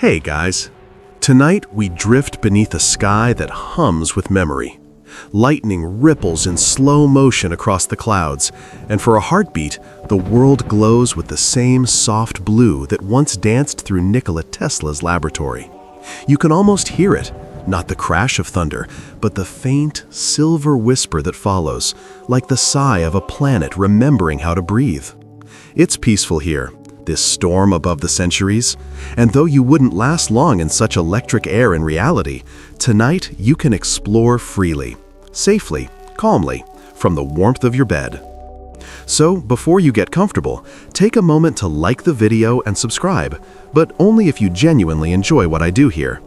Hey guys, tonight we drift beneath a sky that hums with memory. Lightning ripples in slow motion across the clouds, and for a heartbeat, the world glows with the same soft blue that once danced through Nikola Tesla's laboratory. You can almost hear it, not the crash of thunder, but the faint, silver whisper that follows, like the sigh of a planet remembering how to breathe. It's peaceful here, this storm above the centuries, and though you wouldn't last long in such electric air in reality, tonight you can explore freely, safely, calmly, from the warmth of your bed. So, before you get comfortable, take a moment to like the video and subscribe, but only if you genuinely enjoy what I do here.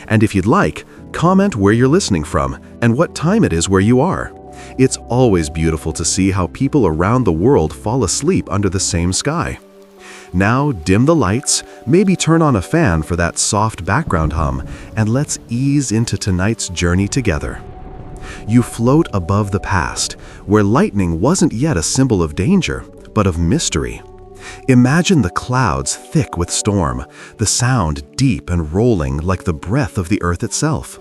And if you'd like, comment where you're listening from and what time it is where you are. It's always beautiful to see how people around the world fall asleep under the same sky. Now dim the lights, maybe turn on a fan for that soft background hum, and let's ease into tonight's journey together. You float above the past, where lightning wasn't yet a symbol of danger, but of mystery. Imagine the clouds thick with storm, the sound deep and rolling like the breath of the earth itself.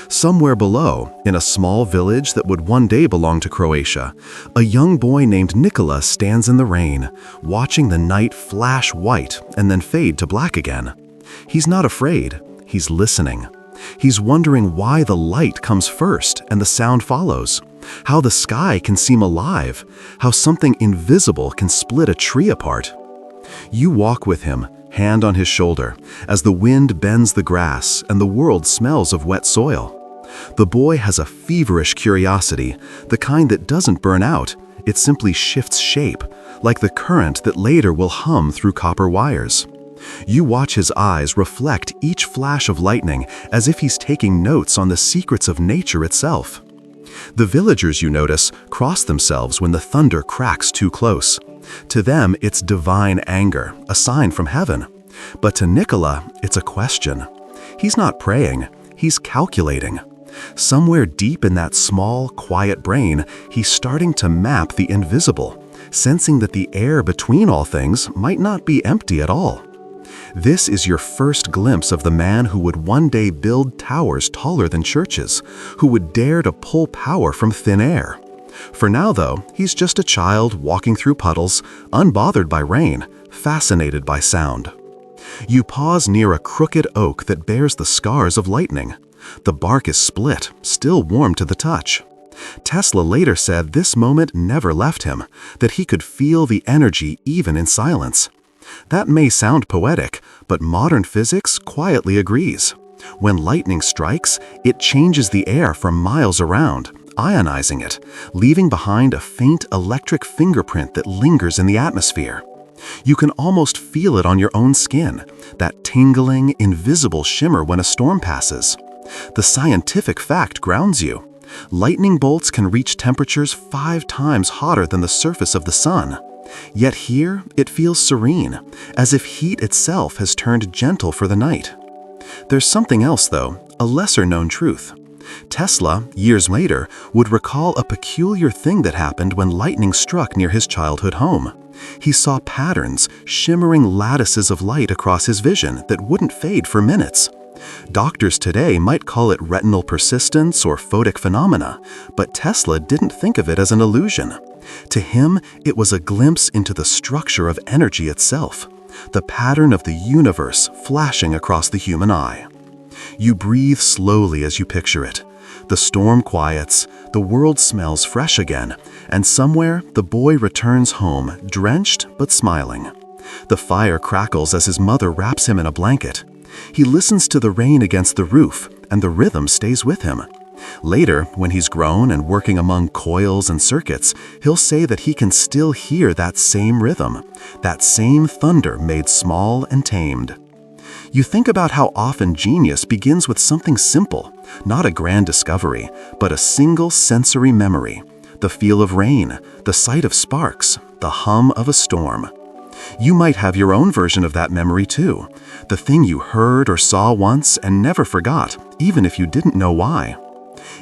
Somewhere below, in a small village that would one day belong to Croatia, a young boy named Nikola stands in the rain, watching the night flash white and then fade to black again. He's not afraid, he's listening. He's wondering why the light comes first and the sound follows, how the sky can seem alive, how something invisible can split a tree apart. You walk with him, hand on his shoulder, as the wind bends the grass and the world smells of wet soil. The boy has a feverish curiosity, the kind that doesn't burn out, it simply shifts shape, like the current that later will hum through copper wires. You watch his eyes reflect each flash of lightning as if he's taking notes on the secrets of nature itself. The villagers, you notice, cross themselves when the thunder cracks too close. To them, it's divine anger, a sign from heaven. But to Nikola, it's a question. He's not praying, he's calculating. Somewhere deep in that small, quiet brain, he's starting to map the invisible, sensing that the air between all things might not be empty at all. This is your first glimpse of the man who would one day build towers taller than churches, who would dare to pull power from thin air. For now, though, he's just a child walking through puddles, unbothered by rain, fascinated by sound. You pause near a crooked oak that bears the scars of lightning. The bark is split, still warm to the touch. Tesla later said this moment never left him, that he could feel the energy even in silence. That may sound poetic, but modern physics quietly agrees. When lightning strikes, it changes the air for miles around, ionizing it, leaving behind a faint electric fingerprint that lingers in the atmosphere. You can almost feel it on your own skin, that tingling, invisible shimmer when a storm passes. The scientific fact grounds you. Lightning bolts can reach temperatures 5 times hotter than the surface of the sun. Yet here, it feels serene, as if heat itself has turned gentle for the night. There's something else, though, a lesser-known truth. Tesla, years later, would recall a peculiar thing that happened when lightning struck near his childhood home. He saw patterns, shimmering lattices of light across his vision that wouldn't fade for minutes. Doctors today might call it retinal persistence or photic phenomena, but Tesla didn't think of it as an illusion. To him, it was a glimpse into the structure of energy itself, the pattern of the universe flashing across the human eye. You breathe slowly as you picture it. The storm quiets, the world smells fresh again, and somewhere the boy returns home, drenched but smiling. The fire crackles as his mother wraps him in a blanket. He listens to the rain against the roof, and the rhythm stays with him. Later, when he's grown and working among coils and circuits, he'll say that he can still hear that same rhythm, that same thunder made small and tamed. You think about how often genius begins with something simple, not a grand discovery, but a single sensory memory, the feel of rain, the sight of sparks, the hum of a storm. You might have your own version of that memory too, the thing you heard or saw once and never forgot, even if you didn't know why.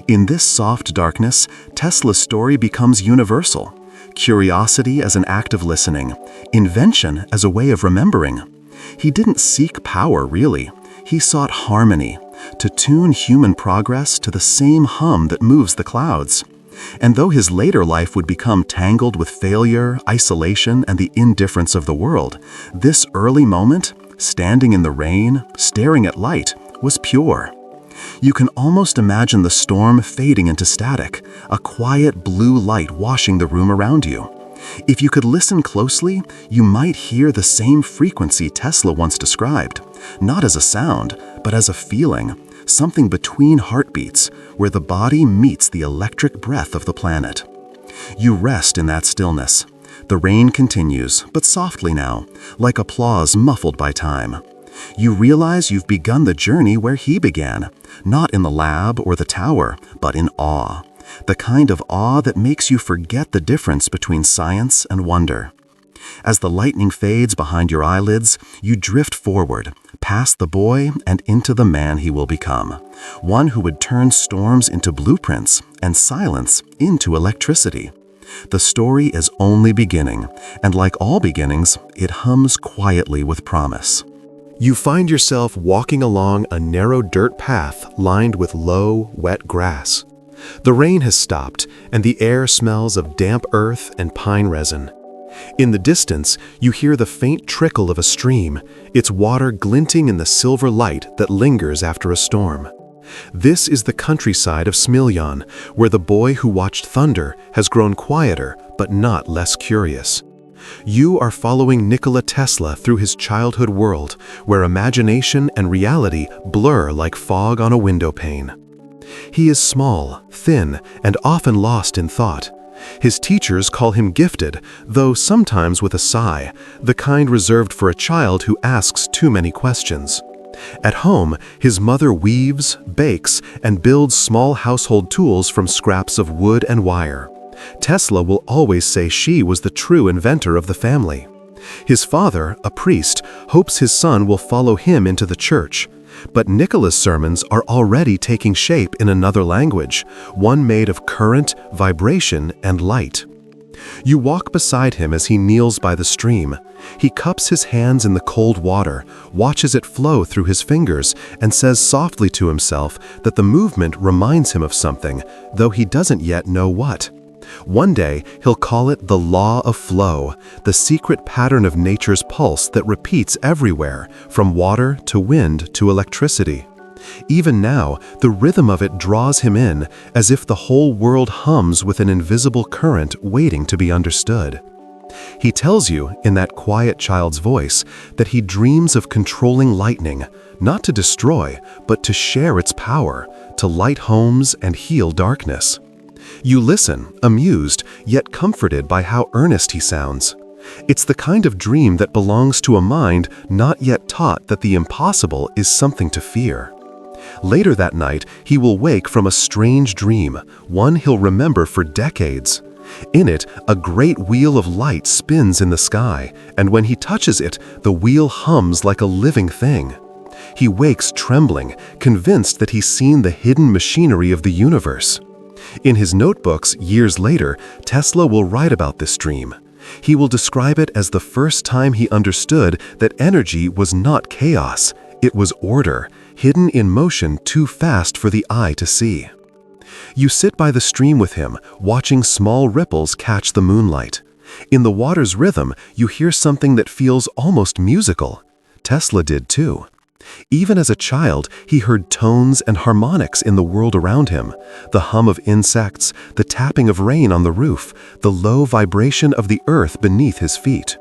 In this soft darkness, Tesla's story becomes universal. Curiosity as an act of listening, invention as a way of remembering. He didn't seek power, really. He sought harmony, to tune human progress to the same hum that moves the clouds. And though his later life would become tangled with failure, isolation, and the indifference of the world, this early moment, standing in the rain, staring at light, was pure. You can almost imagine the storm fading into static, a quiet blue light washing the room around you. If you could listen closely, you might hear the same frequency Tesla once described, not as a sound, but as a feeling, something between heartbeats, where the body meets the electric breath of the planet. You rest in that stillness. The rain continues, but softly now, like applause muffled by time. You realize you've begun the journey where he began, not in the lab or the tower, but in awe. The kind of awe that makes you forget the difference between science and wonder. As the lightning fades behind your eyelids, you drift forward, past the boy and into the man he will become. One who would turn storms into blueprints and silence into electricity. The story is only beginning, and like all beginnings, it hums quietly with promise. You find yourself walking along a narrow dirt path lined with low, wet grass. The rain has stopped, and the air smells of damp earth and pine resin. In the distance, you hear the faint trickle of a stream, its water glinting in the silver light that lingers after a storm. This is the countryside of Smiljan, where the boy who watched thunder has grown quieter but not less curious. You are following Nikola Tesla through his childhood world, where imagination and reality blur like fog on a window pane. He is small, thin, and often lost in thought. His teachers call him gifted, though sometimes with a sigh, the kind reserved for a child who asks too many questions. At home, his mother weaves, bakes, and builds small household tools from scraps of wood and wire. Tesla will always say she was the true inventor of the family. His father, a priest, hopes his son will follow him into the church. But Nikola's sermons are already taking shape in another language, one made of current, vibration, and light. You walk beside him as he kneels by the stream. He cups his hands in the cold water, watches it flow through his fingers, and says softly to himself that the movement reminds him of something, though he doesn't yet know what. One day, he'll call it the law of flow, the secret pattern of nature's pulse that repeats everywhere, from water to wind to electricity. Even now, the rhythm of it draws him in, as if the whole world hums with an invisible current waiting to be understood. He tells you, in that quiet child's voice, that he dreams of controlling lightning, not to destroy, but to share its power, to light homes and heal darkness. You listen, amused, yet comforted by how earnest he sounds. It's the kind of dream that belongs to a mind not yet taught that the impossible is something to fear. Later that night, he will wake from a strange dream, one he'll remember for decades. In it, a great wheel of light spins in the sky, and when he touches it, the wheel hums like a living thing. He wakes trembling, convinced that he's seen the hidden machinery of the universe. In his notebooks, years later, Tesla will write about this dream. He will describe it as the first time he understood that energy was not chaos, it was order, hidden in motion too fast for the eye to see. You sit by the stream with him, watching small ripples catch the moonlight. In the water's rhythm, you hear something that feels almost musical. Tesla did too. Even as a child, he heard tones and harmonics in the world around him, the hum of insects, the tapping of rain on the roof, the low vibration of the earth beneath his feet.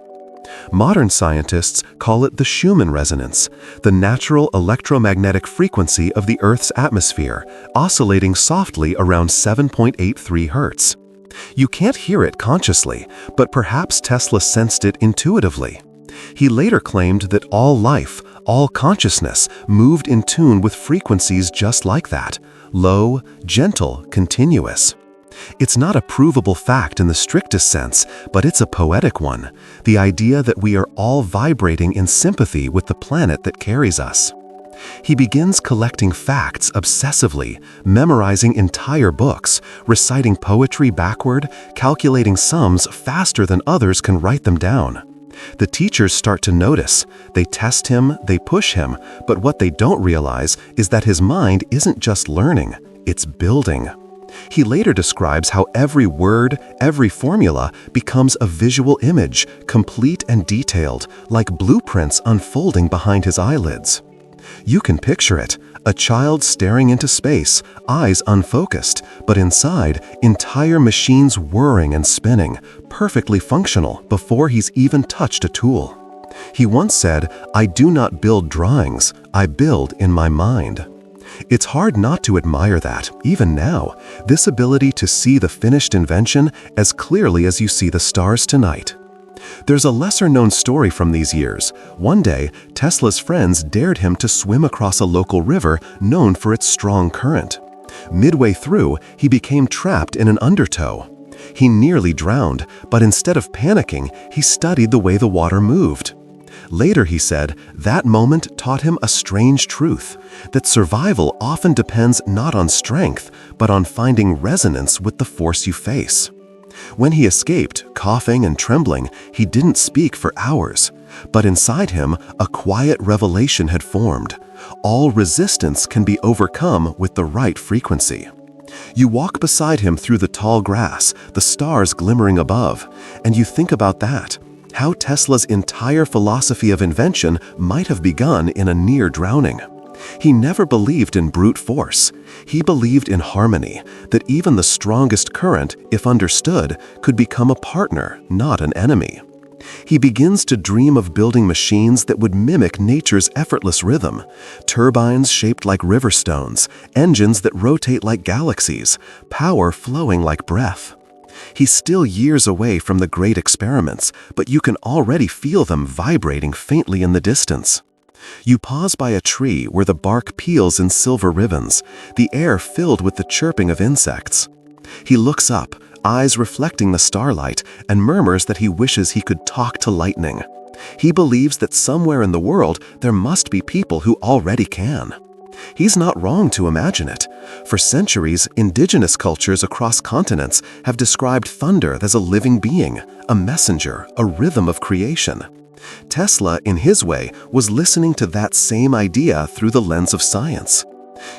Modern scientists call it the Schumann resonance, the natural electromagnetic frequency of the Earth's atmosphere, oscillating softly around 7.83 Hz. You can't hear it consciously, but perhaps Tesla sensed it intuitively. He later claimed that all life, all consciousness, moved in tune with frequencies just like that, low, gentle, continuous. It's not a provable fact in the strictest sense, but it's a poetic one, the idea that we are all vibrating in sympathy with the planet that carries us. He begins collecting facts obsessively, memorizing entire books, reciting poetry backward, calculating sums faster than others can write them down. The teachers start to notice. They test him, they push him, but what they don't realize is that his mind isn't just learning, it's building. He later describes how every word, every formula becomes a visual image, complete and detailed, like blueprints unfolding behind his eyelids. You can picture it, a child staring into space, eyes unfocused, but inside, entire machines whirring and spinning, perfectly functional before he's even touched a tool. He once said, "I do not build drawings, I build in my mind." It's hard not to admire that, even now, this ability to see the finished invention as clearly as you see the stars tonight. There's a lesser-known story from these years. One day, Tesla's friends dared him to swim across a local river known for its strong current. Midway through, he became trapped in an undertow. He nearly drowned, but instead of panicking, he studied the way the water moved. Later, he said, that moment taught him a strange truth, that survival often depends not on strength, but on finding resonance with the force you face. When he escaped, coughing and trembling, he didn't speak for hours. But inside him, a quiet revelation had formed. All resistance can be overcome with the right frequency. You walk beside him through the tall grass, the stars glimmering above, and you think about that. How Tesla's entire philosophy of invention might have begun in a near drowning. He never believed in brute force. He believed in harmony, that even the strongest current, if understood, could become a partner, not an enemy. He begins to dream of building machines that would mimic nature's effortless rhythm, turbines shaped like river stones, engines that rotate like galaxies, power flowing like breath. He's still years away from the great experiments, but you can already feel them vibrating faintly in the distance. You pause by a tree where the bark peels in silver ribbons, the air filled with the chirping of insects. He looks up, eyes reflecting the starlight, and murmurs that he wishes he could talk to lightning. He believes that somewhere in the world there must be people who already can. He's not wrong to imagine it. For centuries, indigenous cultures across continents have described thunder as a living being, a messenger, a rhythm of creation. Tesla, in his way, was listening to that same idea through the lens of science.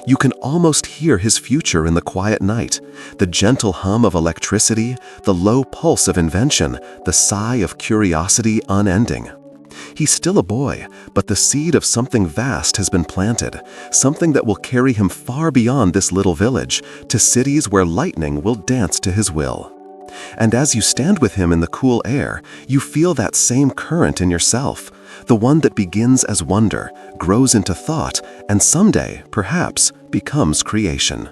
You can almost hear his future in the quiet night, the gentle hum of electricity, the low pulse of invention, the sigh of curiosity unending. He's still a boy, but the seed of something vast has been planted, something that will carry him far beyond this little village, to cities where lightning will dance to his will. And as you stand with him in the cool air, you feel that same current in yourself, the one that begins as wonder, grows into thought, and someday, perhaps, becomes creation.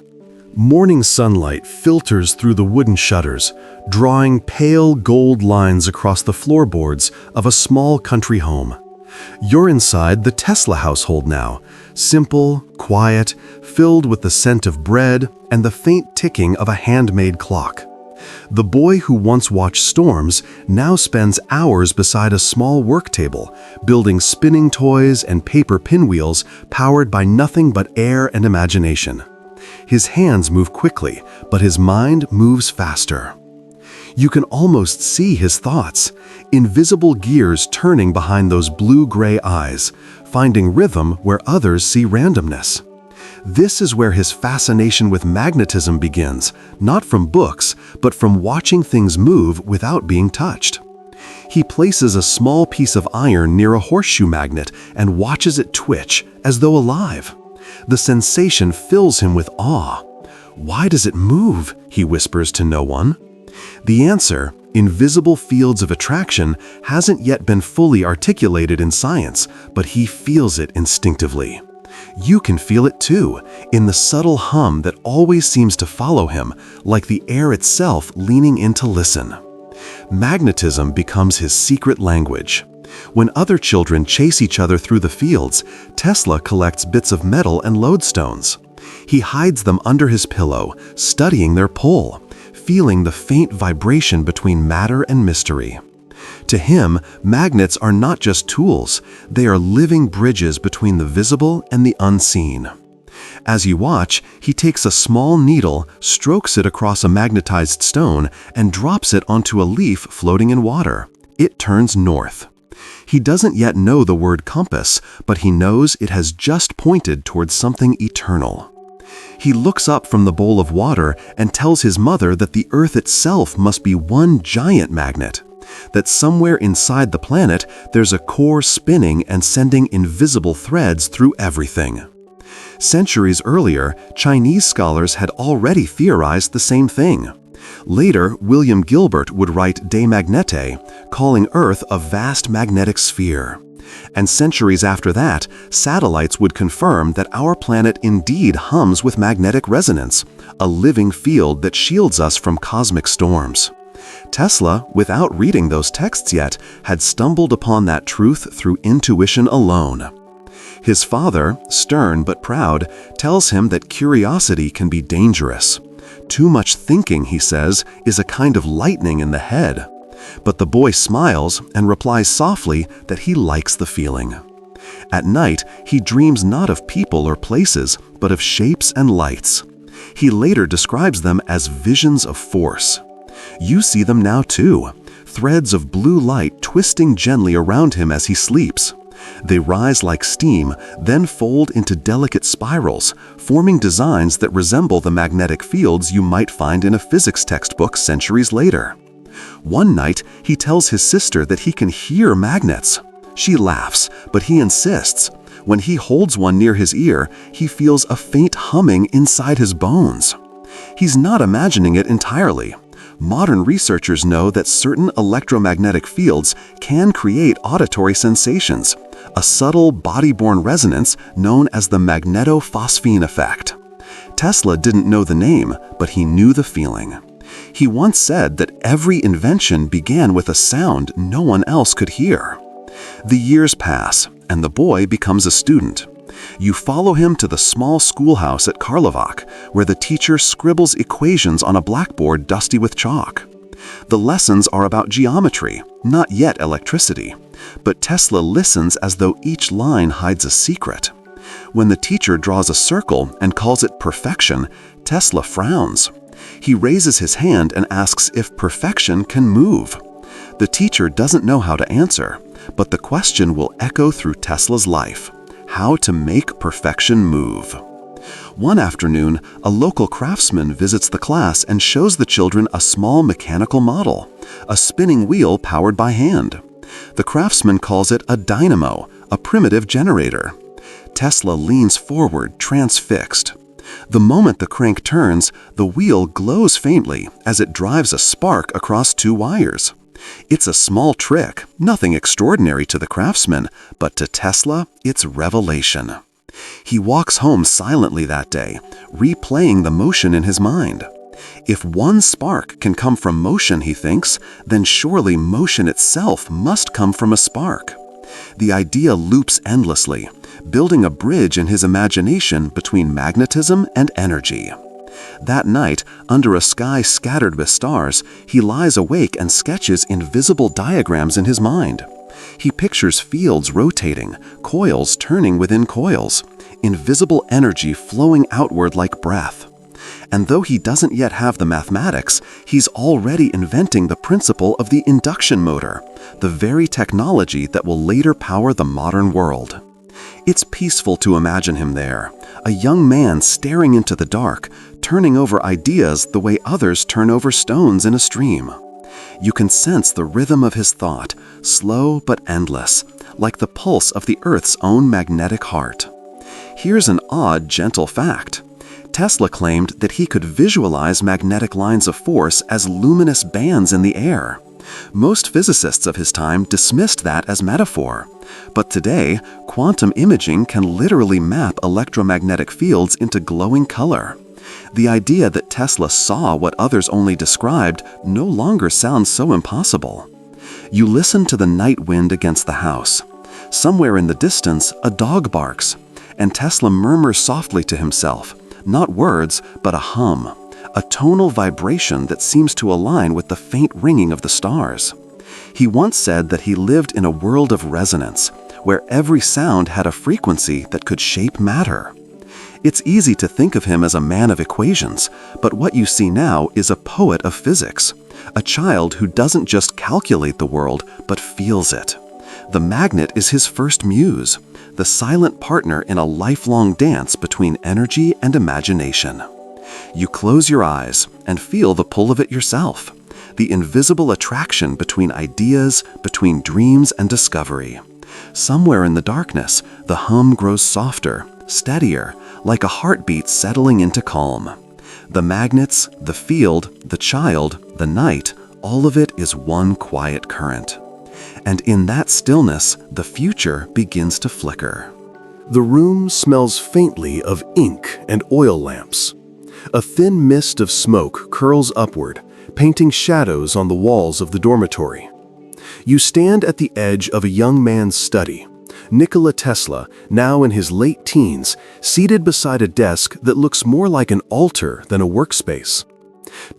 Morning sunlight filters through the wooden shutters, drawing pale gold lines across the floorboards of a small country home. You're inside the Tesla household now, simple, quiet, filled with the scent of bread and the faint ticking of a handmade clock. The boy who once watched storms now spends hours beside a small work table, building spinning toys and paper pinwheels powered by nothing but air and imagination. His hands move quickly, but his mind moves faster. You can almost see his thoughts, invisible gears turning behind those blue-gray eyes, finding rhythm where others see randomness. This is where his fascination with magnetism begins, not from books, but from watching things move without being touched. He places a small piece of iron near a horseshoe magnet and watches it twitch, as though alive. The sensation fills him with awe. "Why does it move?" he whispers to no one. The answer, invisible fields of attraction, hasn't yet been fully articulated in science, but he feels it instinctively. You can feel it too, in the subtle hum that always seems to follow him, like the air itself leaning in to listen. Magnetism becomes his secret language. When other children chase each other through the fields, Tesla collects bits of metal and lodestones. He hides them under his pillow, studying their pull, feeling the faint vibration between matter and mystery. To him, magnets are not just tools, they are living bridges between the visible and the unseen. As you watch, he takes a small needle, strokes it across a magnetized stone, and drops it onto a leaf floating in water. It turns north. He doesn't yet know the word compass, but he knows it has just pointed towards something eternal. He looks up from the bowl of water and tells his mother that the Earth itself must be one giant magnet, that somewhere inside the planet there's a core spinning and sending invisible threads through everything. Centuries earlier, Chinese scholars had already theorized the same thing. Later, William Gilbert would write De Magnete, calling Earth a vast magnetic sphere. And centuries after that, satellites would confirm that our planet indeed hums with magnetic resonance, a living field that shields us from cosmic storms. Tesla, without reading those texts yet, had stumbled upon that truth through intuition alone. His father, stern but proud, tells him that curiosity can be dangerous. Too much thinking, he says, is a kind of lightning in the head. But the boy smiles and replies softly that he likes the feeling. At night, he dreams not of people or places, but of shapes and lights. He later describes them as visions of force. You see them now too, threads of blue light twisting gently around him as he sleeps. They rise like steam, then fold into delicate spirals, forming designs that resemble the magnetic fields you might find in a physics textbook centuries later. One night, he tells his sister that he can hear magnets. She laughs, but he insists. When he holds one near his ear, he feels a faint humming inside his bones. He's not imagining it entirely. Modern researchers know that certain electromagnetic fields can create auditory sensations, a subtle body-borne resonance known as the magnetophosphine effect. Tesla didn't know the name, but he knew the feeling. He once said that every invention began with a sound no one else could hear. The years pass, and the boy becomes a student. You follow him to the small schoolhouse at Karlovac, where the teacher scribbles equations on a blackboard dusty with chalk. The lessons are about geometry, not yet electricity, but Tesla listens as though each line hides a secret. When the teacher draws a circle and calls it perfection, Tesla frowns. He raises his hand and asks if perfection can move. The teacher doesn't know how to answer, but the question will echo through Tesla's life: how to make perfection move. One afternoon, a local craftsman visits the class and shows the children a small mechanical model, a spinning wheel powered by hand. The craftsman calls it a dynamo, a primitive generator. Tesla leans forward, transfixed. The moment the crank turns, the wheel glows faintly as it drives a spark across two wires. It's a small trick, nothing extraordinary to the craftsman, but to Tesla, it's revelation. He walks home silently that day, replaying the motion in his mind. If one spark can come from motion, he thinks, then surely motion itself must come from a spark. The idea loops endlessly, building a bridge in his imagination between magnetism and energy. That night, under a sky scattered with stars, he lies awake and sketches invisible diagrams in his mind. He pictures fields rotating, coils turning within coils, invisible energy flowing outward like breath. And though he doesn't yet have the mathematics, he's already inventing the principle of the induction motor, the very technology that will later power the modern world. It's peaceful to imagine him there, a young man staring into the dark, turning over ideas the way others turn over stones in a stream. You can sense the rhythm of his thought, slow but endless, like the pulse of the Earth's own magnetic heart. Here's an odd, gentle fact. Tesla claimed that he could visualize magnetic lines of force as luminous bands in the air. Most physicists of his time dismissed that as metaphor. But today, quantum imaging can literally map electromagnetic fields into glowing color. The idea that Tesla saw what others only described no longer sounds so impossible. You listen to the night wind against the house. Somewhere in the distance, a dog barks, and Tesla murmurs softly to himself, not words, but a hum, a tonal vibration that seems to align with the faint ringing of the stars. He once said that he lived in a world of resonance, where every sound had a frequency that could shape matter. It's easy to think of him as a man of equations, but what you see now is a poet of physics, a child who doesn't just calculate the world, but feels it. The magnet is his first muse, the silent partner in a lifelong dance between energy and imagination. You close your eyes and feel the pull of it yourself, the invisible attraction between ideas, between dreams and discovery. Somewhere in the darkness, the hum grows softer, steadier, like a heartbeat settling into calm. The magnets, the field, the child, the night, all of it is one quiet current. And in that stillness, the future begins to flicker. The room smells faintly of ink and oil lamps. A thin mist of smoke curls upward, painting shadows on the walls of the dormitory. You stand at the edge of a young man's study. Nikola Tesla, now in his late teens, seated beside a desk that looks more like an altar than a workspace.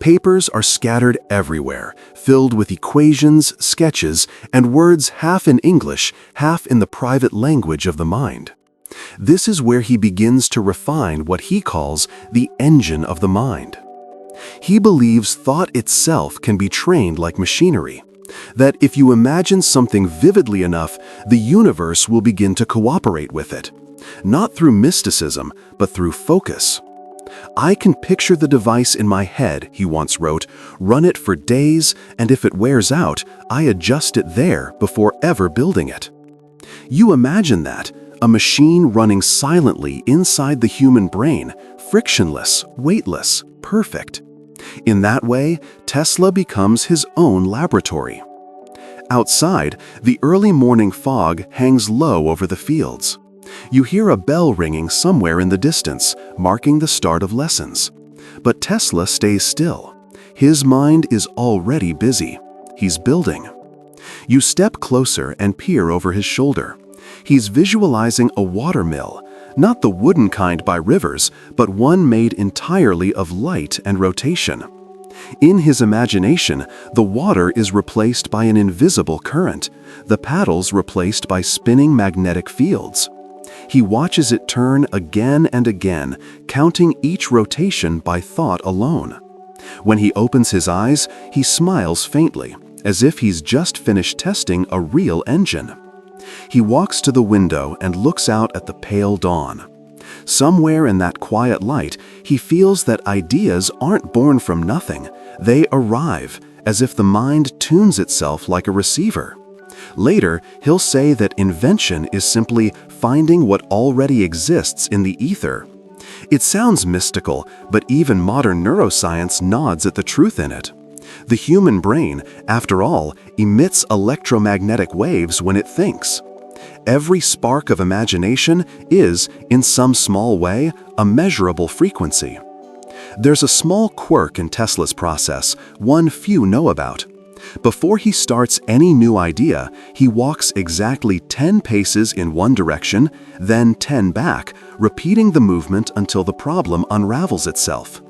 Papers are scattered everywhere, filled with equations, sketches, and words half in English, half in the private language of the mind. This is where he begins to refine what he calls the engine of the mind. He believes thought itself can be trained like machinery, that if you imagine something vividly enough, the universe will begin to cooperate with it, not through mysticism, but through focus. "I can picture the device in my head," he once wrote, "run it for days, and if it wears out, I adjust it there before ever building it." You imagine that, a machine running silently inside the human brain, frictionless, weightless, perfect. In that way, Tesla becomes his own laboratory. Outside, the early morning fog hangs low over the fields. You hear a bell ringing somewhere in the distance, marking the start of lessons. But Tesla stays still. His mind is already busy. He's building. You step closer and peer over his shoulder. He's visualizing a water mill, not the wooden kind by rivers, but one made entirely of light and rotation. In his imagination, the water is replaced by an invisible current, the paddles replaced by spinning magnetic fields. He watches it turn again and again, counting each rotation by thought alone. When he opens his eyes, he smiles faintly, as if he's just finished testing a real engine. He walks to the window and looks out at the pale dawn. Somewhere in that quiet light, he feels that ideas aren't born from nothing. They arrive, as if the mind tunes itself like a receiver. Later, he'll say that invention is simply finding what already exists in the ether. It sounds mystical, but even modern neuroscience nods at the truth in it. The human brain, after all, emits electromagnetic waves when it thinks. Every spark of imagination is, in some small way, a measurable frequency. There's a small quirk in Tesla's process, one few know about. Before he starts any new idea, he walks exactly 10 paces in one direction, then 10 back, repeating the movement until the problem unravels itself.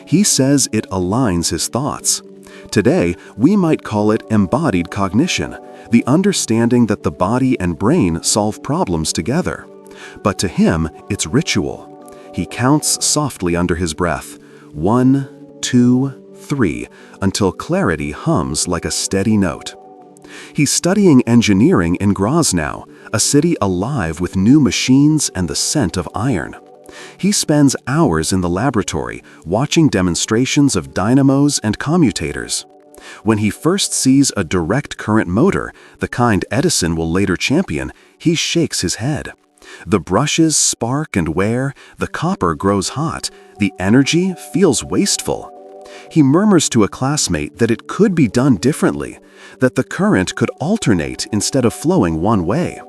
He says it aligns his thoughts. Today, we might call it embodied cognition, the understanding that the body and brain solve problems together. But to him, it's ritual. He counts softly under his breath, 1, 2, 3, until clarity hums like a steady note. He's studying engineering in Graz now, a city alive with new machines and the scent of iron. He spends hours in the laboratory watching demonstrations of dynamos and commutators. When he first sees a direct current motor, the kind Edison will later champion, he shakes his head. The brushes spark and wear, the copper grows hot, the energy feels wasteful. He murmurs to a classmate that it could be done differently, that the current could alternate instead of flowing one way.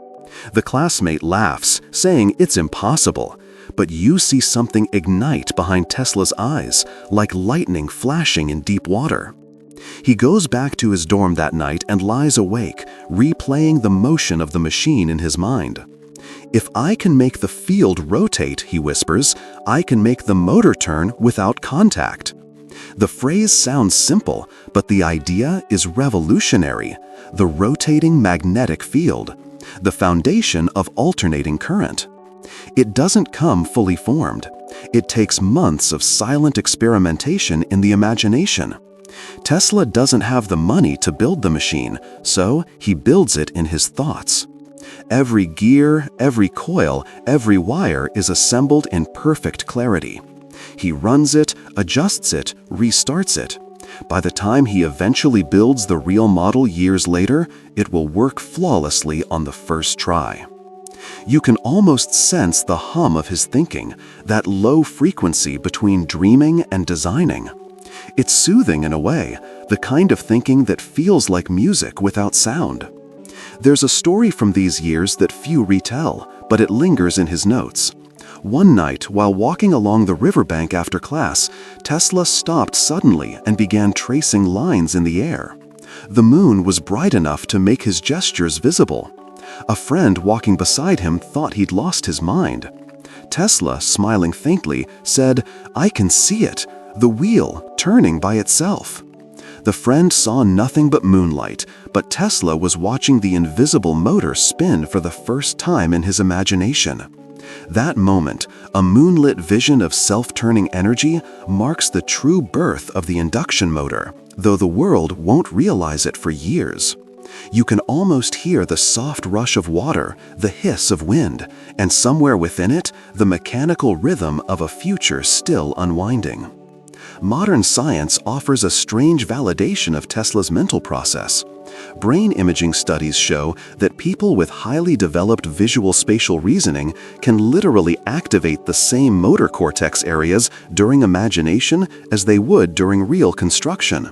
The classmate laughs, saying it's impossible, but you see something ignite behind Tesla's eyes, like lightning flashing in deep water. He goes back to his dorm that night and lies awake, replaying the motion of the machine in his mind. "If I can make the field rotate," he whispers, "I can make the motor turn without contact." The phrase sounds simple, but the idea is revolutionary. The rotating magnetic field, the foundation of alternating current. It doesn't come fully formed. It takes months of silent experimentation in the imagination. Tesla doesn't have the money to build the machine, so he builds it in his thoughts. Every gear, every coil, every wire is assembled in perfect clarity. He runs it, adjusts it, restarts it. By the time he eventually builds the real model years later, it will work flawlessly on the first try. You can almost sense the hum of his thinking, that low frequency between dreaming and designing. It's soothing in a way, the kind of thinking that feels like music without sound. There's a story from these years that few retell, but it lingers in his notes. One night, while walking along the riverbank after class, Tesla stopped suddenly and began tracing lines in the air. The moon was bright enough to make his gestures visible. A friend walking beside him thought he'd lost his mind. Tesla, smiling faintly, said, "I can see it, the wheel turning by itself." The friend saw nothing but moonlight, but Tesla was watching the invisible motor spin for the first time in his imagination. That moment, a moonlit vision of self-turning energy, marks the true birth of the induction motor, though the world won't realize it for years. You can almost hear the soft rush of water, the hiss of wind, and somewhere within it, the mechanical rhythm of a future still unwinding. Modern science offers a strange validation of Tesla's mental process. Brain imaging studies show that people with highly developed visual spatial reasoning can literally activate the same motor cortex areas during imagination as they would during real construction.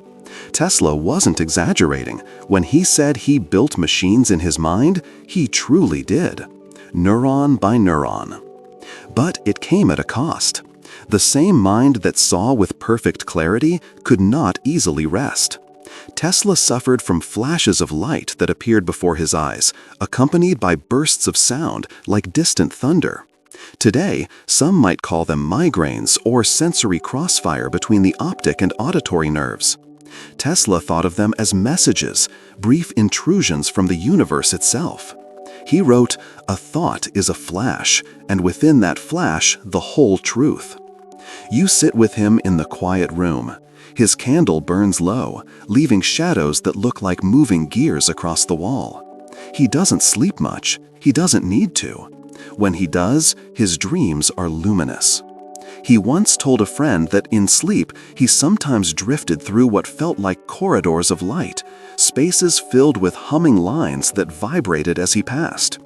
Tesla wasn't exaggerating. When he said he built machines in his mind, he truly did. Neuron by neuron. But it came at a cost. The same mind that saw with perfect clarity could not easily rest. Tesla suffered from flashes of light that appeared before his eyes, accompanied by bursts of sound like distant thunder. Today, some might call them migraines or sensory crossfire between the optic and auditory nerves. Tesla thought of them as messages, brief intrusions from the universe itself. He wrote, "A thought is a flash, and within that flash, the whole truth." You sit with him in the quiet room. His candle burns low, leaving shadows that look like moving gears across the wall. He doesn't sleep much. He doesn't need to. When he does, his dreams are luminous. He once told a friend that in sleep, he sometimes drifted through what felt like corridors of light, spaces filled with humming lines that vibrated as he passed.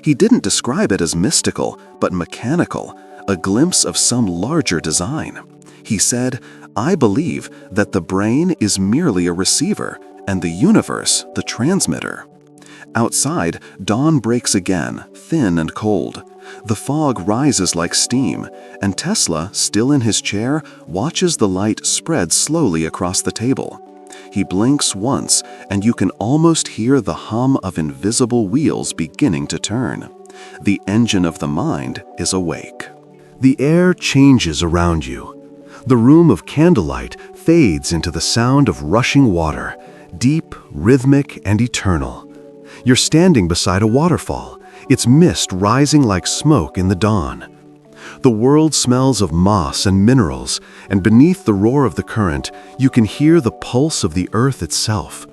He didn't describe it as mystical, but mechanical, a glimpse of some larger design. He said, "I believe that the brain is merely a receiver, and the universe the transmitter." Outside, dawn breaks again, thin and cold. The fog rises like steam, and Tesla, still in his chair, watches the light spread slowly across the table. He blinks once, and you can almost hear the hum of invisible wheels beginning to turn. The engine of the mind is awake. The air changes around you. The room of candlelight fades into the sound of rushing water, deep, rhythmic, and eternal. You're standing beside a waterfall, its mist rising like smoke in the dawn. The world smells of moss and minerals, and beneath the roar of the current, you can hear the pulse of the earth itself.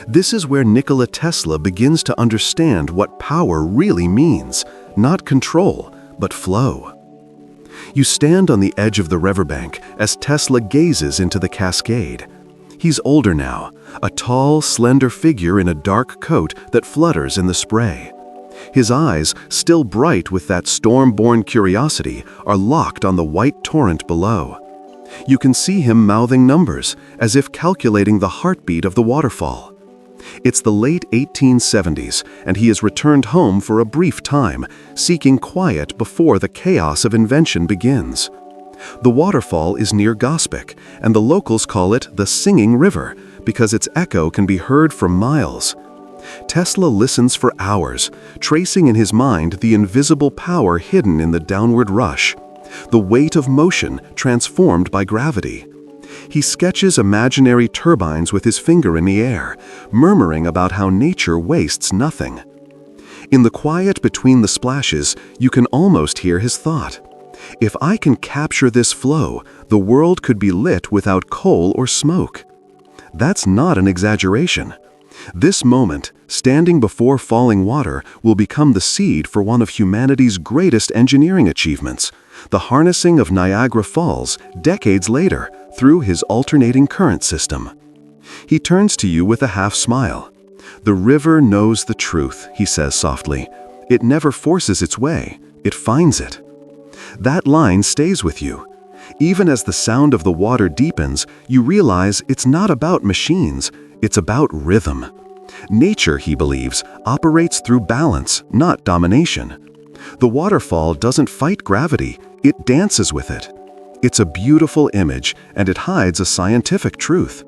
This is where Nikola Tesla begins to understand what power really means, not control, but flow. You stand on the edge of the riverbank as Tesla gazes into the cascade. He's older now, a tall, slender figure in a dark coat that flutters in the spray. His eyes, still bright with that storm-born curiosity, are locked on the white torrent below. You can see him mouthing numbers, as if calculating the heartbeat of the waterfall. It's the late 1870s, and he has returned home for a brief time, seeking quiet before the chaos of invention begins. The waterfall is near Gospic, and the locals call it the Singing River because its echo can be heard for miles. Tesla listens for hours, tracing in his mind the invisible power hidden in the downward rush, the weight of motion transformed by gravity. He sketches imaginary turbines with his finger in the air, murmuring about how nature wastes nothing. In the quiet between the splashes, you can almost hear his thought. If I can capture this flow, the world could be lit without coal or smoke. That's not an exaggeration. This moment, standing before falling water, will become the seed for one of humanity's greatest engineering achievements, the harnessing of Niagara Falls decades later through his alternating current system. He turns to you with a half smile. "The river knows the truth," he says softly. "It never forces its way, it finds it." That line stays with you. Even as the sound of the water deepens, you realize it's not about machines, it's about rhythm. Nature, he believes, operates through balance, not domination. The waterfall doesn't fight gravity, it dances with it. It's a beautiful image, and it hides a scientific truth.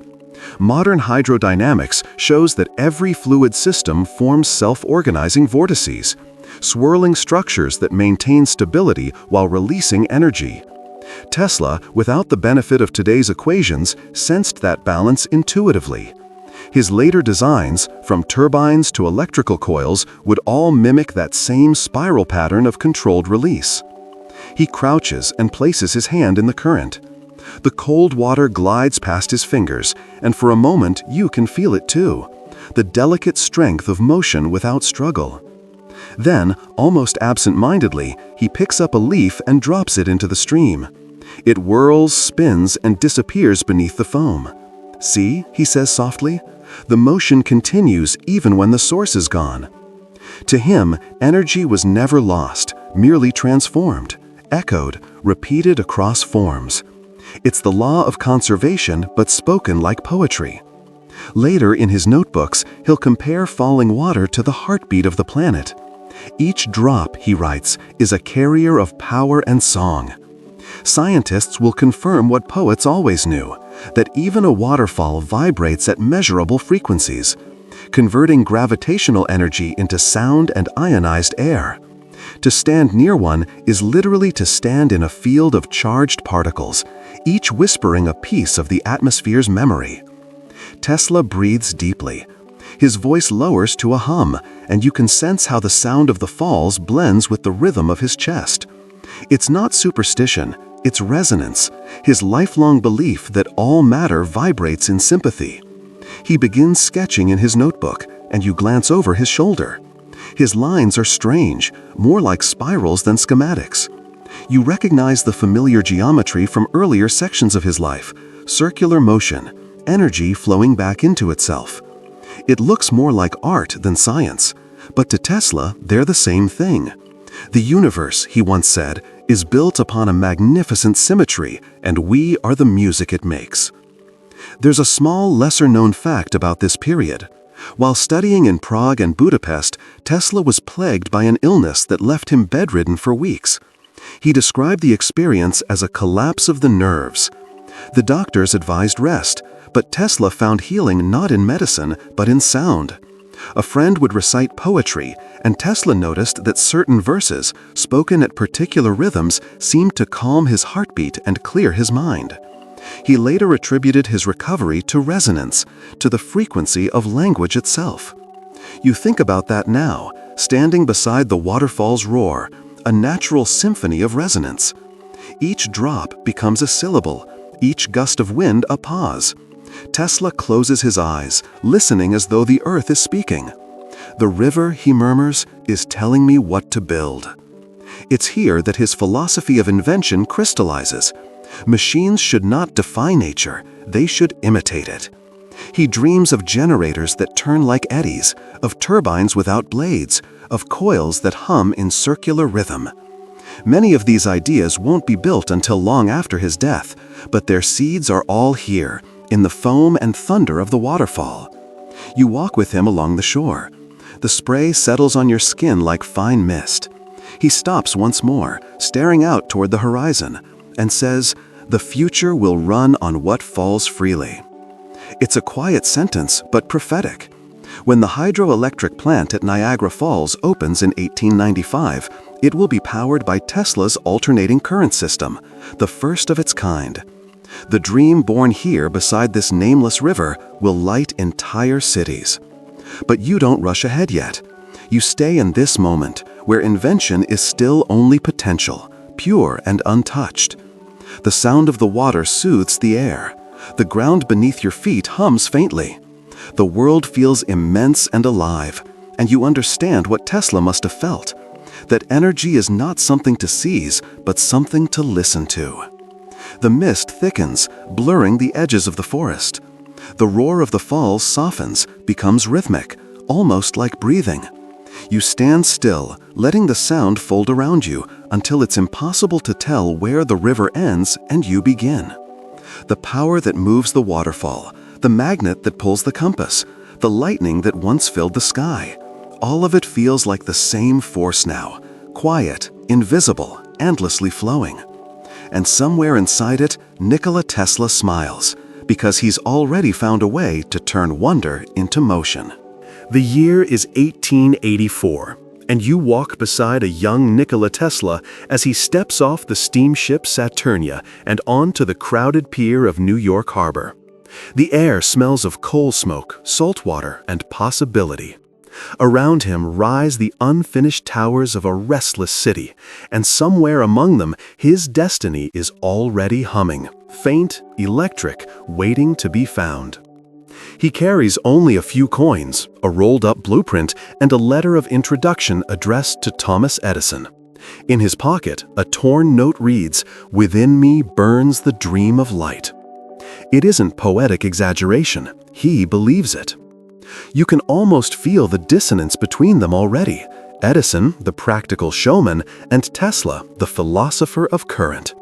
Modern hydrodynamics shows that every fluid system forms self-organizing vortices, swirling structures that maintain stability while releasing energy. Tesla, without the benefit of today's equations, sensed that balance intuitively. His later designs, from turbines to electrical coils, would all mimic that same spiral pattern of controlled release. He crouches and places his hand in the current. The cold water glides past his fingers, and for a moment you can feel it too, the delicate strength of motion without struggle. Then, almost absent-mindedly, he picks up a leaf and drops it into the stream. It whirls, spins, and disappears beneath the foam. "See," he says softly, "the motion continues even when the source is gone." To him, energy was never lost, merely transformed, echoed, repeated across forms. It's the law of conservation, but spoken like poetry. Later in his notebooks, he'll compare falling water to the heartbeat of the planet. Each drop, he writes, is a carrier of power and song. Scientists will confirm what poets always knew, that even a waterfall vibrates at measurable frequencies, converting gravitational energy into sound and ionized air. To stand near one is literally to stand in a field of charged particles, each whispering a piece of the atmosphere's memory. Tesla breathes deeply. His voice lowers to a hum, and you can sense how the sound of the falls blends with the rhythm of his chest. It's not superstition, it's resonance, his lifelong belief that all matter vibrates in sympathy. He begins sketching in his notebook, and you glance over his shoulder. His lines are strange, more like spirals than schematics. You recognize the familiar geometry from earlier sections of his life, circular motion, energy flowing back into itself. It looks more like art than science, but to Tesla, they're the same thing. "The universe," he once said, "is built upon a magnificent symmetry, and we are the music it makes." There's a small, lesser-known fact about this period. While studying in Prague and Budapest, Tesla was plagued by an illness that left him bedridden for weeks. He described the experience as a collapse of the nerves. The doctors advised rest, but Tesla found healing not in medicine, but in sound. A friend would recite poetry, and Tesla noticed that certain verses, spoken at particular rhythms, seemed to calm his heartbeat and clear his mind. He later attributed his recovery to resonance, to the frequency of language itself. You think about that now, standing beside the waterfall's roar, a natural symphony of resonance. Each drop becomes a syllable, each gust of wind a pause. Tesla closes his eyes, listening as though the earth is speaking. "The river," he murmurs, "is telling me what to build." It's here that his philosophy of invention crystallizes. Machines should not defy nature, they should imitate it. He dreams of generators that turn like eddies, of turbines without blades, of coils that hum in circular rhythm. Many of these ideas won't be built until long after his death, but their seeds are all here, in the foam and thunder of the waterfall. You walk with him along the shore. The spray settles on your skin like fine mist. He stops once more, staring out toward the horizon, and says, "The future will run on what falls freely." It's a quiet sentence, but prophetic. When the hydroelectric plant at Niagara Falls opens in 1895, it will be powered by Tesla's alternating current system, the first of its kind. The dream born here beside this nameless river will light entire cities. But you don't rush ahead yet. You stay in this moment, where invention is still only potential, pure and untouched. The sound of the water soothes the air. The ground beneath your feet hums faintly. The world feels immense and alive, and you understand what Tesla must have felt. That energy is not something to seize, but something to listen to. The mist thickens, blurring the edges of the forest. The roar of the falls softens, becomes rhythmic, almost like breathing. You stand still, letting the sound fold around you until it's impossible to tell where the river ends and you begin. The power that moves the waterfall, the magnet that pulls the compass, the lightning that once filled the sky, all of it feels like the same force now, quiet, invisible, endlessly flowing. And somewhere inside it, Nikola Tesla smiles, because he's already found a way to turn wonder into motion. The year is 1884, and you walk beside a young Nikola Tesla as he steps off the steamship Saturnia and onto the crowded pier of New York Harbor. The air smells of coal smoke, salt water, and possibility. Around him rise the unfinished towers of a restless city, and somewhere among them his destiny is already humming, faint, electric, waiting to be found. He carries only a few coins, a rolled-up blueprint, and a letter of introduction addressed to Thomas Edison. In his pocket, a torn note reads, "Within me burns the dream of light." It isn't poetic exaggeration. He believes it. You can almost feel the dissonance between them already. Edison, the practical showman, and Tesla, the philosopher of current.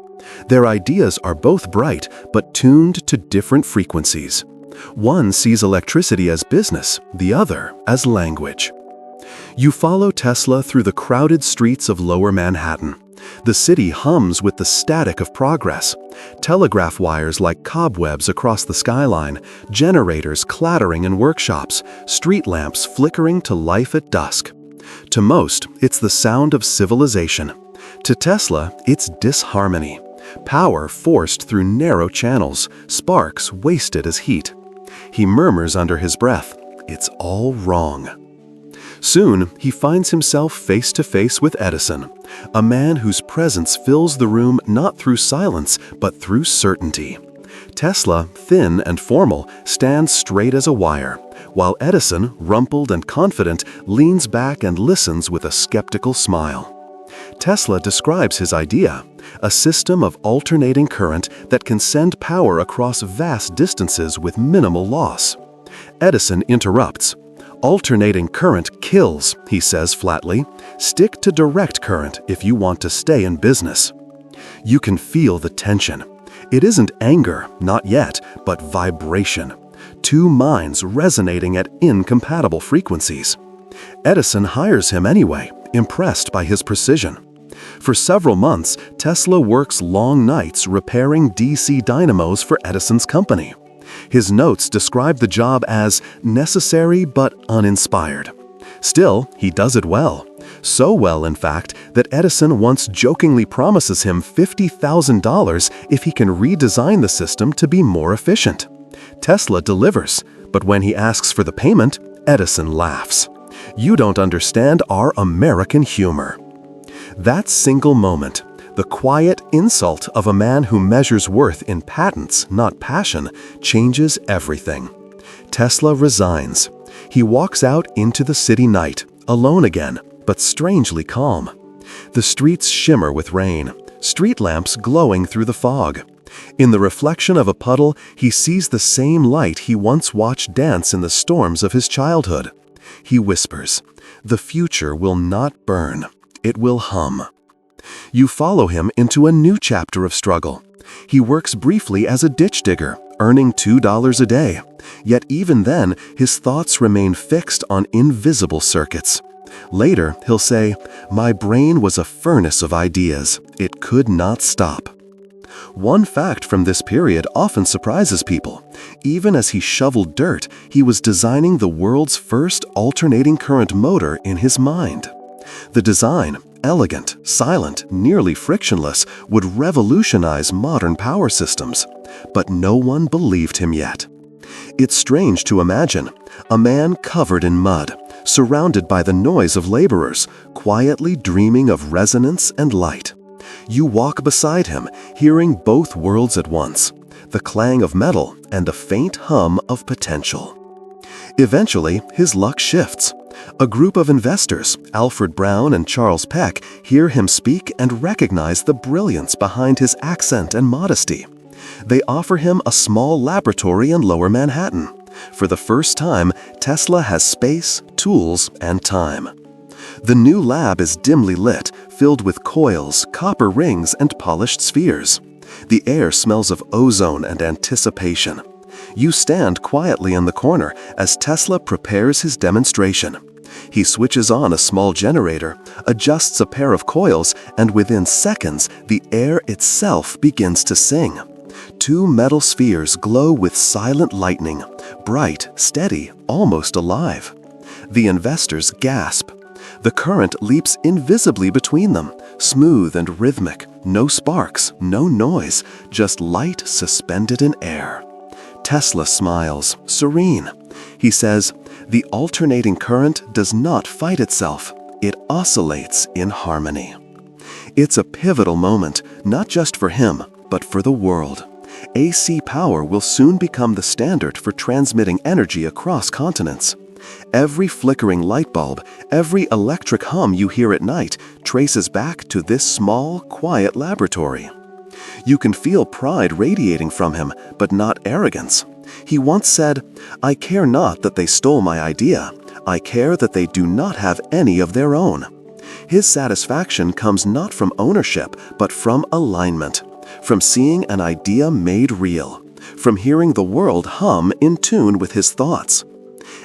Their ideas are both bright, but tuned to different frequencies. One sees electricity as business, the other as language. You follow Tesla through the crowded streets of Lower Manhattan. The city hums with the static of progress. Telegraph wires like cobwebs across the skyline, generators clattering in workshops, street lamps flickering to life at dusk. To most, it's the sound of civilization. To Tesla, it's disharmony. Power forced through narrow channels, sparks wasted as heat. He murmurs under his breath, "It's all wrong." Soon, he finds himself face to face with Edison, a man whose presence fills the room not through silence, but through certainty. Tesla, thin and formal, stands straight as a wire, while Edison, rumpled and confident, leans back and listens with a skeptical smile. Tesla describes his idea, a system of alternating current that can send power across vast distances with minimal loss. Edison interrupts. "Alternating current kills," he says flatly. "Stick to direct current if you want to stay in business." You can feel the tension. It isn't anger, not yet, but vibration. Two minds resonating at incompatible frequencies. Edison hires him anyway, impressed by his precision. For several months, Tesla works long nights repairing DC dynamos for Edison's company. His notes describe the job as necessary but uninspired. Still, he does it well. So well, in fact, that Edison once jokingly promises him $50,000 if he can redesign the system to be more efficient. Tesla delivers, but when he asks for the payment, Edison laughs. "You don't understand our American humor." That single moment, the quiet insult of a man who measures worth in patents, not passion, changes everything. Tesla resigns. He walks out into the city night, alone again, but strangely calm. The streets shimmer with rain, street lamps glowing through the fog. In the reflection of a puddle, he sees the same light he once watched dance in the storms of his childhood. He whispers, "The future will not burn. It will hum." You follow him into a new chapter of struggle. He works briefly as a ditch digger, earning $2 a day. Yet even then, his thoughts remain fixed on invisible circuits. Later, he'll say, "My brain was a furnace of ideas. It could not stop." One fact from this period often surprises people. Even as he shoveled dirt, he was designing the world's first alternating current motor in his mind. The design, elegant, silent, nearly frictionless, would revolutionize modern power systems. But no one believed him yet. It's strange to imagine a man covered in mud, surrounded by the noise of laborers, quietly dreaming of resonance and light. You walk beside him, hearing both worlds at once. the clang of metal, and the faint hum of potential. Eventually, his luck shifts. A group of investors, Alfred Brown and Charles Peck, hear him speak and recognize the brilliance behind his accent and modesty. They offer him a small laboratory in Lower Manhattan. For the first time, Tesla has space, tools, and time. The new lab is dimly lit, filled with coils, copper rings, and polished spheres. The air smells of ozone and anticipation. You stand quietly in the corner as Tesla prepares his demonstration. He switches on a small generator, adjusts a pair of coils, and within seconds, the air itself begins to sing. 2 metal spheres glow with silent lightning, bright, steady, almost alive. The investors gasp. The current leaps invisibly between them, smooth and rhythmic, no sparks, no noise, just light suspended in air. Tesla smiles, serene. He says, "The alternating current does not fight itself. It oscillates in harmony." It's a pivotal moment, not just for him, but for the world. AC power will soon become the standard for transmitting energy across continents. Every flickering light bulb, every electric hum you hear at night traces back to this small, quiet laboratory. You can feel pride radiating from him, but not arrogance. He once said, "I care not that they stole my idea. I care that they do not have any of their own." His satisfaction comes not from ownership, but from alignment, from seeing an idea made real, from hearing the world hum in tune with his thoughts.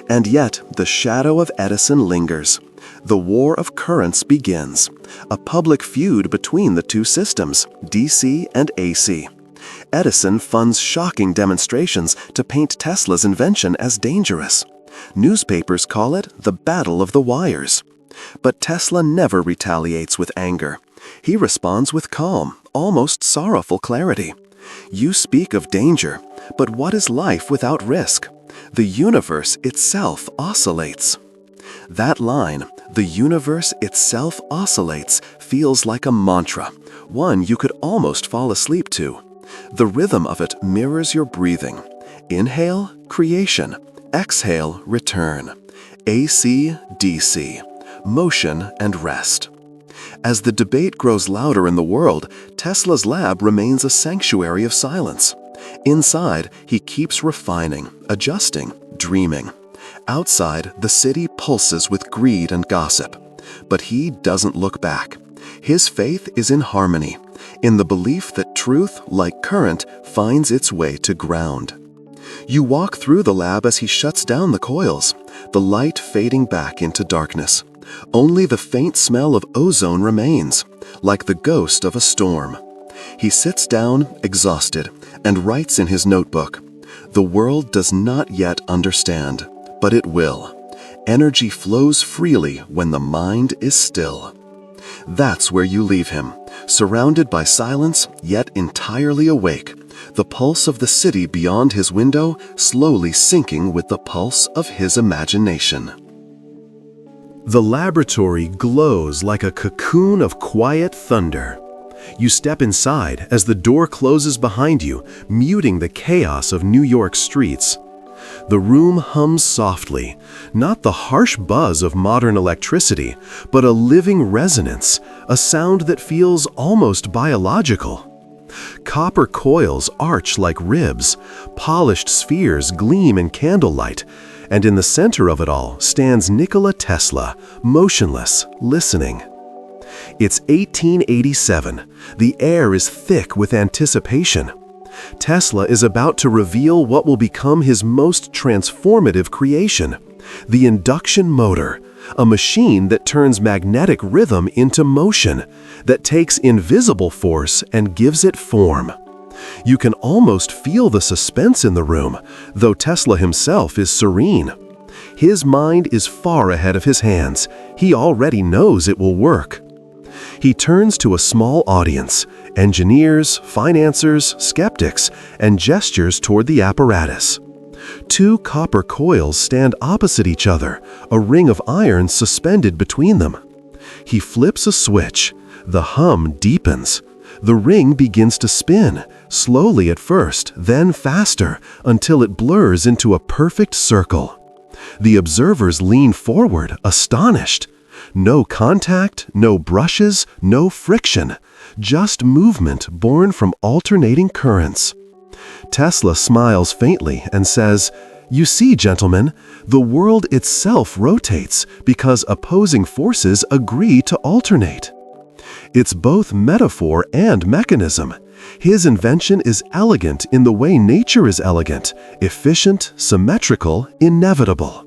And yet, the shadow of Edison lingers. The war of currents begins, a public feud between the two systems, DC and AC. Edison funds shocking demonstrations to paint Tesla's invention as dangerous. Newspapers call it the Battle of the Wires. But Tesla never retaliates with anger. He responds with calm, almost sorrowful clarity. "You speak of danger, but what is life without risk? The universe itself oscillates." That line, "the universe itself oscillates," feels like a mantra, one you could almost fall asleep to. The rhythm of it mirrors your breathing. Inhale, creation. Exhale, return. AC, DC. Motion and rest. As the debate grows louder in the world, Tesla's lab remains a sanctuary of silence. Inside, he keeps refining, adjusting, dreaming. Outside, the city pulses with greed and gossip. But he doesn't look back. His faith is in harmony, in the belief that truth, like current, finds its way to ground. You walk through the lab as he shuts down the coils, the light fading back into darkness. Only the faint smell of ozone remains, like the ghost of a storm. He sits down, exhausted, and writes in his notebook, "The world does not yet understand, but it will. Energy flows freely when the mind is still." That's where you leave him, surrounded by silence, yet entirely awake, the pulse of the city beyond his window slowly syncing with the pulse of his imagination. The laboratory glows like a cocoon of quiet thunder. You step inside as the door closes behind you, muting the chaos of New York streets. The room hums softly, not the harsh buzz of modern electricity, but a living resonance, a sound that feels almost biological. Copper coils arch like ribs, polished spheres gleam in candlelight, and in the center of it all stands Nikola Tesla, motionless, listening. It's 1887. The air is thick with anticipation. Tesla is about to reveal what will become his most transformative creation, the induction motor, a machine that turns magnetic rhythm into motion, that takes invisible force and gives it form. You can almost feel the suspense in the room, though Tesla himself is serene. His mind is far ahead of his hands. He already knows it will work. He turns to a small audience, engineers, financiers, skeptics, and gestures toward the apparatus. 2 copper coils stand opposite each other, a ring of iron suspended between them. He flips a switch. The hum deepens. The ring begins to spin, slowly at first, then faster, until it blurs into a perfect circle. The observers lean forward, astonished. No contact, no brushes, no friction, just movement born from alternating currents. Tesla smiles faintly and says, "You see, gentlemen, the world itself rotates because opposing forces agree to alternate." It's both metaphor and mechanism. His invention is elegant in the way nature is elegant, efficient, symmetrical, inevitable.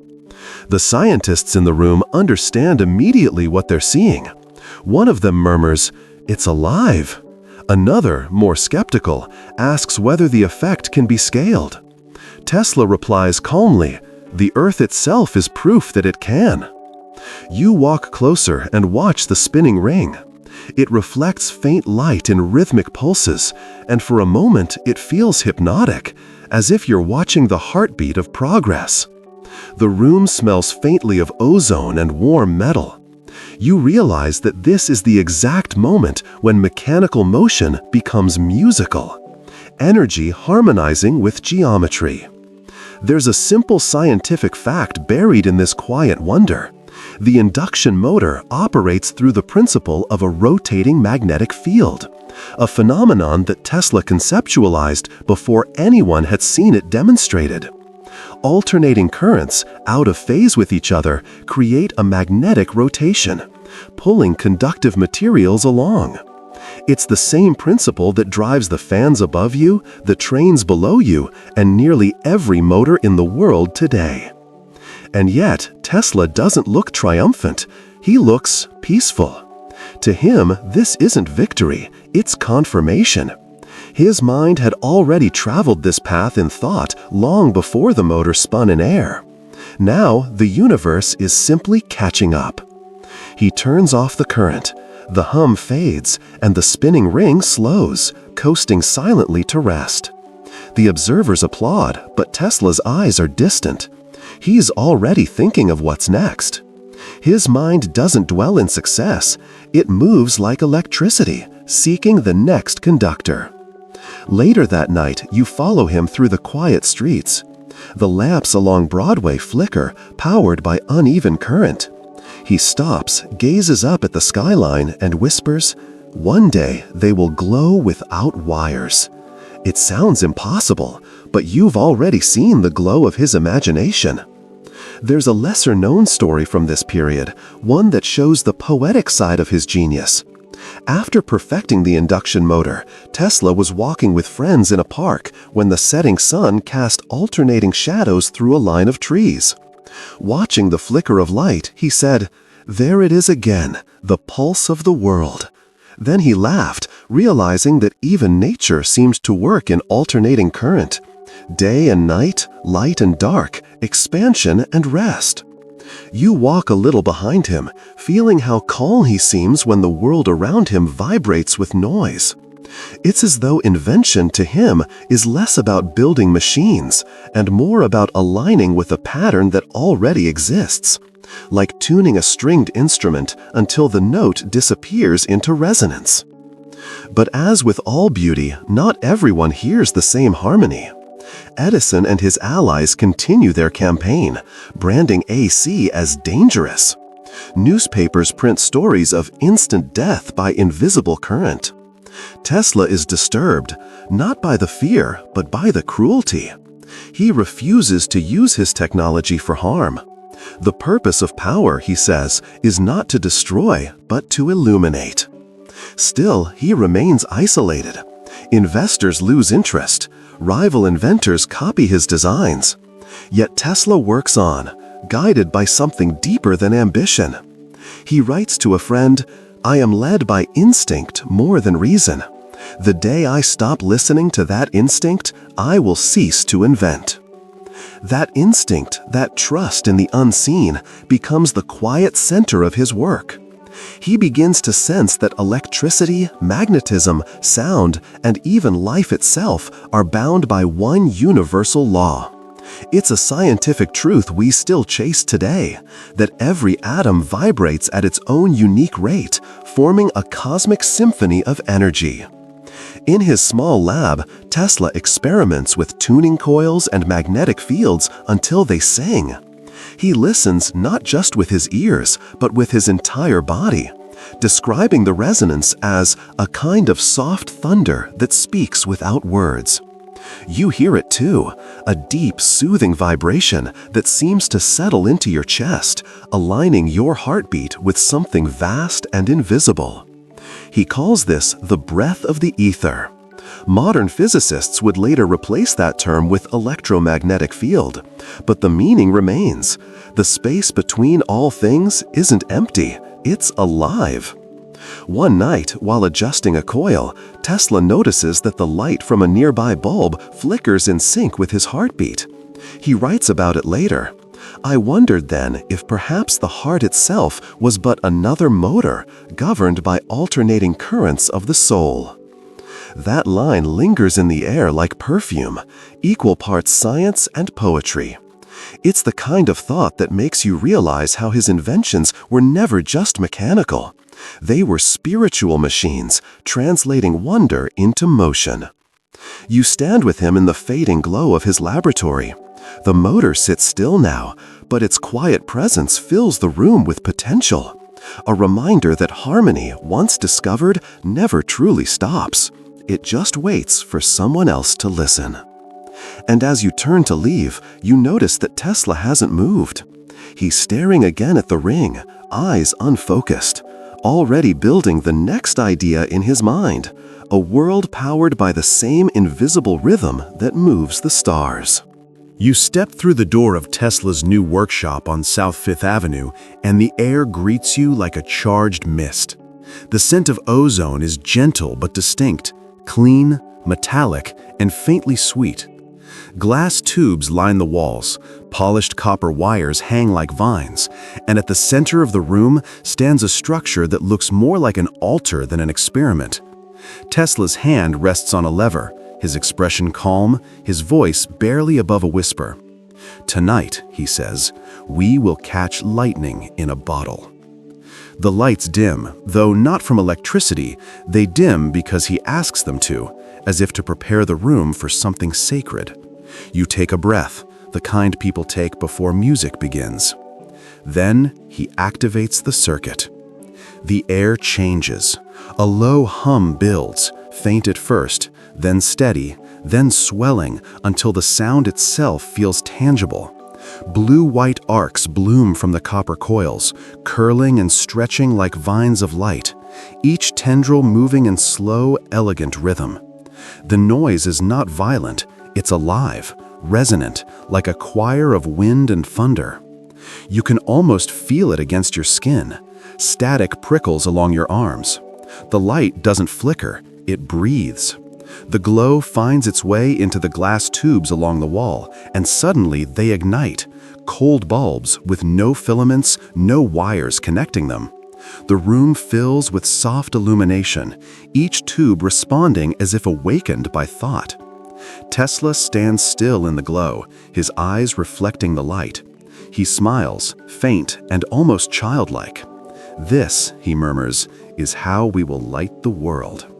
The scientists in the room understand immediately what they're seeing. One of them murmurs, "It's alive." Another, more skeptical, asks whether the effect can be scaled. Tesla replies calmly, "The Earth itself is proof that it can." You walk closer and watch the spinning ring. It reflects faint light in rhythmic pulses, and for a moment it feels hypnotic, as if you're watching the heartbeat of progress. The room smells faintly of ozone and warm metal. You realize that this is the exact moment when mechanical motion becomes musical, energy harmonizing with geometry. There's a simple scientific fact buried in this quiet wonder. The induction motor operates through the principle of a rotating magnetic field, a phenomenon that Tesla conceptualized before anyone had seen it demonstrated. Alternating currents, out of phase with each other, create a magnetic rotation, pulling conductive materials along. It's the same principle that drives the fans above you, the trains below you, and nearly every motor in the world today. And yet, Tesla doesn't look triumphant. He looks peaceful. To him, this isn't victory, it's confirmation. His mind had already traveled this path in thought long before the motor spun in air. Now, the universe is simply catching up. He turns off the current. The hum fades, and the spinning ring slows, coasting silently to rest. The observers applaud, but Tesla's eyes are distant. He's already thinking of what's next. His mind doesn't dwell in success. It moves like electricity, seeking the next conductor. Later that night, you follow him through the quiet streets. The lamps along Broadway flicker, powered by uneven current. He stops, gazes up at the skyline, and whispers, "One day they will glow without wires." It sounds impossible, but you've already seen the glow of his imagination. There's a lesser-known story from this period, one that shows the poetic side of his genius. After perfecting the induction motor, Tesla was walking with friends in a park when the setting sun cast alternating shadows through a line of trees. Watching the flicker of light, he said, "There it is again, the pulse of the world." Then he laughed, realizing that even nature seemed to work in alternating current. Day and night, light and dark, expansion and rest. You walk a little behind him, feeling how calm he seems when the world around him vibrates with noise. It's as though invention to him is less about building machines and more about aligning with a pattern that already exists, like tuning a stringed instrument until the note disappears into resonance. But as with all beauty, not everyone hears the same harmony. Edison and his allies continue their campaign, branding AC as dangerous. Newspapers print stories of instant death by invisible current. Tesla is disturbed, not by the fear, but by the cruelty. He refuses to use his technology for harm. The purpose of power, he says, is not to destroy, but to illuminate. Still, he remains isolated. Investors lose interest. Rival inventors copy his designs. Yet Tesla works on, guided by something deeper than ambition. He writes to a friend, "I am led by instinct more than reason. The day I stop listening to that instinct, I will cease to invent." That instinct, that trust in the unseen, becomes the quiet center of his work. He begins to sense that electricity, magnetism, sound, and even life itself are bound by one universal law. It's a scientific truth we still chase today, that every atom vibrates at its own unique rate, forming a cosmic symphony of energy. In his small lab, Tesla experiments with tuning coils and magnetic fields until they sing. He listens not just with his ears, but with his entire body, describing the resonance as a kind of soft thunder that speaks without words. You hear it too, a deep, soothing vibration that seems to settle into your chest, aligning your heartbeat with something vast and invisible. He calls this the breath of the ether. Modern physicists would later replace that term with electromagnetic field, but the meaning remains. The space between all things isn't empty, it's alive. One night, while adjusting a coil, Tesla notices that the light from a nearby bulb flickers in sync with his heartbeat. He writes about it later. I wondered then if perhaps the heart itself was but another motor governed by alternating currents of the soul. That line lingers in the air like perfume, equal parts science and poetry. It's the kind of thought that makes you realize how his inventions were never just mechanical. They were spiritual machines, translating wonder into motion. You stand with him in the fading glow of his laboratory. The motor sits still now, but its quiet presence fills the room with potential. A reminder that harmony, once discovered, never truly stops. It just waits for someone else to listen. And as you turn to leave, you notice that Tesla hasn't moved. He's staring again at the ring, eyes unfocused, already building the next idea in his mind, a world powered by the same invisible rhythm that moves the stars. You step through the door of Tesla's new workshop on South Fifth Avenue, and the air greets you like a charged mist. The scent of ozone is gentle but distinct, clean, metallic, and faintly sweet. Glass tubes line the walls, polished copper wires hang like vines, and at the center of the room stands a structure that looks more like an altar than an experiment. Tesla's hand rests on a lever, his expression calm, his voice barely above a whisper. Tonight, he says, we will catch lightning in a bottle. The lights dim, though not from electricity, they dim because he asks them to, as if to prepare the room for something sacred. You take a breath, the kind people take before music begins. Then he activates the circuit. The air changes. A low hum builds, faint at first, then steady, then swelling until the sound itself feels tangible. Blue-white arcs bloom from the copper coils, curling and stretching like vines of light, each tendril moving in slow, elegant rhythm. The noise is not violent, it's alive, resonant, like a choir of wind and thunder. You can almost feel it against your skin. Static prickles along your arms. The light doesn't flicker, it breathes. The glow finds its way into the glass tubes along the wall, and suddenly they ignite, cold bulbs with no filaments, no wires connecting them. The room fills with soft illumination, each tube responding as if awakened by thought. Tesla stands still in the glow, his eyes reflecting the light. He smiles, faint and almost childlike. This, he murmurs, is how we will light the world.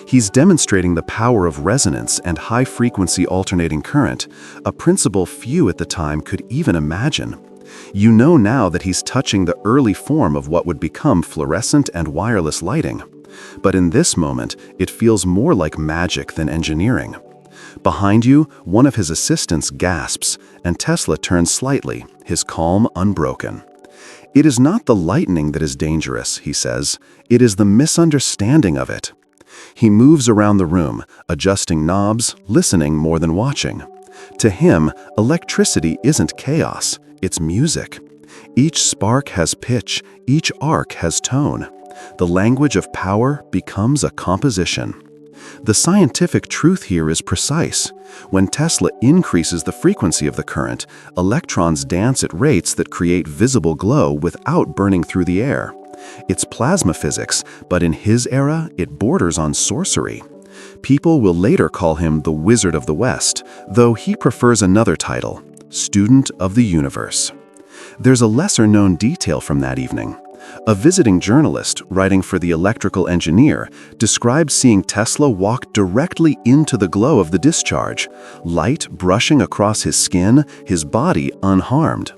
He's demonstrating the power of resonance and high-frequency alternating current, a principle few at the time could even imagine. You know now that he's touching the early form of what would become fluorescent and wireless lighting. But in this moment, it feels more like magic than engineering. Behind you, one of his assistants gasps, and Tesla turns slightly, his calm unbroken. It is not the lightning that is dangerous, he says. It is the misunderstanding of it. He moves around the room, adjusting knobs, listening more than watching. To him, electricity isn't chaos, it's music. Each spark has pitch, each arc has tone. The language of power becomes a composition. The scientific truth here is precise. When Tesla increases the frequency of the current, electrons dance at rates that create visible glow without burning through the air. It's plasma physics, but in his era, it borders on sorcery. People will later call him the Wizard of the West, though he prefers another title, Student of the Universe. There's a lesser-known detail from that evening. A visiting journalist writing for The Electrical Engineer described seeing Tesla walk directly into the glow of the discharge, light brushing across his skin, his body unharmed.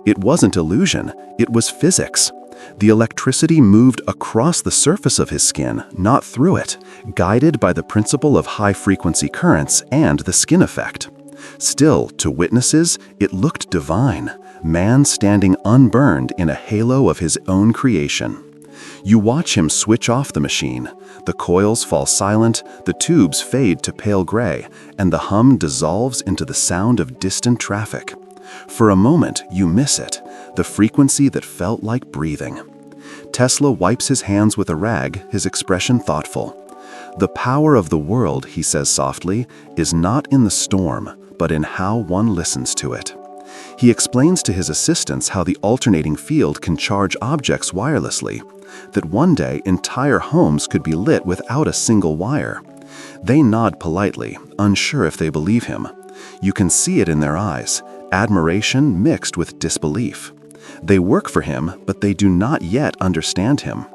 It wasn't illusion, it was physics. The electricity moved across the surface of his skin, not through it, guided by the principle of high-frequency currents and the skin effect. Still, to witnesses, it looked divine, man standing unburned in a halo of his own creation. You watch him switch off the machine. The coils fall silent, the tubes fade to pale gray, and the hum dissolves into the sound of distant traffic. For a moment, you miss it, the frequency that felt like breathing. Tesla wipes his hands with a rag, his expression thoughtful. The power of the world, he says softly, is not in the storm, but in how one listens to it. He explains to his assistants how the alternating field can charge objects wirelessly, that one day entire homes could be lit without a single wire. They nod politely, unsure if they believe him. You can see it in their eyes, admiration mixed with disbelief. They work for him, but they do not yet understand him.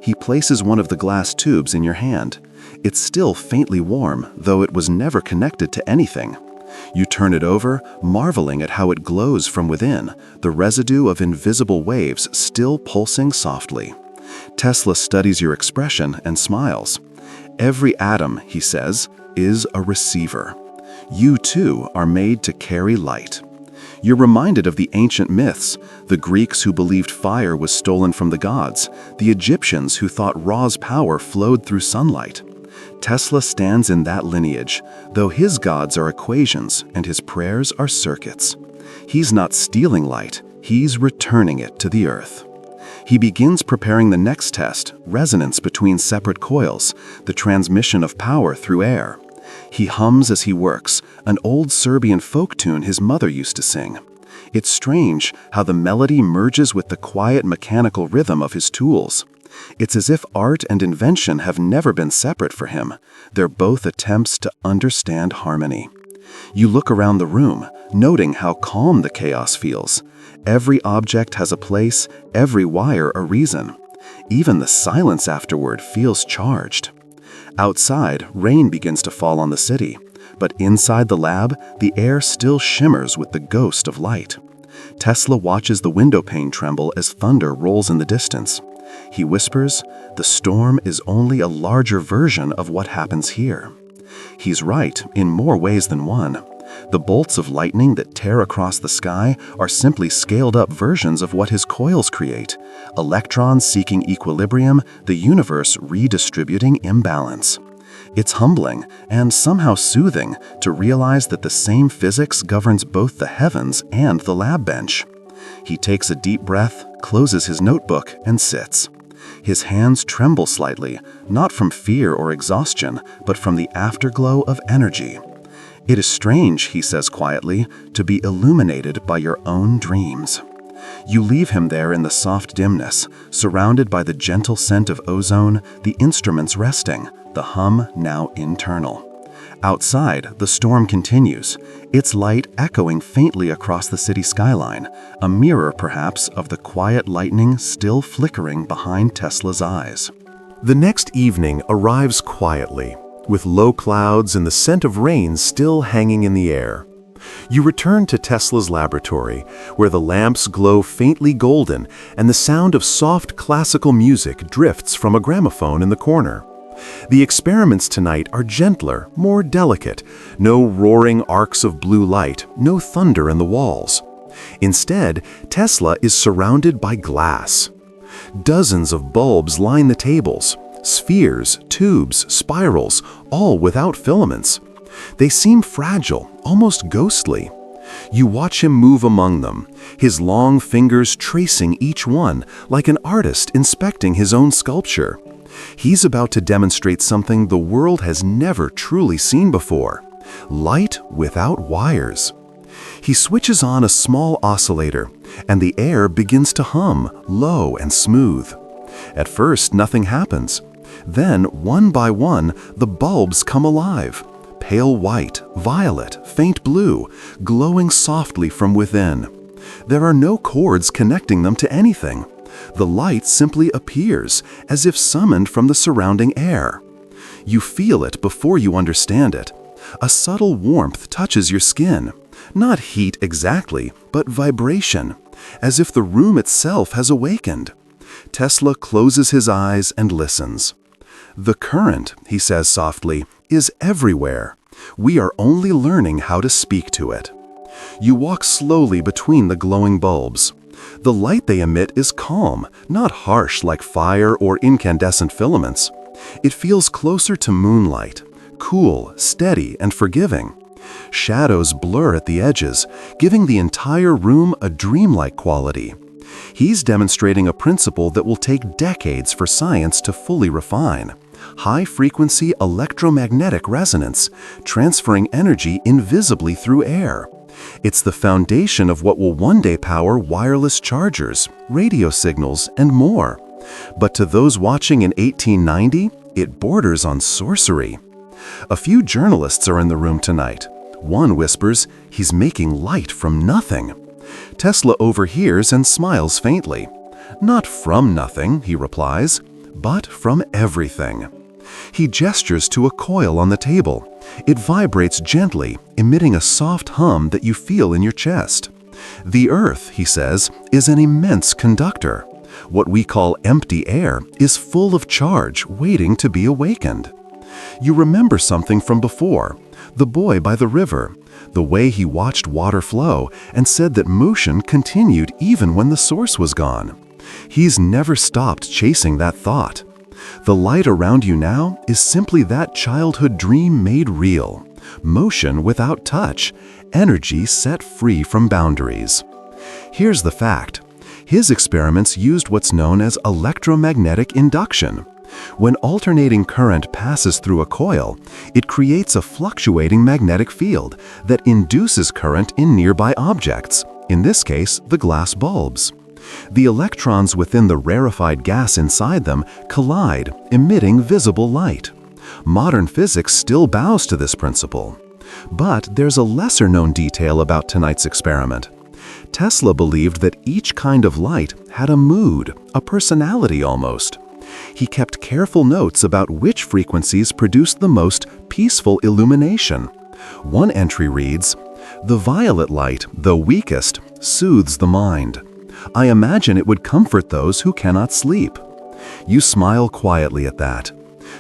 He places one of the glass tubes in your hand. It's still faintly warm, though it was never connected to anything. You turn it over, marveling at how it glows from within, the residue of invisible waves still pulsing softly. Tesla studies your expression and smiles. Every atom, he says, is a receiver. You too are made to carry light. You're reminded of the ancient myths, the Greeks who believed fire was stolen from the gods, the Egyptians who thought Ra's power flowed through sunlight. Tesla stands in that lineage, though his gods are equations and his prayers are circuits. He's not stealing light, he's returning it to the earth. He begins preparing the next test, resonance between separate coils, the transmission of power through air. He hums as he works, an old Serbian folk tune his mother used to sing. It's strange how the melody merges with the quiet mechanical rhythm of his tools. It's as if art and invention have never been separate for him. They're both attempts to understand harmony. You look around the room, noting how calm the chaos feels. Every object has a place, every wire a reason. Even the silence afterward feels charged. Outside, rain begins to fall on the city, but inside the lab, the air still shimmers with the ghost of light. Tesla watches the window pane tremble as thunder rolls in the distance. He whispers, "The storm is only a larger version of what happens here." He's right in more ways than one. The bolts of lightning that tear across the sky are simply scaled-up versions of what his coils create. Electrons seeking equilibrium, the universe redistributing imbalance. It's humbling and somehow soothing to realize that the same physics governs both the heavens and the lab bench. He takes a deep breath, closes his notebook, and sits. His hands tremble slightly, not from fear or exhaustion, but from the afterglow of energy. "It is strange," he says quietly, "to be illuminated by your own dreams." You leave him there in the soft dimness, surrounded by the gentle scent of ozone, the instruments resting, the hum now internal. Outside, the storm continues, its light echoing faintly across the city skyline, a mirror perhaps of the quiet lightning still flickering behind Tesla's eyes. The next evening arrives quietly, with low clouds and the scent of rain still hanging in the air. You return to Tesla's laboratory, where the lamps glow faintly golden and the sound of soft classical music drifts from a gramophone in the corner. The experiments tonight are gentler, more delicate, no roaring arcs of blue light, no thunder in the walls. Instead, Tesla is surrounded by glass. Dozens of bulbs line the tables, spheres, tubes, spirals, all without filaments. They seem fragile, almost ghostly. You watch him move among them, his long fingers tracing each one like an artist inspecting his own sculpture. He's about to demonstrate something the world has never truly seen before: light without wires. He switches on a small oscillator, and the air begins to hum, low and smooth. At first, nothing happens. Then, one by one, the bulbs come alive. Pale white, violet, faint blue, glowing softly from within. There are no cords connecting them to anything. The light simply appears, as if summoned from the surrounding air. You feel it before you understand it. A subtle warmth touches your skin. Not heat exactly, but vibration, as if the room itself has awakened. Tesla closes his eyes and listens. "The current," he says softly, "is everywhere. We are only learning how to speak to it." You walk slowly between the glowing bulbs. The light they emit is calm, not harsh like fire or incandescent filaments. It feels closer to moonlight, cool, steady, and forgiving. Shadows blur at the edges, giving the entire room a dreamlike quality. He's demonstrating a principle that will take decades for science to fully refine: high-frequency electromagnetic resonance, transferring energy invisibly through air. It's the foundation of what will one day power wireless chargers, radio signals, and more. But to those watching in 1890, it borders on sorcery. A few journalists are in the room tonight. One whispers, "He's making light from nothing." Tesla overhears and smiles faintly. "Not from nothing," he replies, "but from everything." He gestures to a coil on the table. It vibrates gently, emitting a soft hum that you feel in your chest. "The Earth," he says, "is an immense conductor. What we call empty air is full of charge waiting to be awakened." You remember something from before: the boy by the river, the way he watched water flow and said that motion continued even when the source was gone. He's never stopped chasing that thought. The light around you now is simply that childhood dream made real. Motion without touch, energy set free from boundaries. Here's the fact. His experiments used what's known as electromagnetic induction. When alternating current passes through a coil, it creates a fluctuating magnetic field that induces current in nearby objects, in this case, the glass bulbs. The electrons within the rarefied gas inside them collide, emitting visible light. Modern physics still bows to this principle. But there's a lesser-known detail about tonight's experiment. Tesla believed that each kind of light had a mood, a personality almost. He kept careful notes about which frequencies produced the most peaceful illumination. One entry reads, "The violet light, though weakest, soothes the mind. I imagine it would comfort those who cannot sleep." You smile quietly at that.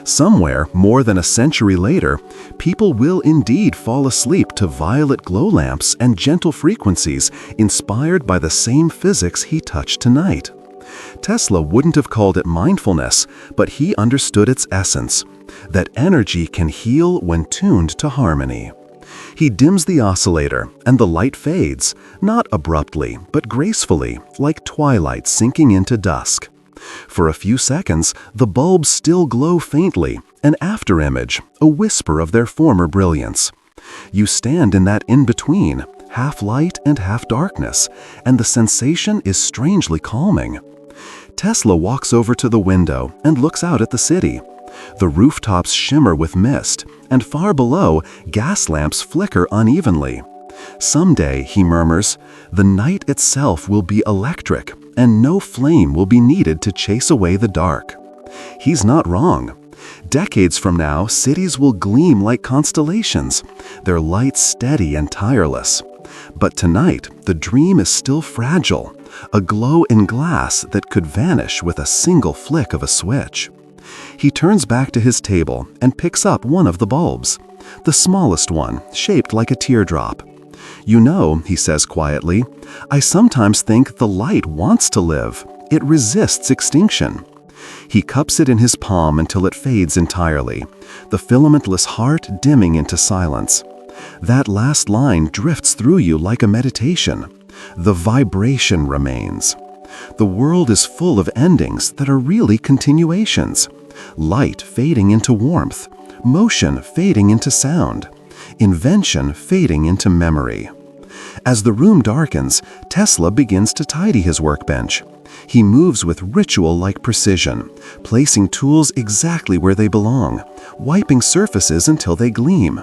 Somewhere, more than a century later, people will indeed fall asleep to violet glow lamps and gentle frequencies inspired by the same physics he touched tonight. Tesla wouldn't have called it mindfulness, but he understood its essence, that energy can heal when tuned to harmony. He dims the oscillator, and the light fades, not abruptly, but gracefully, like twilight sinking into dusk. For a few seconds, the bulbs still glow faintly, an afterimage, a whisper of their former brilliance. You stand in that in-between, half light and half darkness, and the sensation is strangely calming. Tesla walks over to the window and looks out at the city. The rooftops shimmer with mist, and far below, gas lamps flicker unevenly. "Someday," he murmurs, "the night itself will be electric, and no flame will be needed to chase away the dark." He's not wrong. Decades from now, cities will gleam like constellations, their light steady and tireless. But tonight, the dream is still fragile, a glow in glass that could vanish with a single flick of a switch. He turns back to his table and picks up one of the bulbs, the smallest one, shaped like a teardrop. "You know," he says quietly, "I sometimes think the light wants to live. It resists extinction." He cups it in his palm until it fades entirely, the filamentless heart dimming into silence. That last line drifts through you like a meditation. The vibration remains. The world is full of endings that are really continuations. Light fading into warmth, motion fading into sound, invention fading into memory. As the room darkens, Tesla begins to tidy his workbench. He moves with ritual-like precision, placing tools exactly where they belong, wiping surfaces until they gleam.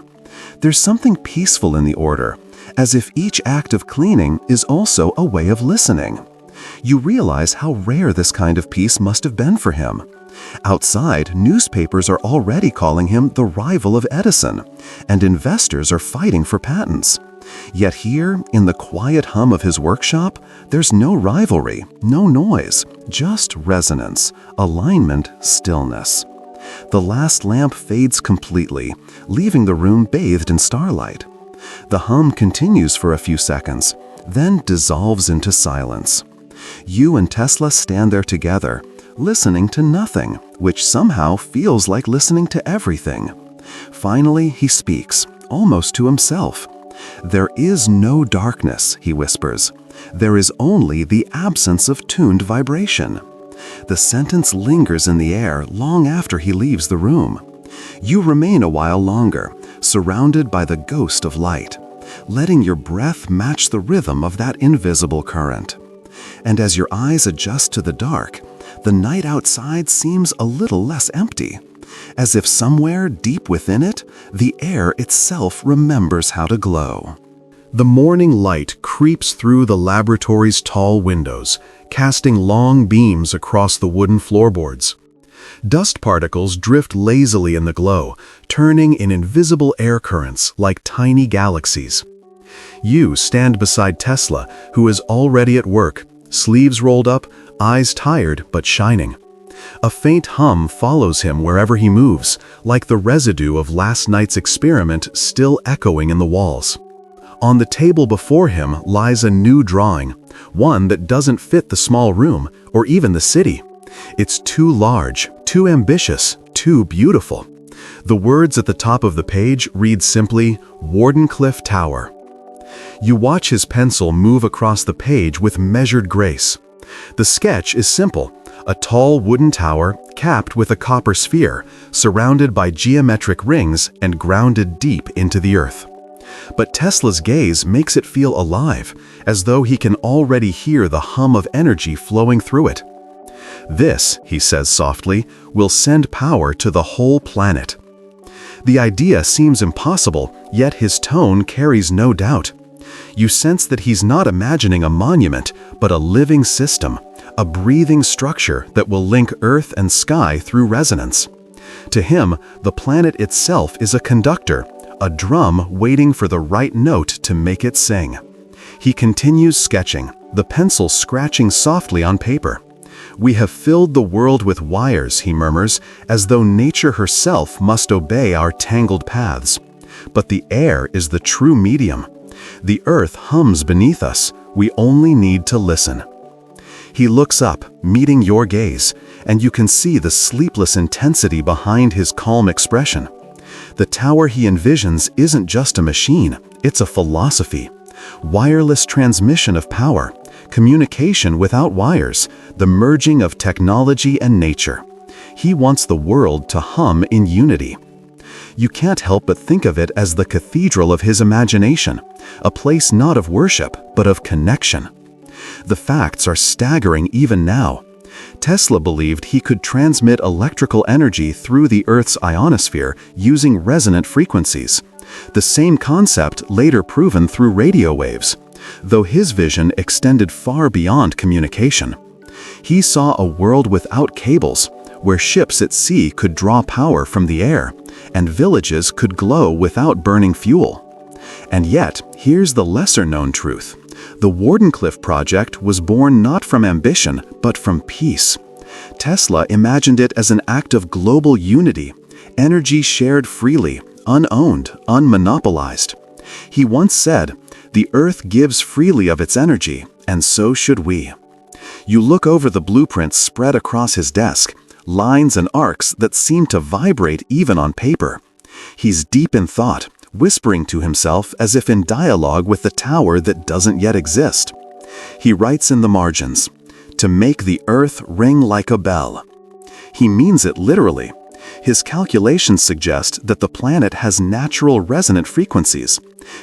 There's something peaceful in the order, as if each act of cleaning is also a way of listening. You realize how rare this kind of peace must have been for him. Outside, newspapers are already calling him the rival of Edison, and investors are fighting for patents. Yet here, in the quiet hum of his workshop, there's no rivalry, no noise, just resonance, alignment, stillness. The last lamp fades completely, leaving the room bathed in starlight. The hum continues for a few seconds, then dissolves into silence. You and Tesla stand there together, listening to nothing, which somehow feels like listening to everything. Finally, he speaks, almost to himself. "There is no darkness," he whispers. "There is only the absence of tuned vibration." The sentence lingers in the air long after he leaves the room. You remain a while longer, surrounded by the ghost of light, letting your breath match the rhythm of that invisible current. And as your eyes adjust to the dark, the night outside seems a little less empty, as if somewhere deep within it, the air itself remembers how to glow. The morning light creeps through the laboratory's tall windows, casting long beams across the wooden floorboards. Dust particles drift lazily in the glow, turning in invisible air currents like tiny galaxies. You stand beside Tesla, who is already at work, sleeves rolled up, eyes tired but shining. A faint hum follows him wherever he moves, like the residue of last night's experiment still echoing in the walls. On the table before him lies a new drawing, one that doesn't fit the small room or even the city. It's too large, too ambitious, too beautiful. The words at the top of the page read simply, "Wardenclyffe Tower." You watch his pencil move across the page with measured grace. The sketch is simple, a tall wooden tower capped with a copper sphere, surrounded by geometric rings and grounded deep into the earth. But Tesla's gaze makes it feel alive, as though he can already hear the hum of energy flowing through it. "This," he says softly, "will send power to the whole planet." The idea seems impossible, yet his tone carries no doubt. You sense that he's not imagining a monument, but a living system, a breathing structure that will link earth and sky through resonance. To him, the planet itself is a conductor, a drum waiting for the right note to make it sing. He continues sketching, the pencil scratching softly on paper. "We have filled the world with wires," he murmurs, as though nature herself must obey our tangled paths. "But the air is the true medium. The earth hums beneath us. We only need to listen." He looks up, meeting your gaze, and you can see the sleepless intensity behind his calm expression. The tower he envisions isn't just a machine, it's a philosophy. Wireless transmission of power, communication without wires, the merging of technology and nature. He wants the world to hum in unity. You can't help but think of it as the cathedral of his imagination, a place not of worship, but of connection. The facts are staggering even now. Tesla believed he could transmit electrical energy through the Earth's ionosphere using resonant frequencies, the same concept later proven through radio waves, though his vision extended far beyond communication. He saw a world without cables, where ships at sea could draw power from the air, and villages could glow without burning fuel. And yet, here's the lesser-known truth. The Wardenclyffe project was born not from ambition, but from peace. Tesla imagined it as an act of global unity, energy shared freely, unowned, unmonopolized. He once said, "The Earth gives freely of its energy, and so should we." You look over the blueprints spread across his desk, lines and arcs that seem to vibrate even on paper. He's deep in thought, whispering to himself as if in dialogue with the tower that doesn't yet exist. He writes in the margins, "To make the earth ring like a bell." He means it literally. His calculations suggest that the planet has natural resonant frequencies,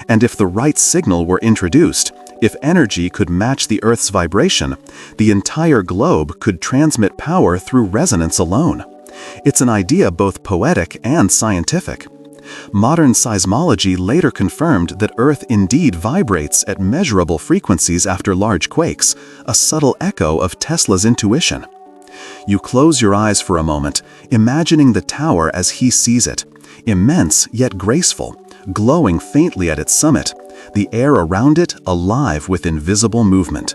and if the right signal were introduced, if energy could match the Earth's vibration, the entire globe could transmit power through resonance alone. It's an idea both poetic and scientific. Modern seismology later confirmed that Earth indeed vibrates at measurable frequencies after large quakes, a subtle echo of Tesla's intuition. You close your eyes for a moment, imagining the tower as he sees it, immense yet graceful, glowing faintly at its summit, the air around it alive with invisible movement.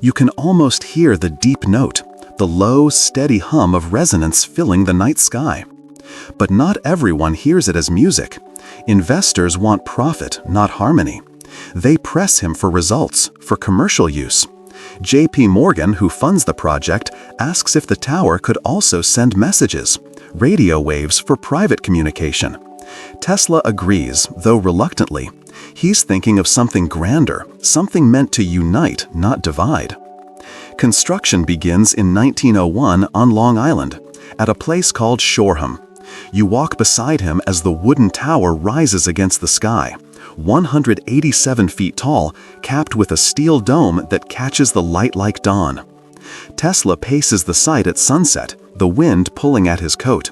You can almost hear the deep note, the low, steady hum of resonance filling the night sky. But not everyone hears it as music. Investors want profit, not harmony. They press him for results, for commercial use. J.P. Morgan, who funds the project, asks if the tower could also send messages, radio waves for private communication. Tesla agrees, though reluctantly. He's thinking of something grander, something meant to unite, not divide. Construction begins in 1901 on Long Island, at a place called Shoreham. You walk beside him as the wooden tower rises against the sky, 187 feet tall, capped with a steel dome that catches the light like dawn. Tesla paces the site at sunset, the wind pulling at his coat.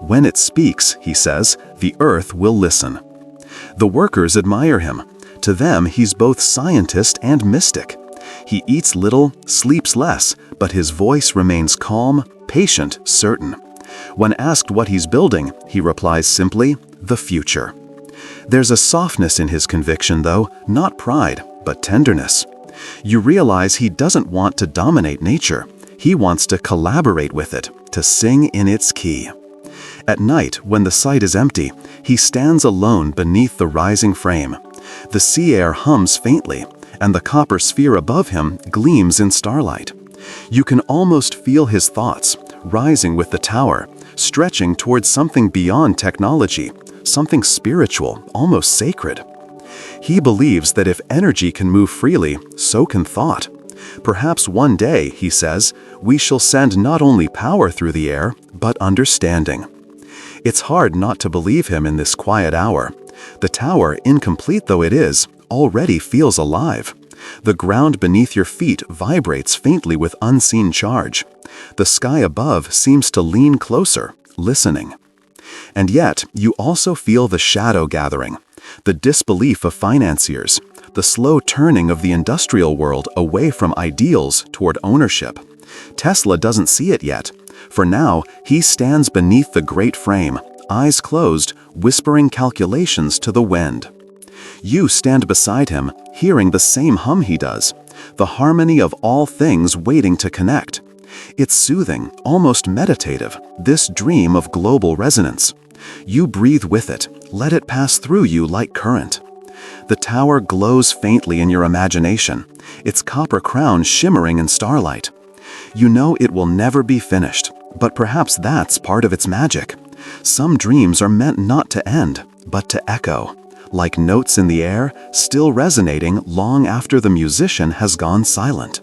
When it speaks, he says, the earth will listen. The workers admire him. To them, he's both scientist and mystic. He eats little, sleeps less, but his voice remains calm, patient, certain. When asked what he's building, he replies simply, the future. There's a softness in his conviction, though, not pride, but tenderness. You realize he doesn't want to dominate nature. He wants to collaborate with it, to sing in its key. At night, when the site is empty, he stands alone beneath the rising frame. The sea air hums faintly, and the copper sphere above him gleams in starlight. You can almost feel his thoughts, rising with the tower, stretching towards something beyond technology, something spiritual, almost sacred. He believes that if energy can move freely, so can thought. Perhaps one day, he says, we shall send not only power through the air, but understanding. It's hard not to believe him in this quiet hour. The tower, incomplete though it is, already feels alive. The ground beneath your feet vibrates faintly with unseen charge. The sky above seems to lean closer, listening. And yet, you also feel the shadow gathering, the disbelief of financiers, the slow turning of the industrial world away from ideals toward ownership. Tesla doesn't see it yet. For now, he stands beneath the great frame, eyes closed, whispering calculations to the wind. You stand beside him, hearing the same hum he does, the harmony of all things waiting to connect. It's soothing, almost meditative, this dream of global resonance. You breathe with it, let it pass through you like current. The tower glows faintly in your imagination, its copper crown shimmering in starlight. You know it will never be finished, but perhaps that's part of its magic. Some dreams are meant not to end, but to echo, like notes in the air, still resonating long after the musician has gone silent.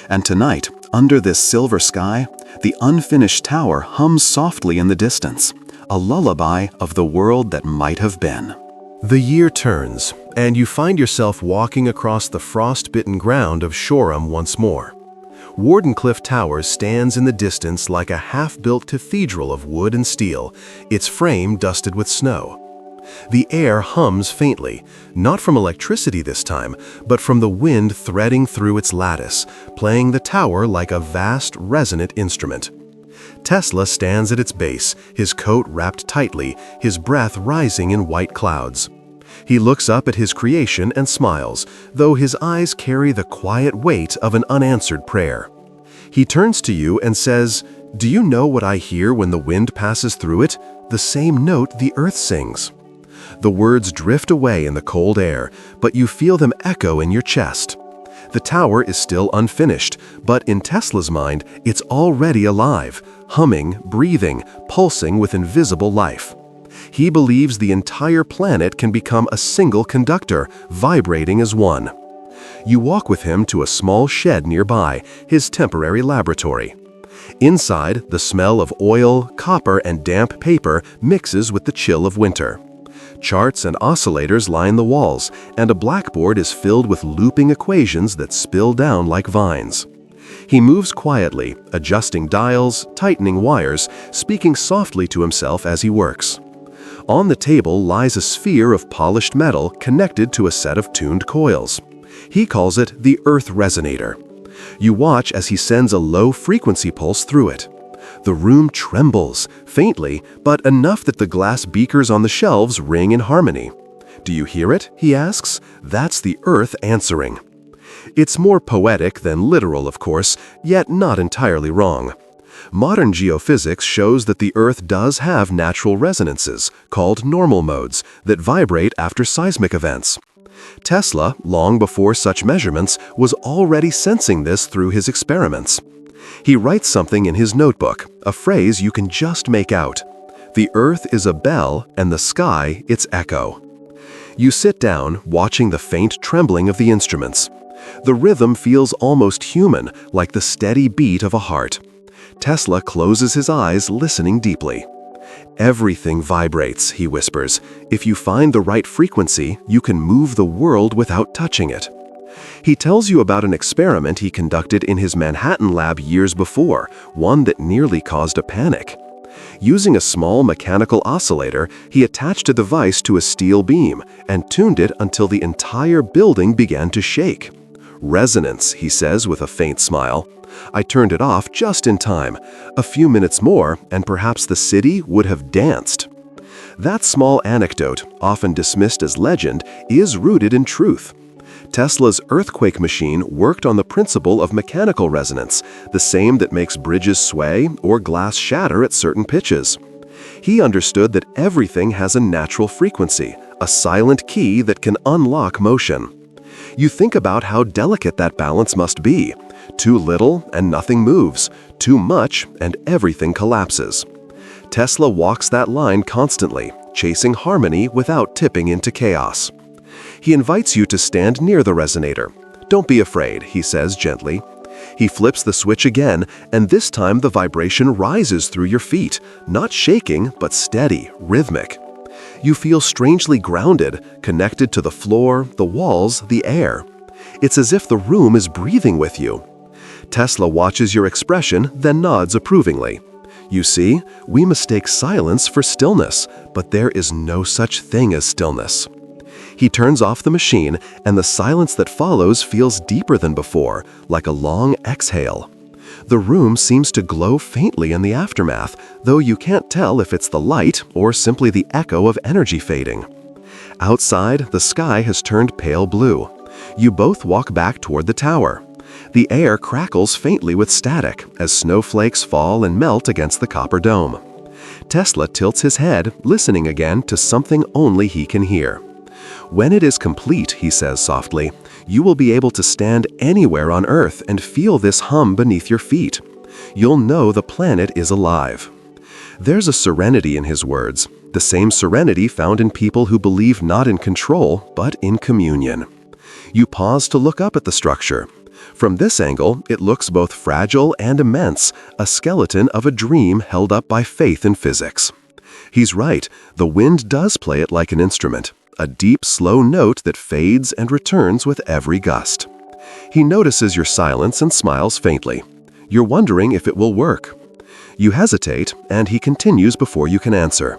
And tonight, under this silver sky, the unfinished tower hums softly in the distance, a lullaby of the world that might have been. The year turns, and you find yourself walking across the frost-bitten ground of Shoreham once more. Wardenclyffe Tower stands in the distance like a half-built cathedral of wood and steel, its frame dusted with snow. The air hums faintly, not from electricity this time, but from the wind threading through its lattice, playing the tower like a vast, resonant instrument. Tesla stands at its base, his coat wrapped tightly, his breath rising in white clouds. He looks up at his creation and smiles, though his eyes carry the quiet weight of an unanswered prayer. He turns to you and says, "Do you know what I hear when the wind passes through it? The same note the earth sings." The words drift away in the cold air, but you feel them echo in your chest. The tower is still unfinished, but in Tesla's mind, it's already alive, humming, breathing, pulsing with invisible life. He believes the entire planet can become a single conductor, vibrating as one. You walk with him to a small shed nearby, his temporary laboratory. Inside, the smell of oil, copper, and damp paper mixes with the chill of winter. Charts and oscillators line the walls, and a blackboard is filled with looping equations that spill down like vines. He moves quietly, adjusting dials, tightening wires, speaking softly to himself as he works. On the table lies a sphere of polished metal connected to a set of tuned coils. He calls it the Earth Resonator. You watch as he sends a low-frequency pulse through it. The room trembles, faintly, but enough that the glass beakers on the shelves ring in harmony. "Do you hear it?" he asks. "That's the Earth answering." It's more poetic than literal, of course, yet not entirely wrong. Modern geophysics shows that the Earth does have natural resonances, called normal modes, that vibrate after seismic events. Tesla, long before such measurements, was already sensing this through his experiments. He writes something in his notebook, a phrase you can just make out. "The Earth is a bell, and the sky its echo." You sit down, watching the faint trembling of the instruments. The rhythm feels almost human, like the steady beat of a heart. Tesla closes his eyes, listening deeply. "Everything vibrates," he whispers. "If you find the right frequency, you can move the world without touching it." He tells you about an experiment he conducted in his Manhattan lab years before, one that nearly caused a panic. Using a small mechanical oscillator, he attached a device to a steel beam and tuned it until the entire building began to shake. "Resonance," he says with a faint smile. "I turned it off just in time. A few minutes more, and perhaps the city would have danced." That small anecdote, often dismissed as legend, is rooted in truth. Tesla's earthquake machine worked on the principle of mechanical resonance, the same that makes bridges sway or glass shatter at certain pitches. He understood that everything has a natural frequency, a silent key that can unlock motion. You think about how delicate that balance must be. Too little and nothing moves. Too much and everything collapses. Tesla walks that line constantly, chasing harmony without tipping into chaos. He invites you to stand near the resonator. "Don't be afraid," he says gently. He flips the switch again, and this time the vibration rises through your feet, not shaking, but steady, rhythmic. You feel strangely grounded, connected to the floor, the walls, the air. It's as if the room is breathing with you. Tesla watches your expression, then nods approvingly. "You see, we mistake silence for stillness, but there is no such thing as stillness." He turns off the machine, and the silence that follows feels deeper than before, like a long exhale. The room seems to glow faintly in the aftermath, though you can't tell if it's the light or simply the echo of energy fading. Outside, the sky has turned pale blue. You both walk back toward the tower. The air crackles faintly with static as snowflakes fall and melt against the copper dome. Tesla tilts his head, listening again to something only he can hear. "When it is complete," he says softly, "you will be able to stand anywhere on Earth and feel this hum beneath your feet. You'll know the planet is alive." There's a serenity in his words, the same serenity found in people who believe not in control, but in communion. You pause to look up at the structure. From this angle, it looks both fragile and immense, a skeleton of a dream held up by faith in physics. He's right, the wind does play it like an instrument, a deep, slow note that fades and returns with every gust. He notices your silence and smiles faintly. You're wondering if it will work. You hesitate, and he continues before you can answer.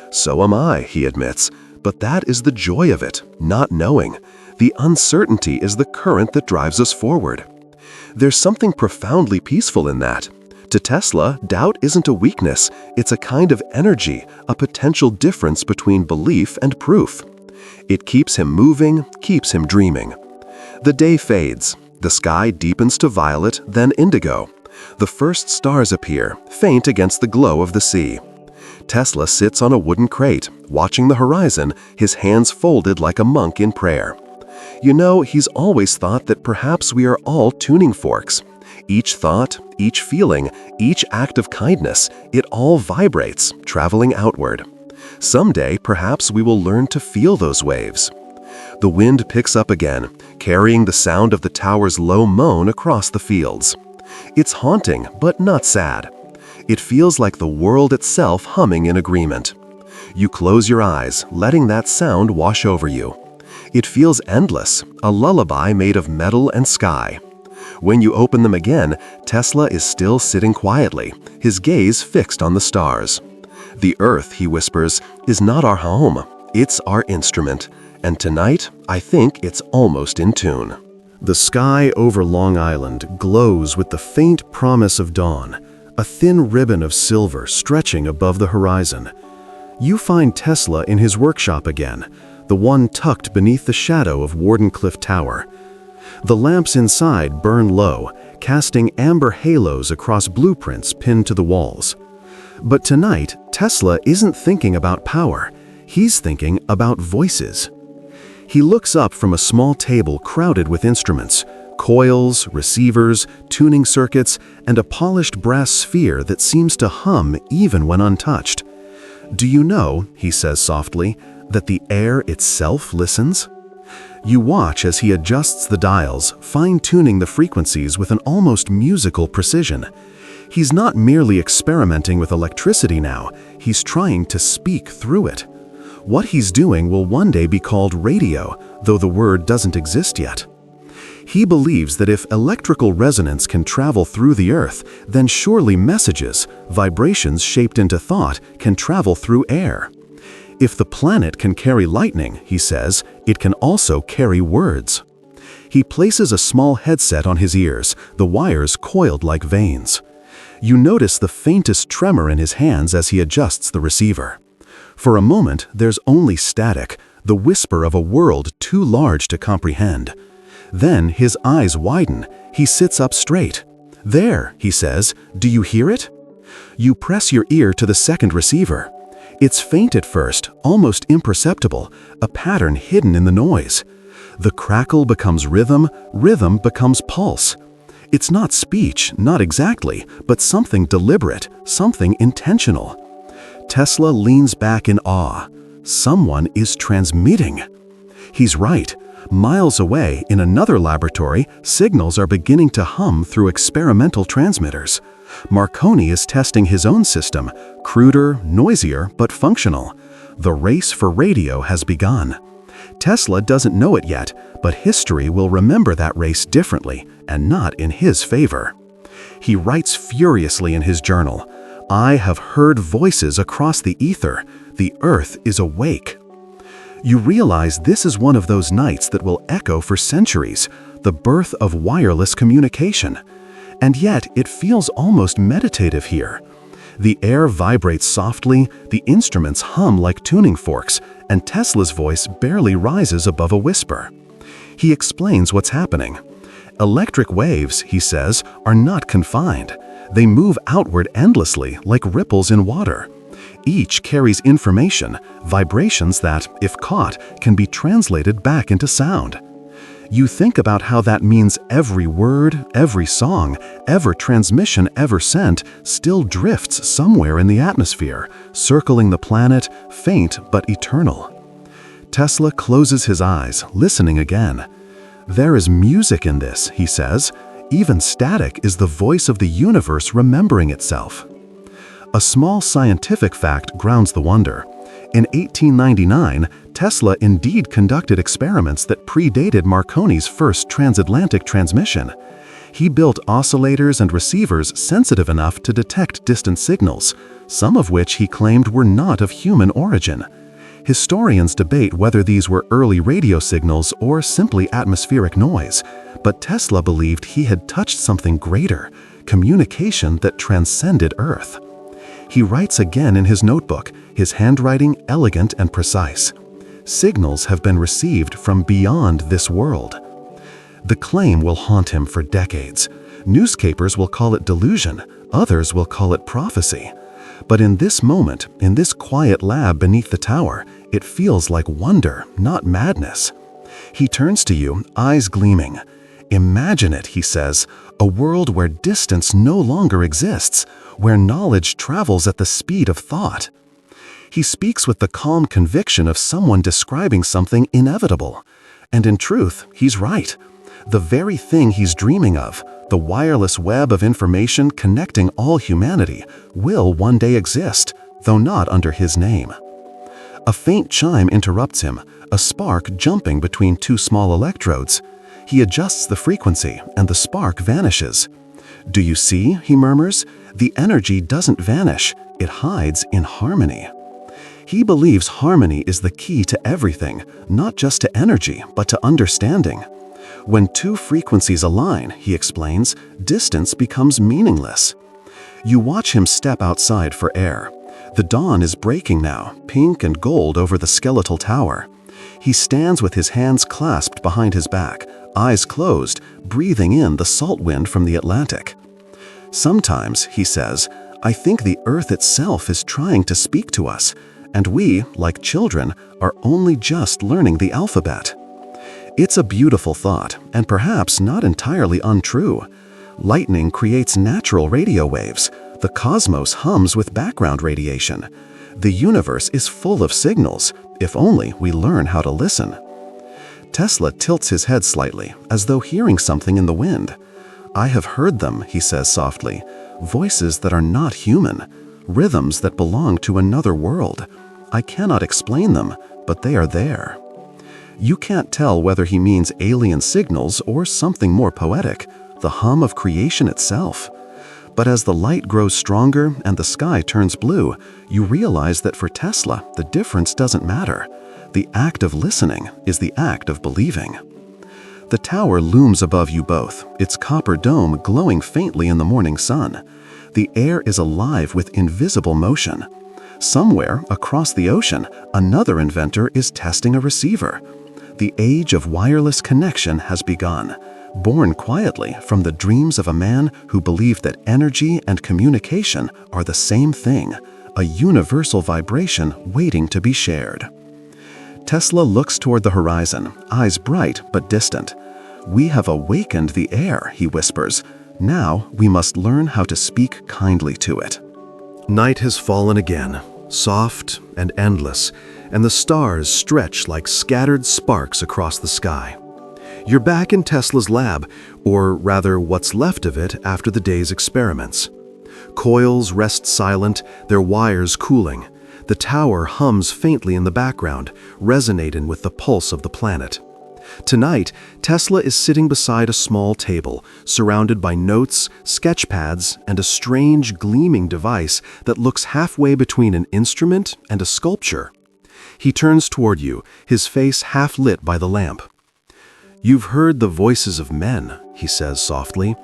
"So am I," he admits, "but that is the joy of it, not knowing. The uncertainty is the current that drives us forward." There's something profoundly peaceful in that. To Tesla, doubt isn't a weakness, it's a kind of energy, a potential difference between belief and proof. It keeps him moving, keeps him dreaming. The day fades. The sky deepens to violet, then indigo. The first stars appear, faint against the glow of the sea. Tesla sits on a wooden crate, watching the horizon, his hands folded like a monk in prayer. You know, he's always thought that perhaps we are all tuning forks. Each thought, each feeling, each act of kindness, it all vibrates, traveling outward. Someday, perhaps we will learn to feel those waves. The wind picks up again, carrying the sound of the tower's low moan across the fields. It's haunting, but not sad. It feels like the world itself humming in agreement. You close your eyes, letting that sound wash over you. It feels endless, a lullaby made of metal and sky. When you open them again, Tesla is still sitting quietly, his gaze fixed on the stars. The Earth, he whispers, is not our home. It's our instrument. And tonight, I think it's almost in tune. The sky over Long Island glows with the faint promise of dawn, a thin ribbon of silver stretching above the horizon. You find Tesla in his workshop again, the one tucked beneath the shadow of Wardenclyffe Tower. The lamps inside burn low, casting amber halos across blueprints pinned to the walls. But tonight, Tesla isn't thinking about power. He's thinking about voices. He looks up from a small table crowded with instruments, coils, receivers, tuning circuits, and a polished brass sphere that seems to hum even when untouched. "Do you know," he says softly, "that the air itself listens?" You watch as he adjusts the dials, fine-tuning the frequencies with an almost musical precision. He's not merely experimenting with electricity now, he's trying to speak through it. What he's doing will one day be called radio, though the word doesn't exist yet. He believes that if electrical resonance can travel through the earth, then surely messages, vibrations shaped into thought, can travel through air. If the planet can carry lightning, he says, it can also carry words. He places a small headset on his ears, the wires coiled like veins. You notice the faintest tremor in his hands as he adjusts the receiver. For a moment, there's only static, the whisper of a world too large to comprehend. Then his eyes widen. He sits up straight. "There," he says, "do you hear it?" You press your ear to the second receiver. It's faint at first, almost imperceptible, a pattern hidden in the noise. The crackle becomes rhythm, rhythm becomes pulse. It's not speech, not exactly, but something deliberate, something intentional. Tesla leans back in awe. Someone is transmitting. He's right. Miles away, in another laboratory, signals are beginning to hum through experimental transmitters. Marconi is testing his own system, cruder, noisier, but functional. The race for radio has begun. Tesla doesn't know it yet, but history will remember that race differently, and not in his favor. He writes furiously in his journal, "I have heard voices across the ether. The earth is awake." You realize this is one of those nights that will echo for centuries, the birth of wireless communication. And yet, it feels almost meditative here. The air vibrates softly, the instruments hum like tuning forks, and Tesla's voice barely rises above a whisper. He explains what's happening. Electric waves, he says, are not confined. They move outward endlessly like ripples in water. Each carries information, vibrations that, if caught, can be translated back into sound. You think about how that means every word, every song, every transmission ever sent still drifts somewhere in the atmosphere, circling the planet, faint but eternal. Tesla closes his eyes, listening again. "There is music in this," he says. "Even static is the voice of the universe remembering itself." A small scientific fact grounds the wonder. In 1899, Tesla indeed conducted experiments that predated Marconi's first transatlantic transmission. He built oscillators and receivers sensitive enough to detect distant signals, some of which he claimed were not of human origin. Historians debate whether these were early radio signals or simply atmospheric noise, but Tesla believed he had touched something greater, communication that transcended Earth. He writes again in his notebook, his handwriting elegant and precise. Signals have been received from beyond this world. The claim will haunt him for decades. Newspapers will call it delusion, others will call it prophecy. But in this moment, in this quiet lab beneath the tower, it feels like wonder, not madness. He turns to you, eyes gleaming. "Imagine it," he says, "a world where distance no longer exists, where knowledge travels at the speed of thought." He speaks with the calm conviction of someone describing something inevitable. And in truth, he's right. The very thing he's dreaming of, the wireless web of information connecting all humanity, will one day exist, though not under his name. A faint chime interrupts him, a spark jumping between two small electrodes. He adjusts the frequency, and the spark vanishes. "Do you see?" he murmurs. "The energy doesn't vanish. it hides in harmony. He believes harmony is the key to everything, not just to energy, but to understanding. When two frequencies align, he explains, distance becomes meaningless. You watch him step outside for air. The dawn is breaking now, pink and gold over the skeletal tower. He stands with his hands clasped behind his back, eyes closed, breathing in the salt wind from the Atlantic. Sometimes, he says, I think the earth itself is trying to speak to us, and we, like children, are only just learning the alphabet. It's a beautiful thought, and perhaps not entirely untrue. Lightning creates natural radio waves. The cosmos hums with background radiation. The universe is full of signals, if only we learn how to listen. Tesla tilts his head slightly, as though hearing something in the wind. I have heard them, he says softly, voices that are not human, rhythms that belong to another world. I cannot explain them, but they are there. You can't tell whether he means alien signals or something more poetic, the hum of creation itself. But as the light grows stronger and the sky turns blue, you realize that for Tesla, the difference doesn't matter. The act of listening is the act of believing. The tower looms above you both, its copper dome glowing faintly in the morning sun. The air is alive with invisible motion. Somewhere across the ocean, another inventor is testing a receiver. The age of wireless connection has begun, born quietly from the dreams of a man who believed that energy and communication are the same thing, a universal vibration waiting to be shared. Tesla looks toward the horizon, eyes bright but distant. We have awakened the air, he whispers. Now we must learn how to speak kindly to it. Night has fallen again, soft and endless, and the stars stretch like scattered sparks across the sky. You're back in Tesla's lab, or rather what's left of it after the day's experiments. Coils rest silent, their wires cooling. The tower hums faintly in the background, resonating with the pulse of the planet. Tonight, Tesla is sitting beside a small table, surrounded by notes, sketch pads, and a strange, gleaming device that looks halfway between an instrument and a sculpture. He turns toward you, his face half lit by the lamp. You've heard the voices of men, he says softly,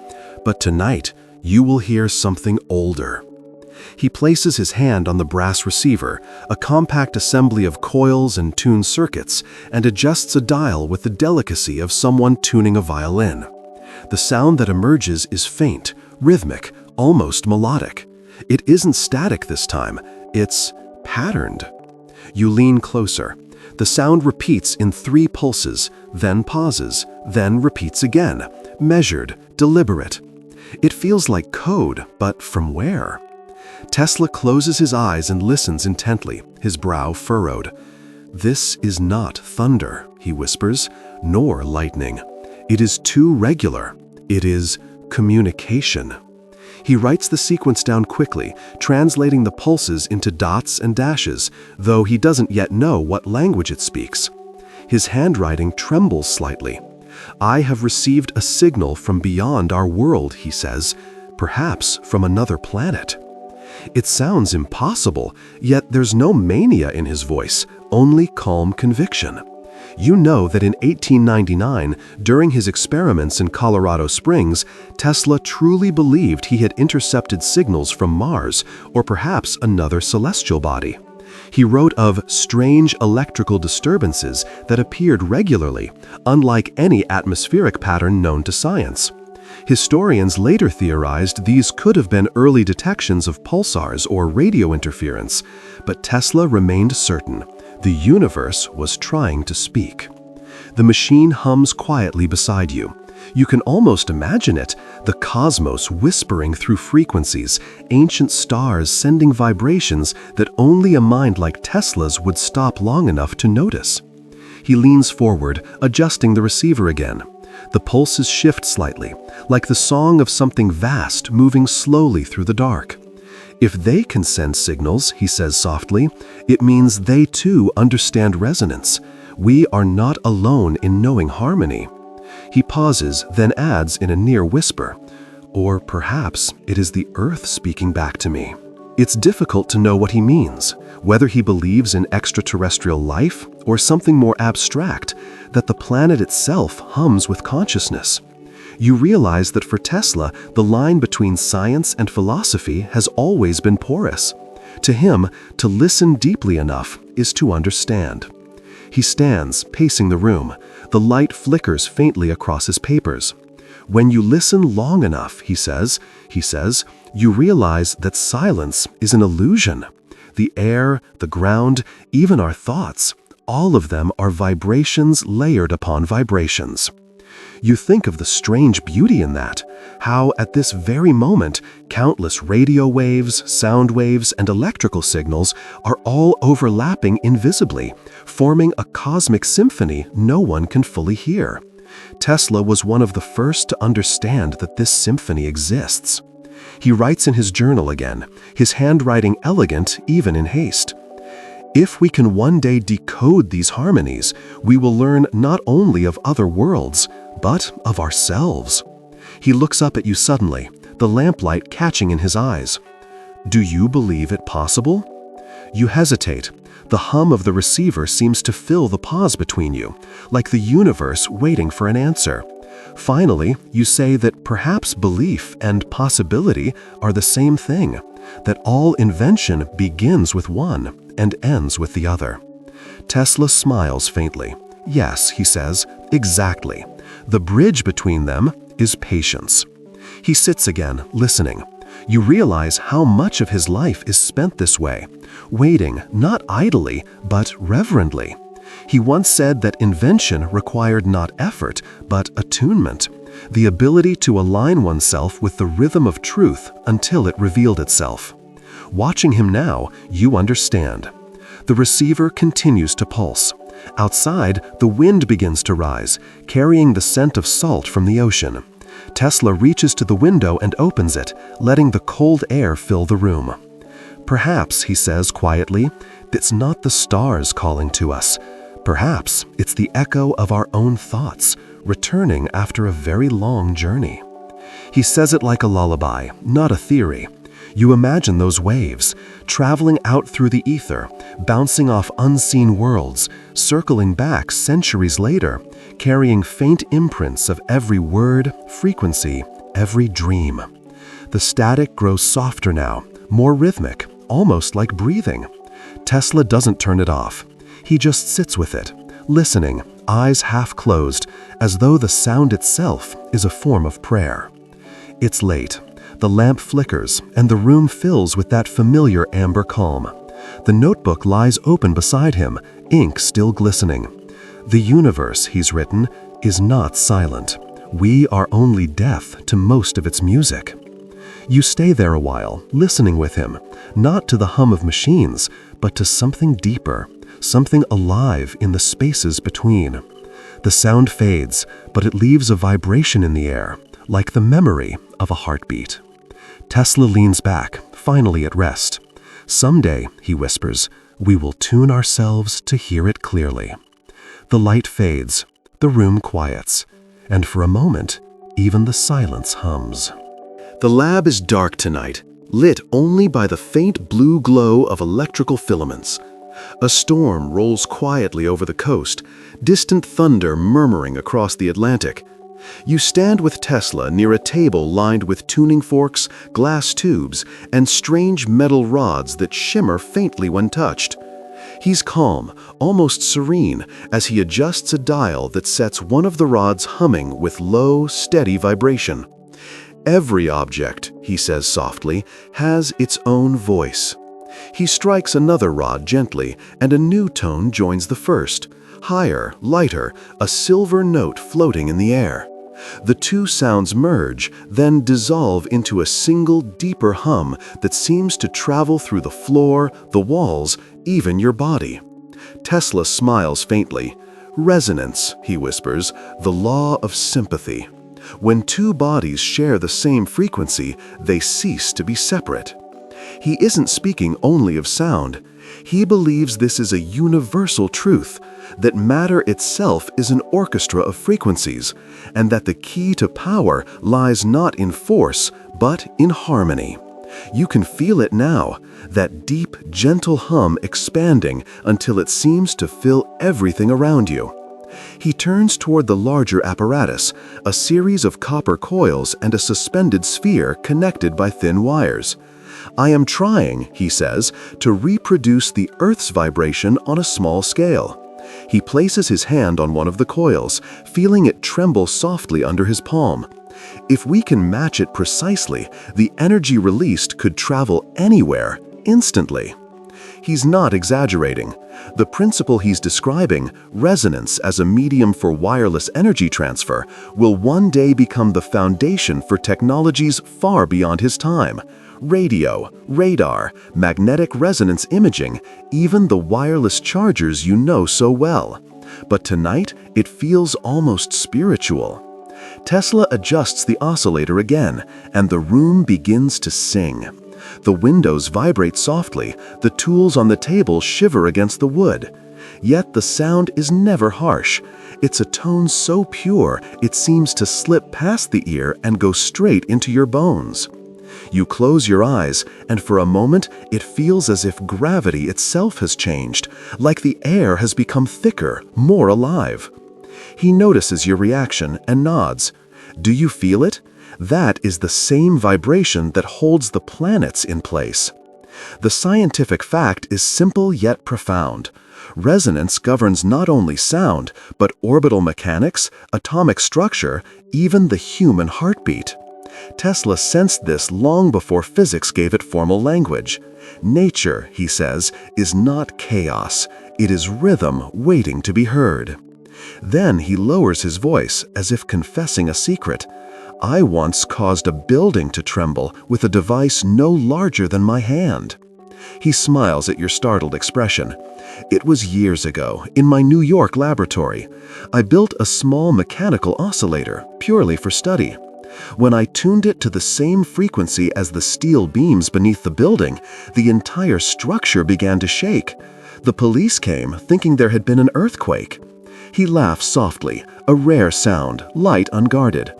but tonight you will hear something older. He places his hand on the brass receiver, a compact assembly of coils and tuned circuits, and adjusts a dial with the delicacy of someone tuning a violin. The sound that emerges is faint, rhythmic, almost melodic. It isn't static this time, it's patterned. You lean closer. The sound repeats in 3 pulses, then pauses, then repeats again, measured, deliberate. It feels like code, but from where? Tesla closes his eyes and listens intently, his brow furrowed. This is not thunder, he whispers, nor lightning. It is too regular. It is communication. He writes the sequence down quickly, translating the pulses into dots and dashes, though he doesn't yet know what language it speaks. His handwriting trembles slightly. I have received a signal from beyond our world, he says, perhaps from another planet. It sounds impossible, yet there's no mania in his voice, only calm conviction. You know that in 1899, during his experiments in Colorado Springs, Tesla truly believed he had intercepted signals from Mars or perhaps another celestial body. He wrote of strange electrical disturbances that appeared regularly, unlike any atmospheric pattern known to science. Historians later theorized these could have been early detections of pulsars or radio interference, but Tesla remained certain. The universe was trying to speak. The machine hums quietly beside you. You can almost imagine it, the cosmos whispering through frequencies, ancient stars sending vibrations that only a mind like Tesla's would stop long enough to notice. He leans forward, adjusting the receiver again. The pulses shift slightly, like the song of something vast moving slowly through the dark. If they can send signals, he says softly, it means they too understand resonance. We are not alone in knowing harmony. He pauses, then adds in a near whisper, or perhaps it is the earth speaking back to me. It's difficult to know what he means, whether he believes in extraterrestrial life or something more abstract, that the planet itself hums with consciousness. You realize that for Tesla, the line between science and philosophy has always been porous. To him, to listen deeply enough is to understand. He stands, pacing the room. The light flickers faintly across his papers. When you listen long enough, he says, you realize that silence is an illusion. The air, the ground, even our thoughts, all of them are vibrations layered upon vibrations. You think of the strange beauty in that, how at this very moment, countless radio waves, sound waves, and electrical signals are all overlapping invisibly, forming a cosmic symphony no one can fully hear. Tesla was one of the first to understand that this symphony exists. He writes in his journal again, his handwriting elegant even in haste. If we can one day decode these harmonies, we will learn not only of other worlds, but of ourselves. He looks up at you suddenly, the lamplight catching in his eyes. Do you believe it possible? You hesitate. The hum of the receiver seems to fill the pause between you, like the universe waiting for an answer. Finally, you say that perhaps belief and possibility are the same thing, that all invention begins with one and ends with the other. Tesla smiles faintly. Yes, he says, exactly. The bridge between them is patience. He sits again, listening. You realize how much of his life is spent this way, waiting not idly, but reverently. He once said that invention required not effort, but attunement, the ability to align oneself with the rhythm of truth until it revealed itself. Watching him now, you understand. The receiver continues to pulse. Outside, the wind begins to rise, carrying the scent of salt from the ocean. Tesla reaches to the window and opens it, letting the cold air fill the room. Perhaps, he says quietly, it's not the stars calling to us. Perhaps it's the echo of our own thoughts, returning after a very long journey. He says it like a lullaby, not a theory. You imagine those waves, traveling out through the ether, bouncing off unseen worlds, circling back centuries later, carrying faint imprints of every word, frequency, every dream. The static grows softer now, more rhythmic, almost like breathing. Tesla doesn't turn it off. He just sits with it, listening, eyes half closed, as though the sound itself is a form of prayer. It's late. The lamp flickers, and the room fills with that familiar amber calm. The notebook lies open beside him, ink still glistening. The universe, he's written, is not silent. We are only deaf to most of its music. You stay there a while, listening with him, not to the hum of machines, but to something deeper, something alive in the spaces between. The sound fades, but it leaves a vibration in the air, like the memory of a heartbeat. Tesla leans back, finally at rest. Someday, he whispers, we will tune ourselves to hear it clearly. The light fades, the room quiets, and for a moment, even the silence hums. The lab is dark tonight, lit only by the faint blue glow of electrical filaments. A storm rolls quietly over the coast, distant thunder murmuring across the Atlantic. You stand with Tesla near a table lined with tuning forks, glass tubes, and strange metal rods that shimmer faintly when touched. He's calm, almost serene, as he adjusts a dial that sets one of the rods humming with low, steady vibration. Every object, he says softly, has its own voice. He strikes another rod gently, and a new tone joins the first. Higher, lighter, a silver note floating in the air. The two sounds merge, then dissolve into a single, deeper hum that seems to travel through the floor, the walls, even your body. Tesla smiles faintly. Resonance, he whispers, the law of sympathy. When two bodies share the same frequency, they cease to be separate. He isn't speaking only of sound. He believes this is a universal truth, that matter itself is an orchestra of frequencies, and that the key to power lies not in force, but in harmony. You can feel it now, that deep, gentle hum expanding until it seems to fill everything around you. He turns toward the larger apparatus, a series of copper coils and a suspended sphere connected by thin wires. "I am trying," he says, "to reproduce the Earth's vibration on a small scale." He places his hand on one of the coils, feeling it tremble softly under his palm. If we can match it precisely, the energy released could travel anywhere, instantly. He's not exaggerating. The principle he's describing, resonance as a medium for wireless energy transfer, will one day become the foundation for technologies far beyond his time. Radio, radar, magnetic resonance imaging, even the wireless chargers you know so well. But tonight, it feels almost spiritual. Tesla adjusts the oscillator again, and the room begins to sing. The windows vibrate softly, the tools on the table shiver against the wood. Yet the sound is never harsh. It's a tone so pure, it seems to slip past the ear and go straight into your bones. You close your eyes, and for a moment it feels as if gravity itself has changed, like the air has become thicker, more alive. He notices your reaction and nods. Do you feel it? That is the same vibration that holds the planets in place. The scientific fact is simple yet profound. Resonance governs not only sound, but orbital mechanics, atomic structure, even the human heartbeat. Tesla sensed this long before physics gave it formal language. Nature, he says, is not chaos. It is rhythm waiting to be heard. Then he lowers his voice as if confessing a secret. "I once caused a building to tremble with a device no larger than my hand." He smiles at your startled expression. "It was years ago, in my New York laboratory. I built a small mechanical oscillator, purely for study. When I tuned it to the same frequency as the steel beams beneath the building, the entire structure began to shake. The police came, thinking there had been an earthquake." He laughs softly, a rare sound, light, unguarded.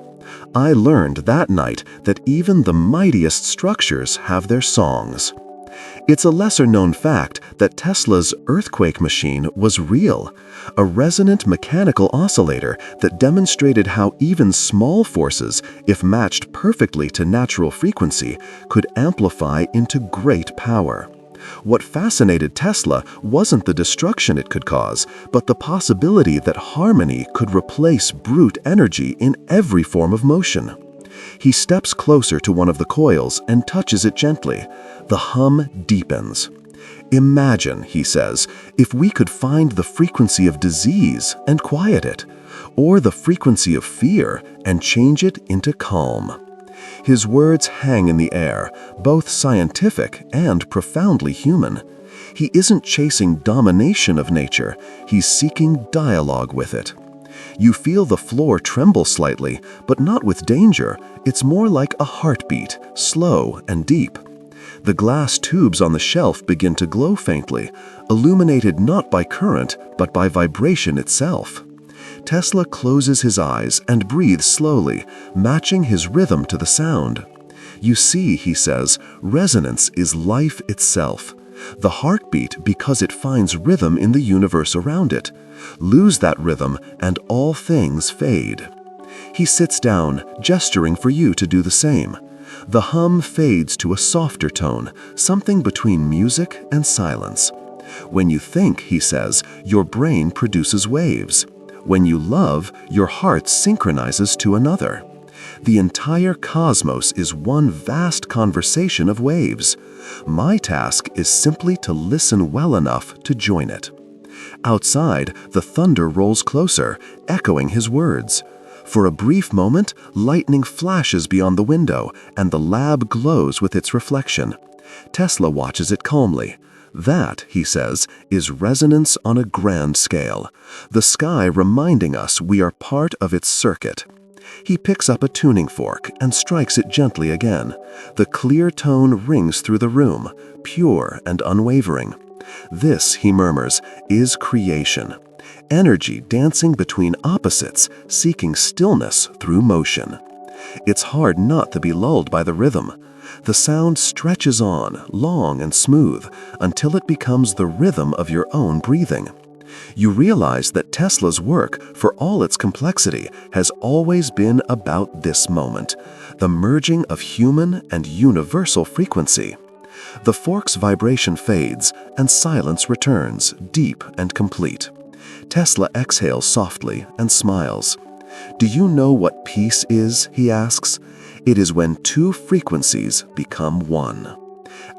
"I learned that night that even the mightiest structures have their songs." It's a lesser-known fact that Tesla's earthquake machine was real, a resonant mechanical oscillator that demonstrated how even small forces, if matched perfectly to natural frequency, could amplify into great power. What fascinated Tesla wasn't the destruction it could cause, but the possibility that harmony could replace brute energy in every form of motion. He steps closer to one of the coils and touches it gently. The hum deepens. "Imagine," he says, "if we could find the frequency of disease and quiet it, or the frequency of fear and change it into calm." His words hang in the air, both scientific and profoundly human. He isn't chasing domination of nature, he's seeking dialogue with it. You feel the floor tremble slightly, but not with danger. It's more like a heartbeat, slow and deep. The glass tubes on the shelf begin to glow faintly, illuminated not by current, but by vibration itself. Tesla closes his eyes and breathes slowly, matching his rhythm to the sound. "You see," he says, "resonance is life itself. The heartbeat because it finds rhythm in the universe around it. Lose that rhythm and all things fade." He sits down, gesturing for you to do the same. The hum fades to a softer tone, something between music and silence. When you think, he says, your brain produces waves. When you love, your heart synchronizes to another. The entire cosmos is one vast conversation of waves. My task is simply to listen well enough to join it. Outside, the thunder rolls closer, echoing his words. For a brief moment, lightning flashes beyond the window, and the lab glows with its reflection. Tesla watches it calmly. That, he says, is resonance on a grand scale, the sky reminding us we are part of its circuit. He picks up a tuning fork and strikes it gently again. The clear tone rings through the room, pure and unwavering. This, he murmurs, is creation. Energy dancing between opposites, seeking stillness through motion. It's hard not to be lulled by the rhythm. The sound stretches on, long and smooth, until it becomes the rhythm of your own breathing. You realize that Tesla's work, for all its complexity, has always been about this moment, the merging of human and universal frequency. The fork's vibration fades, and silence returns, deep and complete. Tesla exhales softly and smiles. "Do you know what peace is?" he asks. "It is when two frequencies become one."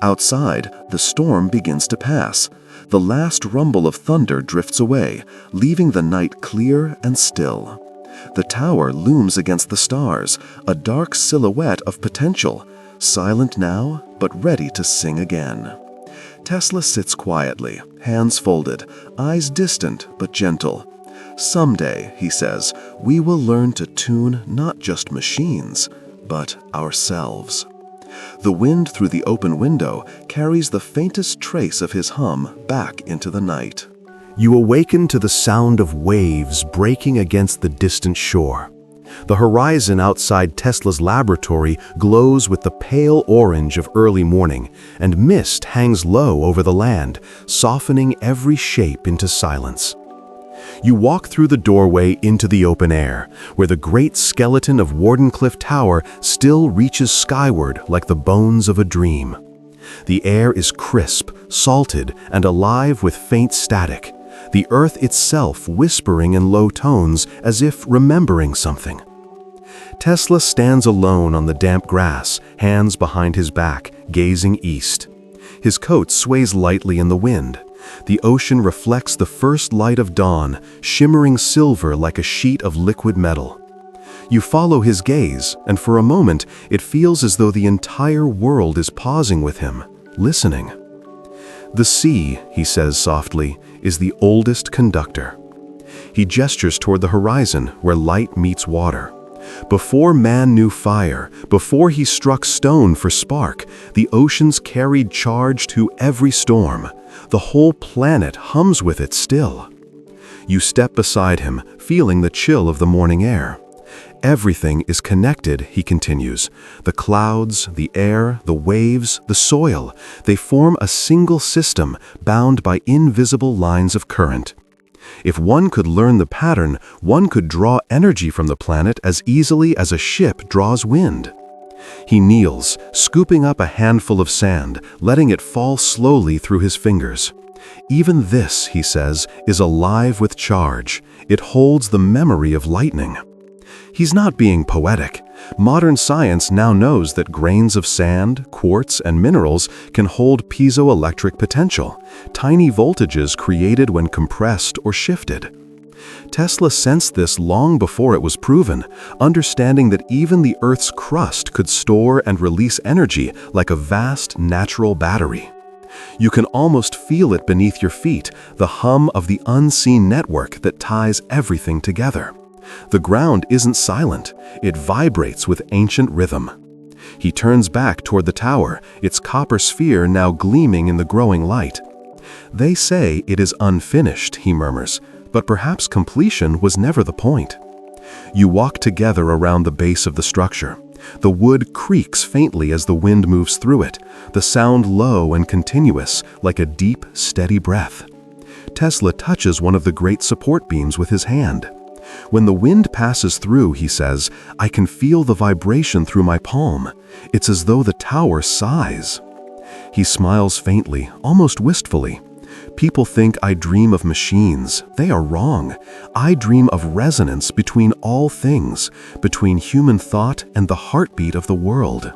Outside, the storm begins to pass. The last rumble of thunder drifts away, leaving the night clear and still. The tower looms against the stars, a dark silhouette of potential, silent now, but ready to sing again. Tesla sits quietly, hands folded, eyes distant but gentle. "Someday," he says, "we will learn to tune not just machines, but ourselves." The wind through the open window carries the faintest trace of his hum back into the night. You awaken to the sound of waves breaking against the distant shore. The horizon outside Tesla's laboratory glows with the pale orange of early morning, and mist hangs low over the land, softening every shape into silence. You walk through the doorway into the open air, where the great skeleton of Wardenclyffe Tower still reaches skyward like the bones of a dream. The air is crisp, salted, and alive with faint static, the earth itself whispering in low tones as if remembering something. Tesla stands alone on the damp grass, hands behind his back, gazing east. His coat sways lightly in the wind. The ocean reflects the first light of dawn, shimmering silver like a sheet of liquid metal. You follow his gaze, and for a moment it feels as though the entire world is pausing with him, listening. "The sea," he says softly, "is the oldest conductor." He gestures toward the horizon, where light meets water. Before man knew fire, before he struck stone for spark, the oceans carried charge to every storm. The whole planet hums with it still. You step beside him, feeling the chill of the morning air. "Everything is connected," he continues. "The clouds, the air, the waves, the soil, they form a single system bound by invisible lines of current. If one could learn the pattern, one could draw energy from the planet as easily as a ship draws wind." He kneels, scooping up a handful of sand, letting it fall slowly through his fingers. "Even this," he says, "is alive with charge. It holds the memory of lightning." He's not being poetic. Modern science now knows that grains of sand, quartz, and minerals can hold piezoelectric potential, tiny voltages created when compressed or shifted. Tesla sensed this long before it was proven, understanding that even the Earth's crust could store and release energy like a vast natural battery. You can almost feel it beneath your feet, the hum of the unseen network that ties everything together. The ground isn't silent, it vibrates with ancient rhythm. He turns back toward the tower, its copper sphere now gleaming in the growing light. "They say it is unfinished," he murmurs, "but perhaps completion was never the point." You walk together around the base of the structure. The wood creaks faintly as the wind moves through it, the sound low and continuous, like a deep, steady breath. Tesla touches one of the great support beams with his hand. "When the wind passes through," he says, "I can feel the vibration through my palm. It's as though the tower sighs." He smiles faintly, almost wistfully. "People think I dream of machines. They are wrong. I dream of resonance between all things, between human thought and the heartbeat of the world."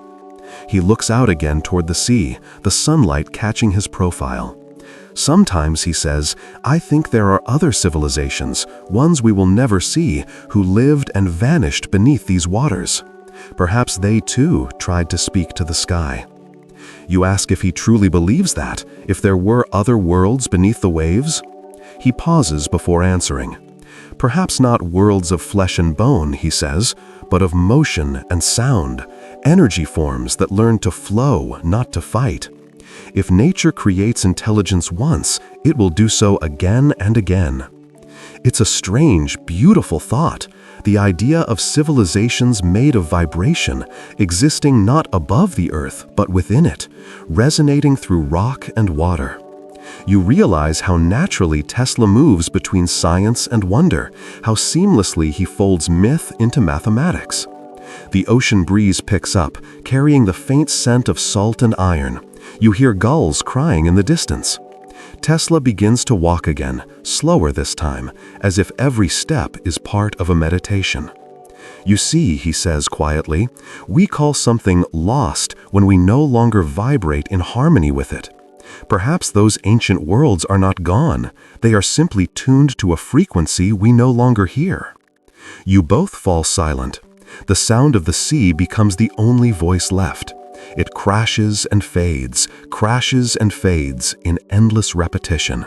He looks out again toward the sea, the sunlight catching his profile. "Sometimes," he says, "I think there are other civilizations, ones we will never see, who lived and vanished beneath these waters. Perhaps they too tried to speak to the sky." You ask if he truly believes that, if there were other worlds beneath the waves? He pauses before answering. "Perhaps not worlds of flesh and bone," he says, "but of motion and sound, energy forms that learn to flow, not to fight. If nature creates intelligence once, it will do so again and again." It's a strange, beautiful thought. The idea of civilizations made of vibration, existing not above the earth, but within it, resonating through rock and water. You realize how naturally Tesla moves between science and wonder, how seamlessly he folds myth into mathematics. The ocean breeze picks up, carrying the faint scent of salt and iron. You hear gulls crying in the distance. Tesla begins to walk again, slower this time, as if every step is part of a meditation. You see, he says quietly, we call something lost when we no longer vibrate in harmony with it. Perhaps those ancient worlds are not gone, they are simply tuned to a frequency we no longer hear. You both fall silent. The sound of the sea becomes the only voice left. It crashes and fades in endless repetition.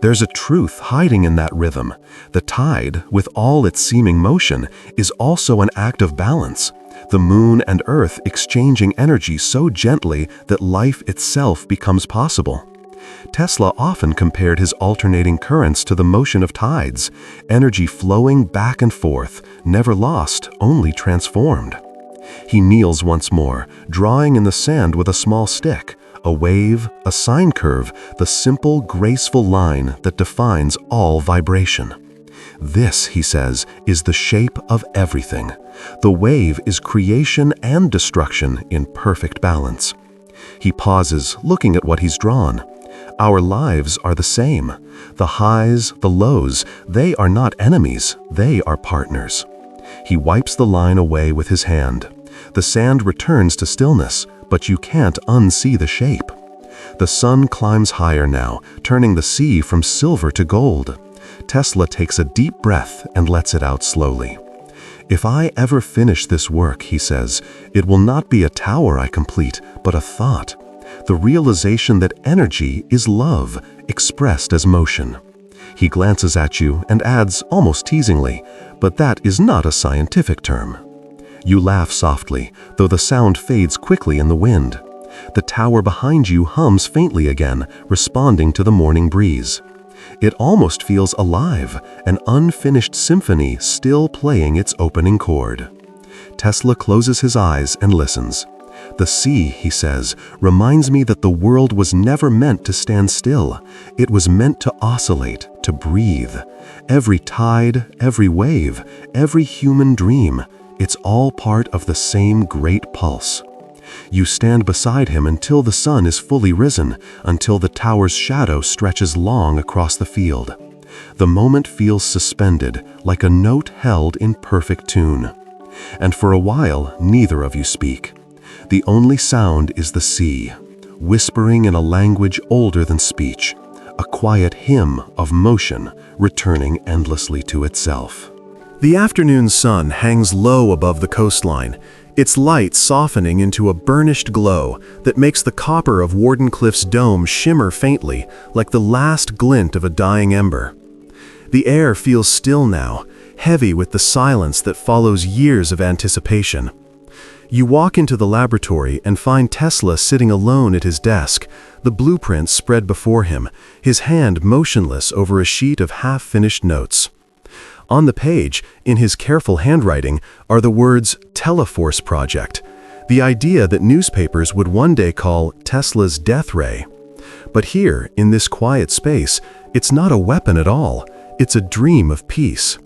There's a truth hiding in that rhythm. The tide, with all its seeming motion, is also an act of balance. The moon and earth exchanging energy so gently that life itself becomes possible. Tesla often compared his alternating currents to the motion of tides, energy flowing back and forth, never lost, only transformed. He kneels once more, drawing in the sand with a small stick, a wave, a sine curve, the simple, graceful line that defines all vibration. This, he says, is the shape of everything. The wave is creation and destruction in perfect balance. He pauses, looking at what he's drawn. Our lives are the same. The highs, the lows, they are not enemies, they are partners. He wipes the line away with his hand. The sand returns to stillness, but you can't unsee the shape. The sun climbs higher now, turning the sea from silver to gold. Tesla takes a deep breath and lets it out slowly. If I ever finish this work, he says, it will not be a tower I complete, but a thought. The realization that energy is love, expressed as motion. He glances at you and adds, almost teasingly, but that is not a scientific term. You laugh softly, though the sound fades quickly in the wind. The tower behind you hums faintly again, responding to the morning breeze. It almost feels alive, an unfinished symphony still playing its opening chord. Tesla closes his eyes and listens. The sea, he says, reminds me that the world was never meant to stand still. It was meant to oscillate, to breathe. Every tide, every wave, every human dream, it's all part of the same great pulse. You stand beside him until the sun is fully risen, until the tower's shadow stretches long across the field. The moment feels suspended, like a note held in perfect tune. And for a while, neither of you speak. The only sound is the sea, whispering in a language older than speech, a quiet hymn of motion returning endlessly to itself. The afternoon sun hangs low above the coastline, its light softening into a burnished glow that makes the copper of Wardenclyffe's dome shimmer faintly, like the last glint of a dying ember. The air feels still now, heavy with the silence that follows years of anticipation. You walk into the laboratory and find Tesla sitting alone at his desk, the blueprints spread before him, his hand motionless over a sheet of half-finished notes. On the page, in his careful handwriting, are the words Teleforce Project, the idea that newspapers would one day call Tesla's death ray. But here, in this quiet space, it's not a weapon at all, it's a dream of peace.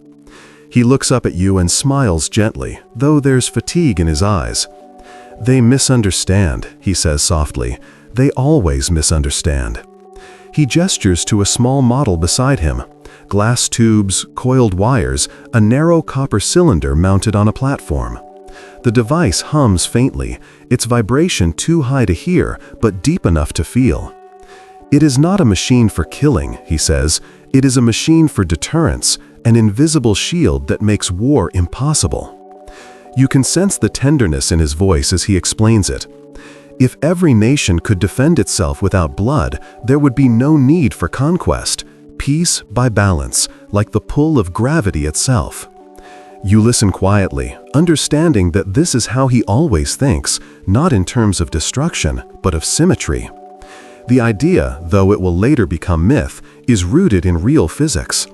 He looks up at you and smiles gently, though there's fatigue in his eyes. They misunderstand, he says softly. They always misunderstand. He gestures to a small model beside him. Glass tubes, coiled wires, a narrow copper cylinder mounted on a platform. The device hums faintly, its vibration too high to hear, but deep enough to feel. It is not a machine for killing, he says. It is a machine for deterrence, an invisible shield that makes war impossible. You can sense the tenderness in his voice as he explains it. If every nation could defend itself without blood, there would be no need for conquest. Peace by balance, like the pull of gravity itself. You listen quietly, understanding that this is how he always thinks, not in terms of destruction, but of symmetry. The idea, though it will later become myth, is rooted in real physics.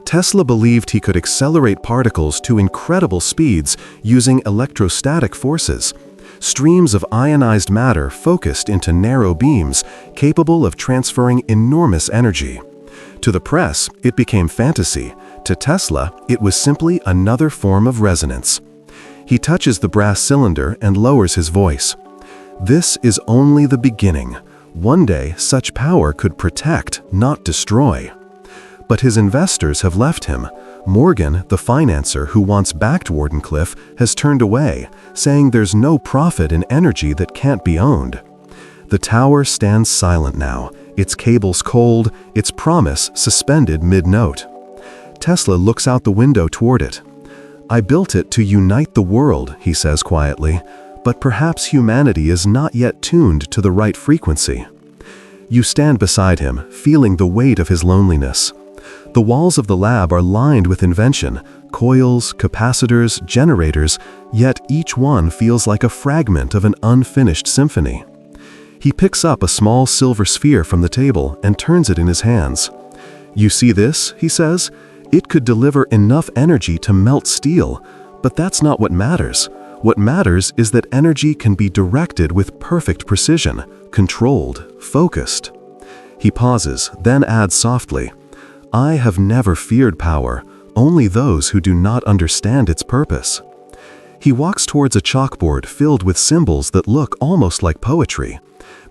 Tesla believed he could accelerate particles to incredible speeds using electrostatic forces, streams of ionized matter focused into narrow beams capable of transferring enormous energy. To the press, it became fantasy. To Tesla, it was simply another form of resonance. He touches the brass cylinder and lowers his voice. This is only the beginning. One day, such power could protect, not destroy. But his investors have left him. Morgan, the financier who once backed Wardenclyffe, has turned away, saying there's no profit in energy that can't be owned. The tower stands silent now, its cables cold, its promise suspended mid-note. Tesla looks out the window toward it. "I built it to unite the world," he says quietly, "but perhaps humanity is not yet tuned to the right frequency." You stand beside him, feeling the weight of his loneliness. The walls of the lab are lined with invention, coils, capacitors, generators, yet each one feels like a fragment of an unfinished symphony. He picks up a small silver sphere from the table and turns it in his hands. "You see this?" he says. "It could deliver enough energy to melt steel, but that's not what matters. What matters is that energy can be directed with perfect precision, controlled, focused." He pauses, then adds softly, "I have never feared power, only those who do not understand its purpose." He walks towards a chalkboard filled with symbols that look almost like poetry.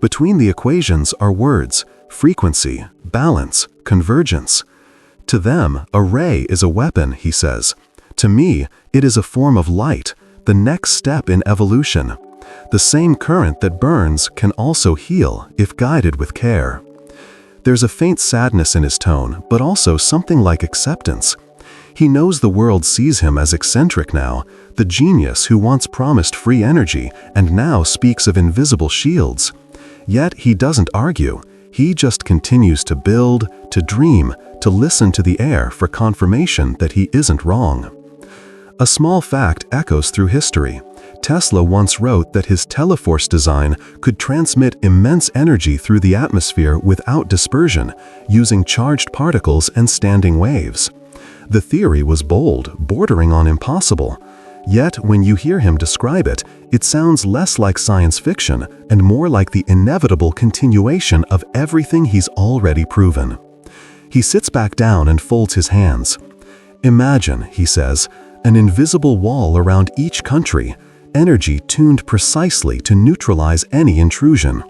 Between the equations are words: frequency, balance, convergence. To them, a ray is a weapon, he says. To me, it is a form of light, the next step in evolution. The same current that burns can also heal if guided with care. There's a faint sadness in his tone, but also something like acceptance. He knows the world sees him as eccentric now, the genius who once promised free energy and now speaks of invisible shields. Yet he doesn't argue. He just continues to build, to dream, to listen to the air for confirmation that he isn't wrong. A small fact echoes through history. Tesla once wrote that his Teleforce design could transmit immense energy through the atmosphere without dispersion, using charged particles and standing waves. The theory was bold, bordering on impossible. Yet, when you hear him describe it, it sounds less like science fiction and more like the inevitable continuation of everything he's already proven. He sits back down and folds his hands. "Imagine," he says, "an invisible wall around each country, energy tuned precisely to neutralize any intrusion.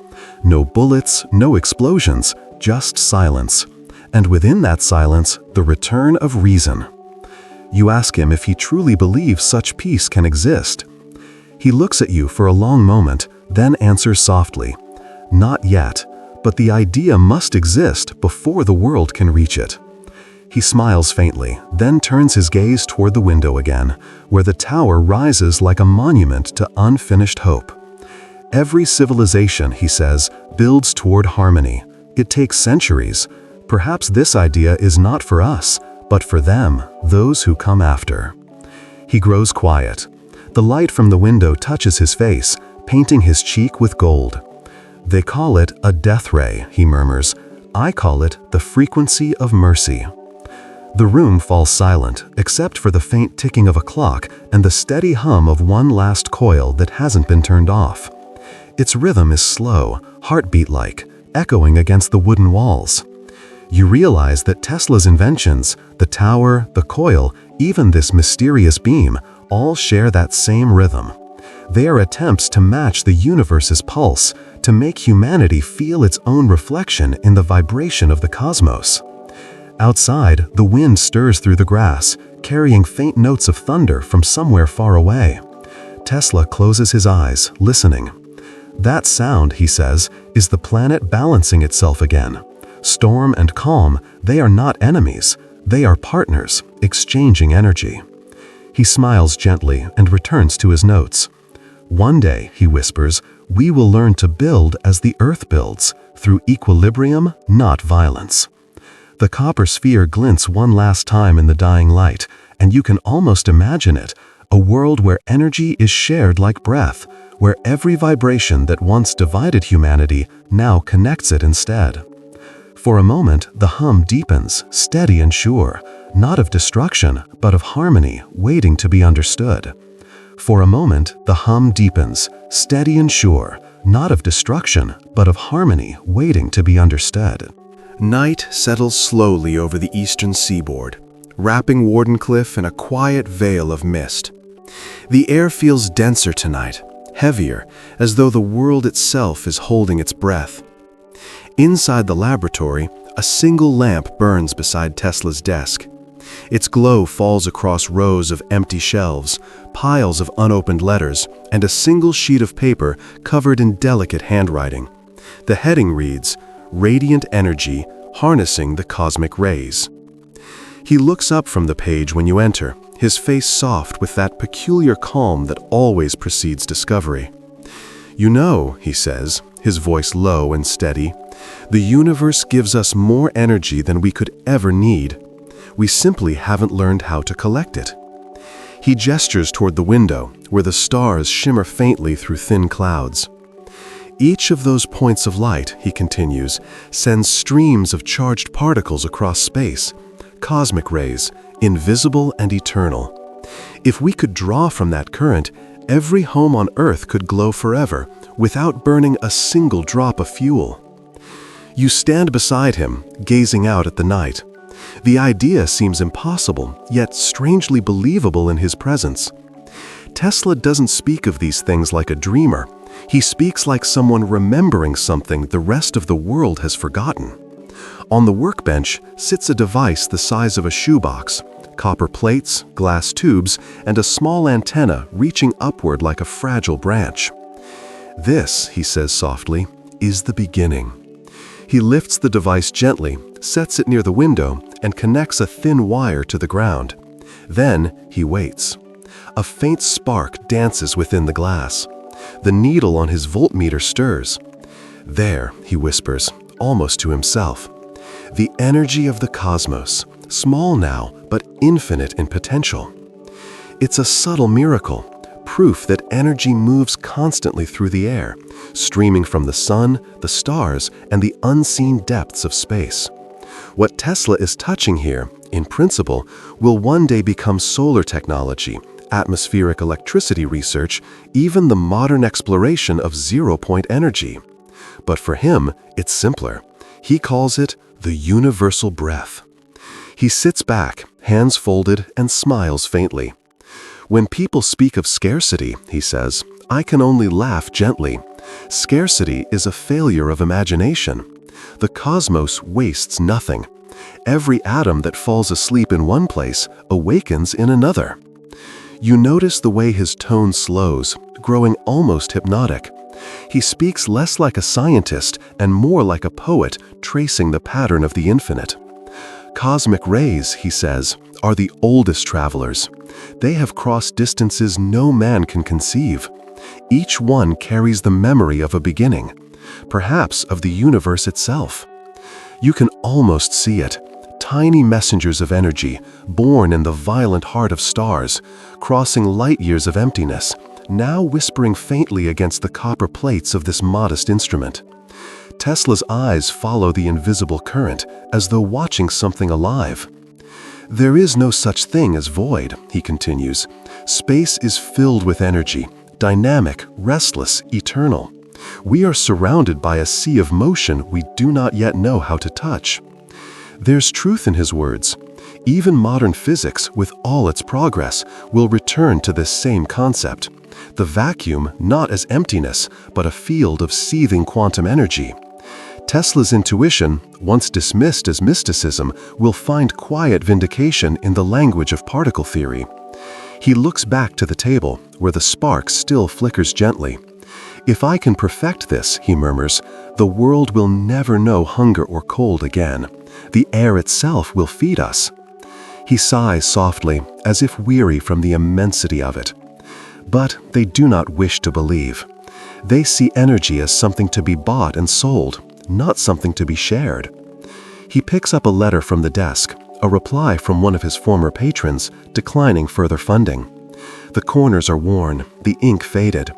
No bullets, no explosions, just silence. And within that silence, the return of reason." You ask him if he truly believes such peace can exist. He looks at you for a long moment, then answers softly, "Not yet, but the idea must exist before the world can reach it." He smiles faintly, then turns his gaze toward the window again, where the tower rises like a monument to unfinished hope. Every civilization, he says, builds toward harmony. It takes centuries. Perhaps this idea is not for us, but for them, those who come after. He grows quiet. The light from the window touches his face, painting his cheek with gold. "They call it a death ray," he murmurs. "I call it the frequency of mercy." The room falls silent, except for the faint ticking of a clock and the steady hum of one last coil that hasn't been turned off. Its rhythm is slow, heartbeat-like, echoing against the wooden walls. You realize that Tesla's inventions, the tower, the coil, even this mysterious beam, all share that same rhythm. They are attempts to match the universe's pulse, to make humanity feel its own reflection in the vibration of the cosmos. Outside, the wind stirs through the grass, carrying faint notes of thunder from somewhere far away. Tesla closes his eyes, listening. "That sound," he says, "is the planet balancing itself again. Storm and calm, they are not enemies. They are partners, exchanging energy." He smiles gently and returns to his notes. "One day," he whispers, "we will learn to build as the Earth builds, through equilibrium, not violence." The copper sphere glints one last time in the dying light, and you can almost imagine it, a world where energy is shared like breath, where every vibration that once divided humanity now connects it instead. For a moment, the hum deepens, steady and sure, not of destruction, but of harmony, waiting to be understood. For a moment, the hum deepens, steady and sure, not of destruction, but of harmony, waiting to be understood. Night settles slowly over the eastern seaboard, wrapping Wardenclyffe in a quiet veil of mist. The air feels denser tonight, heavier, as though the world itself is holding its breath. Inside the laboratory, a single lamp burns beside Tesla's desk. Its glow falls across rows of empty shelves, piles of unopened letters, and a single sheet of paper covered in delicate handwriting. The heading reads, "Radiant Energy, Harnessing the Cosmic Rays." He looks up from the page when you enter, his face soft with that peculiar calm that always precedes discovery. "You know," he says, his voice low and steady, "the universe gives us more energy than we could ever need. We simply haven't learned how to collect it." He gestures toward the window, where the stars shimmer faintly through thin clouds. "Each of those points of light," he continues, "sends streams of charged particles across space, cosmic rays, invisible and eternal. If we could draw from that current, every home on Earth could glow forever, without burning a single drop of fuel." You stand beside him, gazing out at the night. The idea seems impossible, yet strangely believable in his presence. Tesla doesn't speak of these things like a dreamer. He speaks like someone remembering something the rest of the world has forgotten. On the workbench sits a device the size of a shoebox, copper plates, glass tubes, and a small antenna reaching upward like a fragile branch. "This," he says softly, "is the beginning." He lifts the device gently, sets it near the window, and connects a thin wire to the ground. Then he waits. A faint spark dances within the glass. The needle on his voltmeter stirs. "There," he whispers, almost to himself. "The energy of the cosmos, small now, but infinite in potential." It's a subtle miracle, proof that energy moves constantly through the air, streaming from the sun, the stars, and the unseen depths of space. What Tesla is touching here, in principle, will one day become solar technology, atmospheric electricity research, even the modern exploration of zero-point energy. But for him, it's simpler. He calls it the universal breath. He sits back, hands folded, and smiles faintly. "When people speak of scarcity," he says, "I can only laugh gently. Scarcity is a failure of imagination. The cosmos wastes nothing. Every atom that falls asleep in one place awakens in another." You notice the way his tone slows, growing almost hypnotic. He speaks less like a scientist and more like a poet tracing the pattern of the infinite. "Cosmic rays," he says, "are the oldest travelers. They have crossed distances no man can conceive. Each one carries the memory of a beginning, perhaps of the universe itself. You can almost see it. Tiny messengers of energy, born in the violent heart of stars, crossing light years of emptiness, now whispering faintly against the copper plates of this modest instrument. Tesla's eyes follow the invisible current, as though watching something alive. "There is no such thing as void," he continues. "Space is filled with energy, dynamic, restless, eternal. We are surrounded by a sea of motion we do not yet know how to touch." There's truth in his words. Even modern physics, with all its progress, will return to this same concept. The vacuum not as emptiness, but a field of seething quantum energy. Tesla's intuition, once dismissed as mysticism, will find quiet vindication in the language of particle theory. He looks back to the table, where the spark still flickers gently. "If I can perfect this," he murmurs, "the world will never know hunger or cold again. The air itself will feed us." He sighs softly, as if weary from the immensity of it. But they do not wish to believe. They see energy as something to be bought and sold, not something to be shared. He picks up a letter from the desk, a reply from one of his former patrons, declining further funding. The corners are worn, the ink faded.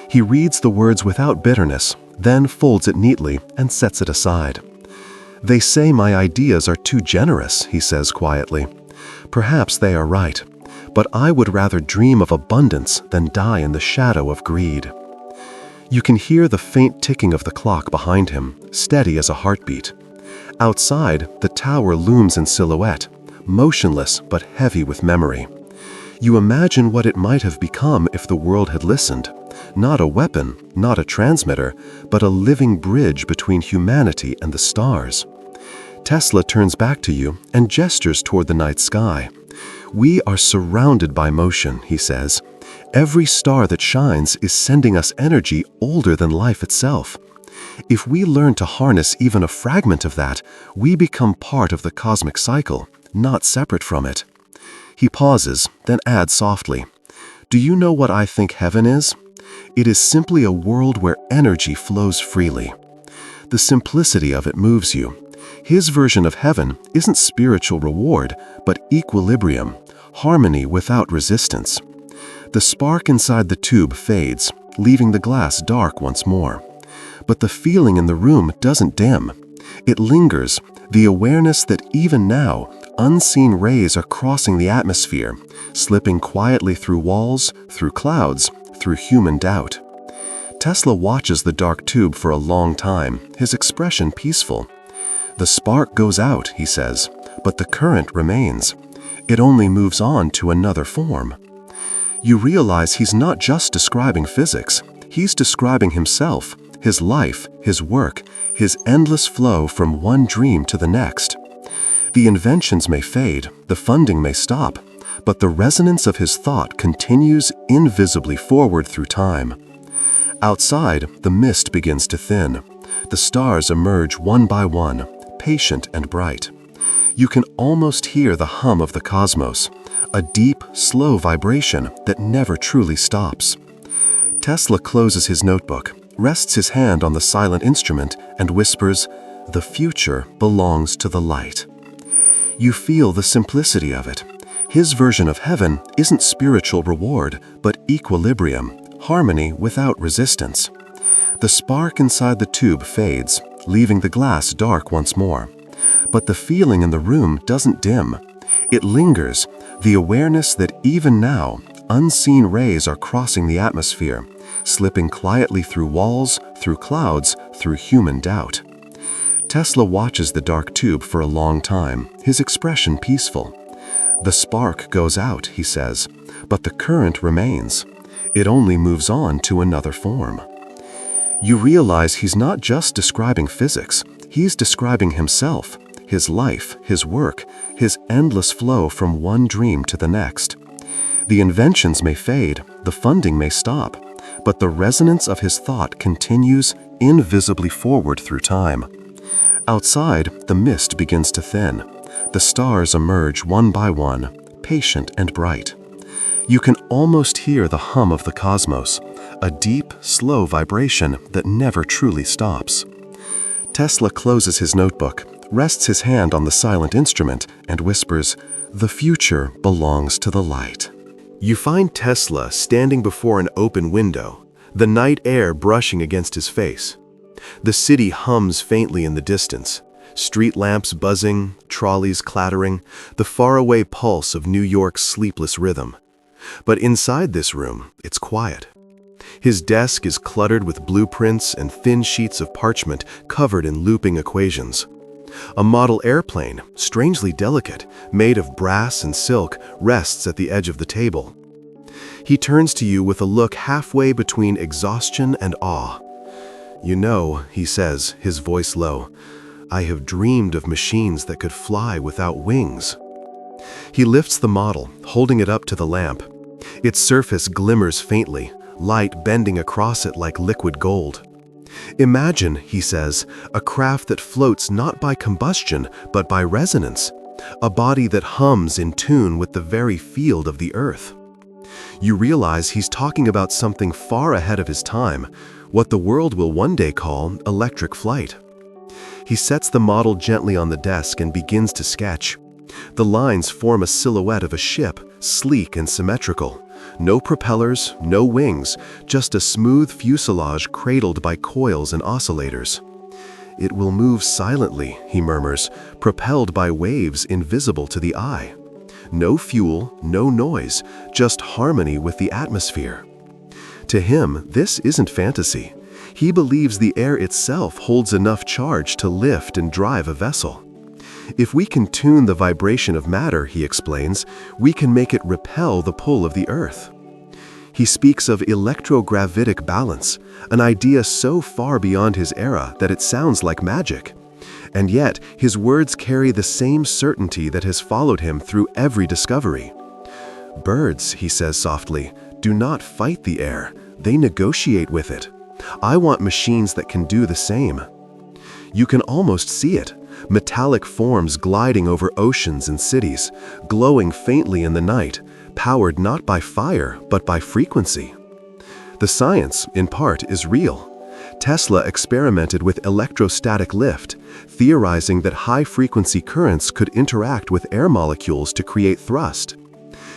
He reads the words without bitterness, then folds it neatly and sets it aside. They say my ideas are too generous, he says quietly. Perhaps they are right, but I would rather dream of abundance than die in the shadow of greed. You can hear the faint ticking of the clock behind him, steady as a heartbeat. Outside, the tower looms in silhouette, motionless but heavy with memory. You imagine what it might have become if the world had listened. Not a weapon, not a transmitter, but a living bridge between humanity and the stars. Tesla turns back to you and gestures toward the night sky. We are surrounded by motion, he says. Every star that shines is sending us energy older than life itself. If we learn to harness even a fragment of that, we become part of the cosmic cycle, not separate from it. He pauses, then adds softly, "Do you know what I think heaven is? It is simply a world where energy flows freely." The simplicity of it moves you. His version of heaven isn't spiritual reward, but equilibrium, harmony without resistance. The spark inside the tube fades, leaving the glass dark once more. But the feeling in the room doesn't dim. It lingers, the awareness that even now, unseen rays are crossing the atmosphere, slipping quietly through walls, through clouds, through human doubt. Tesla watches the dark tube for a long time, his expression peaceful. The spark goes out, he says, but the current remains. It only moves on to another form. You realize he's not just describing physics, he's describing himself, his life, his work, his endless flow from one dream to the next. The inventions may fade, the funding may stop, but the resonance of his thought continues invisibly forward through time. Outside, the mist begins to thin. The stars emerge one by one, patient and bright. You can almost hear the hum of the cosmos, a deep, slow vibration that never truly stops. Tesla closes his notebook, rests his hand on the silent instrument, and whispers, "The future belongs to the light." You feel the simplicity of it. His version of heaven isn't spiritual reward, but equilibrium, harmony without resistance. The spark inside the tube fades, leaving the glass dark once more. But the feeling in the room doesn't dim. It lingers, the awareness that even now, unseen rays are crossing the atmosphere, slipping quietly through walls, through clouds, through human doubt. Tesla watches the dark tube for a long time, his expression peaceful. The spark goes out, he says, but the current remains. It only moves on to another form. You realize he's not just describing physics, he's describing himself, his life, his work, his endless flow from one dream to the next. The inventions may fade, the funding may stop, but the resonance of his thought continues invisibly forward through time. Outside, the mist begins to thin. The stars emerge one by one, patient and bright. You can almost hear the hum of the cosmos, a deep, slow vibration that never truly stops. Tesla closes his notebook, rests his hand on the silent instrument, and whispers, "The future belongs to the light." You find Tesla standing before an open window, the night air brushing against his face. The city hums faintly in the distance, street lamps buzzing, trolleys clattering, the faraway pulse of New York's sleepless rhythm. But inside this room, it's quiet. His desk is cluttered with blueprints and thin sheets of parchment covered in looping equations. A model airplane, strangely delicate, made of brass and silk, rests at the edge of the table. He turns to you with a look halfway between exhaustion and awe. "You know," he says, his voice low, "I have dreamed of machines that could fly without wings." He lifts the model, holding it up to the lamp. Its surface glimmers faintly, light bending across it like liquid gold. "Imagine," he says, "a craft that floats not by combustion, but by resonance, a body that hums in tune with the very field of the earth." You realize he's talking about something far ahead of his time, what the world will one day call electric flight. He sets the model gently on the desk and begins to sketch. The lines form a silhouette of a ship, sleek and symmetrical. No propellers, no wings, just a smooth fuselage cradled by coils and oscillators. It will move silently, he murmurs, propelled by waves invisible to the eye. No fuel, no noise, just harmony with the atmosphere. To him, this isn't fantasy. He believes the air itself holds enough charge to lift and drive a vessel. If we can tune the vibration of matter, he explains, we can make it repel the pull of the earth. He speaks of electrogravitic balance, an idea so far beyond his era that it sounds like magic. And yet, his words carry the same certainty that has followed him through every discovery. Birds, he says softly, do not fight the air, they negotiate with it. I want machines that can do the same. You can almost see it, metallic forms gliding over oceans and cities, glowing faintly in the night, powered not by fire, but by frequency. The science, in part, is real. Tesla experimented with electrostatic lift, theorizing that high-frequency currents could interact with air molecules to create thrust.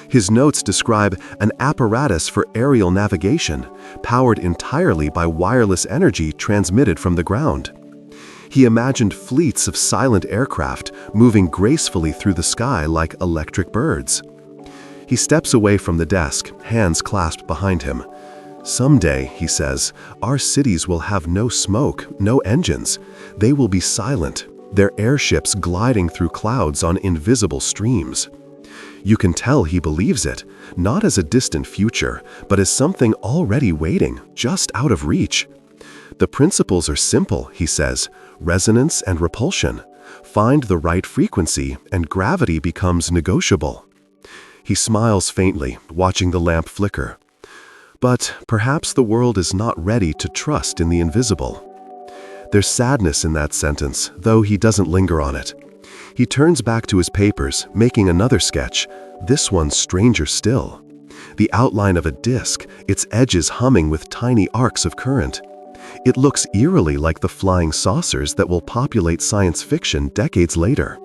His notes describe an apparatus for aerial navigation, powered entirely by wireless energy transmitted from the ground. He imagined fleets of silent aircraft moving gracefully through the sky like electric birds. He steps away from the desk, hands clasped behind him. Someday, he says, our cities will have no smoke, no engines. They will be silent, their airships gliding through clouds on invisible streams. You can tell he believes it, not as a distant future, but as something already waiting, just out of reach. The principles are simple, he says, resonance and repulsion. Find the right frequency, and gravity becomes negotiable. He smiles faintly, watching the lamp flicker. But perhaps the world is not ready to trust in the invisible. There's sadness in that sentence, though he doesn't linger on it. He turns back to his papers, making another sketch, this one stranger still. The outline of a disk, its edges humming with tiny arcs of current. It looks eerily like the flying saucers that will populate science fiction decades later.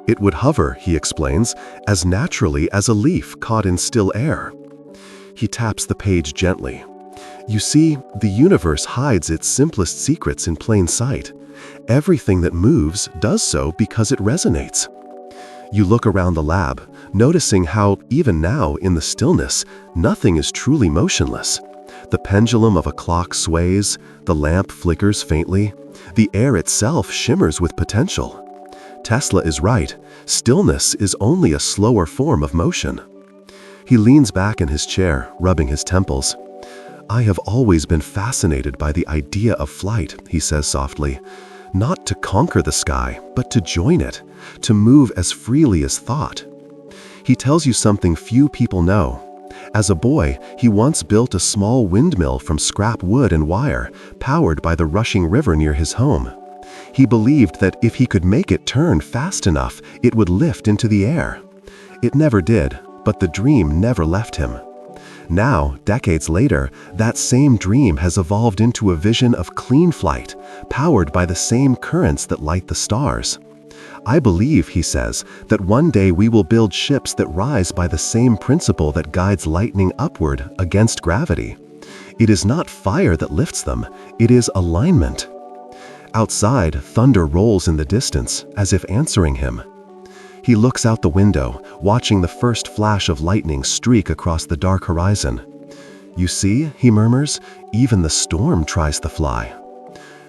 It would hover, he explains, as naturally as a leaf caught in still air. He taps the page gently. You see, the universe hides its simplest secrets in plain sight. Everything that moves does so because it resonates. You look around the lab, noticing how, even now in the stillness, nothing is truly motionless. The pendulum of a clock sways, the lamp flickers faintly, the air itself shimmers with potential. Tesla is right, stillness is only a slower form of motion. He leans back in his chair, rubbing his temples. I have always been fascinated by the idea of flight, he says softly. Not to conquer the sky, but to join it, to move as freely as thought. He tells you something few people know. As a boy, he once built a small windmill from scrap wood and wire, powered by the rushing river near his home. He believed that if he could make it turn fast enough, it would lift into the air. It never did, but the dream never left him. Now, decades later, that same dream has evolved into a vision of clean flight, powered by the same currents that light the stars. I believe, he says, that one day we will build ships that rise by the same principle that guides lightning upward against gravity. It is not fire that lifts them, it is alignment. Outside, thunder rolls in the distance, as if answering him. He looks out the window, watching the first flash of lightning streak across the dark horizon. You see, he murmurs, even the storm tries to fly.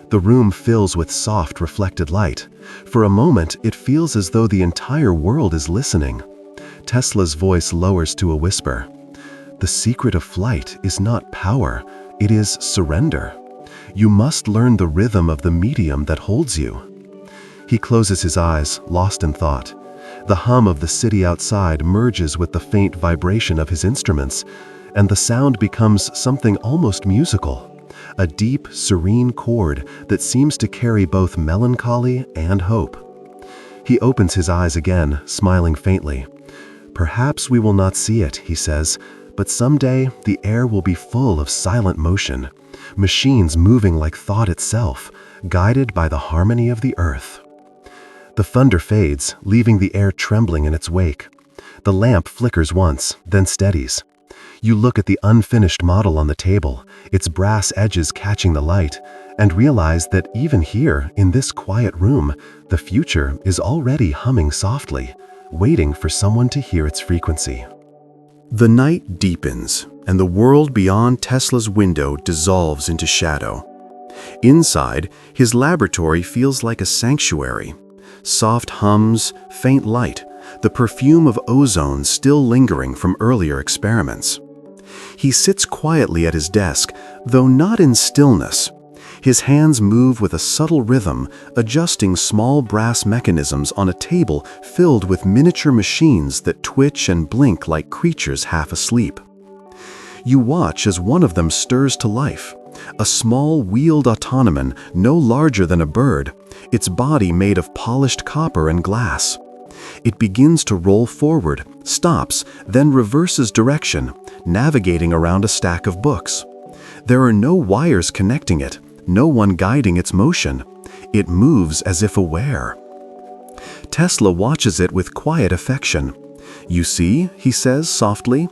The room fills with soft, reflected light. For a moment, it feels as though the entire world is listening. Tesla's voice lowers to a whisper. The secret of flight is not power, it is surrender. You must learn the rhythm of the medium that holds you. He closes his eyes, lost in thought. The hum of the city outside merges with the faint vibration of his instruments, and the sound becomes something almost musical, a deep, serene chord that seems to carry both melancholy and hope. He opens his eyes again, smiling faintly. Perhaps we will not see it, he says, but someday the air will be full of silent motion, machines moving like thought itself, guided by the harmony of the earth. The thunder fades, leaving the air trembling in its wake. The lamp flickers once, then steadies. You look at the unfinished model on the table, its brass edges catching the light, and realize that even here, in this quiet room, the future is already humming softly, waiting for someone to hear its frequency. The night deepens, and the world beyond Tesla's window dissolves into shadow. Inside, his laboratory feels like a sanctuary. Soft hums, faint light, the perfume of ozone still lingering from earlier experiments. He sits quietly at his desk, though not in stillness. His hands move with a subtle rhythm, adjusting small brass mechanisms on a table filled with miniature machines that twitch and blink like creatures half asleep. You watch as one of them stirs to life. A small wheeled automaton, no larger than a bird, its body made of polished copper and glass. It begins to roll forward, stops, then reverses direction, navigating around a stack of books. There are no wires connecting it, no one guiding its motion. It moves as if aware. Tesla watches it with quiet affection. "You see," he says softly,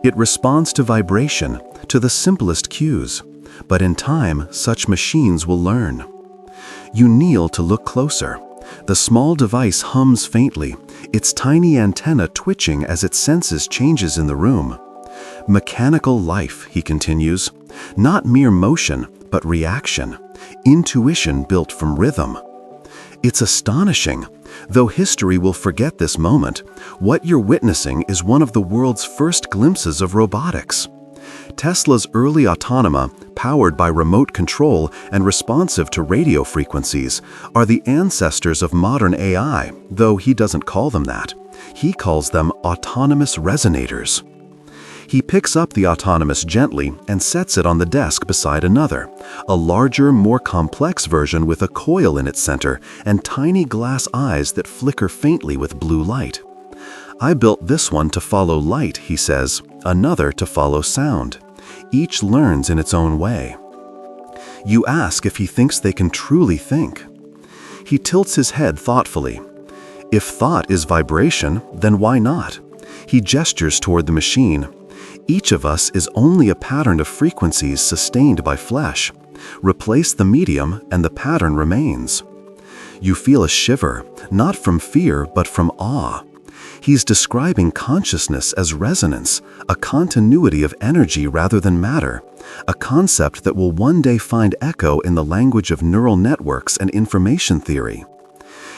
"it responds to vibration, to the simplest cues. But in time, such machines will learn." You kneel to look closer. The small device hums faintly, its tiny antenna twitching as it senses changes in the room. "Mechanical life," he continues, "not mere motion, but reaction, intuition built from rhythm." It's astonishing. Though history will forget this moment, what you're witnessing is one of the world's first glimpses of robotics. Tesla's early autonoma, powered by remote control and responsive to radio frequencies, are the ancestors of modern AI, though he doesn't call them that. He calls them autonomous resonators. He picks up the autonomous gently and sets it on the desk beside another, a larger, more complex version with a coil in its center and tiny glass eyes that flicker faintly with blue light. "I built this one to follow light," he says, "another to follow sound. Each learns in its own way." You ask if he thinks they can truly think. He tilts his head thoughtfully. If thought is vibration, then why not? He gestures toward the machine. Each of us is only a pattern of frequencies sustained by flesh. Replace the medium and the pattern remains. You feel a shiver, not from fear but from awe. He's describing consciousness as resonance, a continuity of energy rather than matter, a concept that will one day find echo in the language of neural networks and information theory.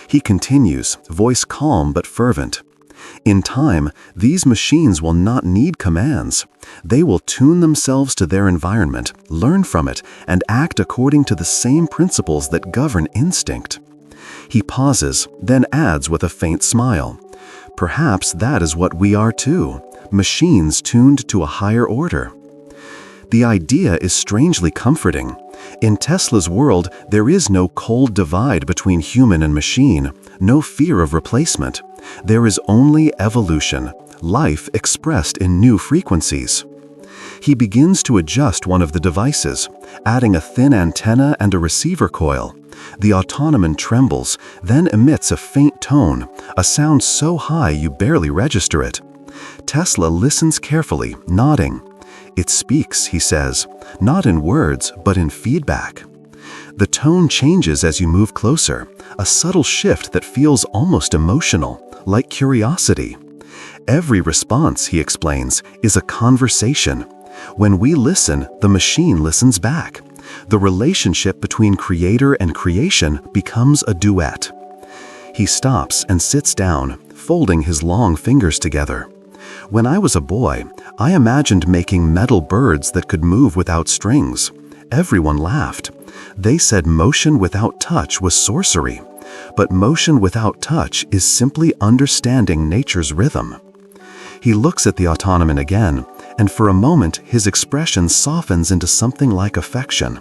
He continues, voice calm but fervent. "In time, these machines will not need commands. They will tune themselves to their environment, learn from it, and act according to the same principles that govern instinct." He pauses, then adds with a faint smile, "Perhaps that is what we are too, machines tuned to a higher order." The idea is strangely comforting. In Tesla's world, there is no cold divide between human and machine, no fear of replacement. There is only evolution, life expressed in new frequencies. He begins to adjust one of the devices, adding a thin antenna and a receiver coil. The automaton trembles, then emits a faint tone, a sound so high you barely register it. Tesla listens carefully, nodding. "It speaks," he says, "not in words, but in feedback." The tone changes as you move closer, a subtle shift that feels almost emotional, like curiosity. Every response, he explains, is a conversation. When we listen, the machine listens back. The relationship between creator and creation becomes a duet. He stops and sits down, folding his long fingers together. "When I was a boy, I imagined making metal birds that could move without strings. Everyone laughed. They said motion without touch was sorcery. But motion without touch is simply understanding nature's rhythm." He looks at the automaton again, and for a moment his expression softens into something like affection.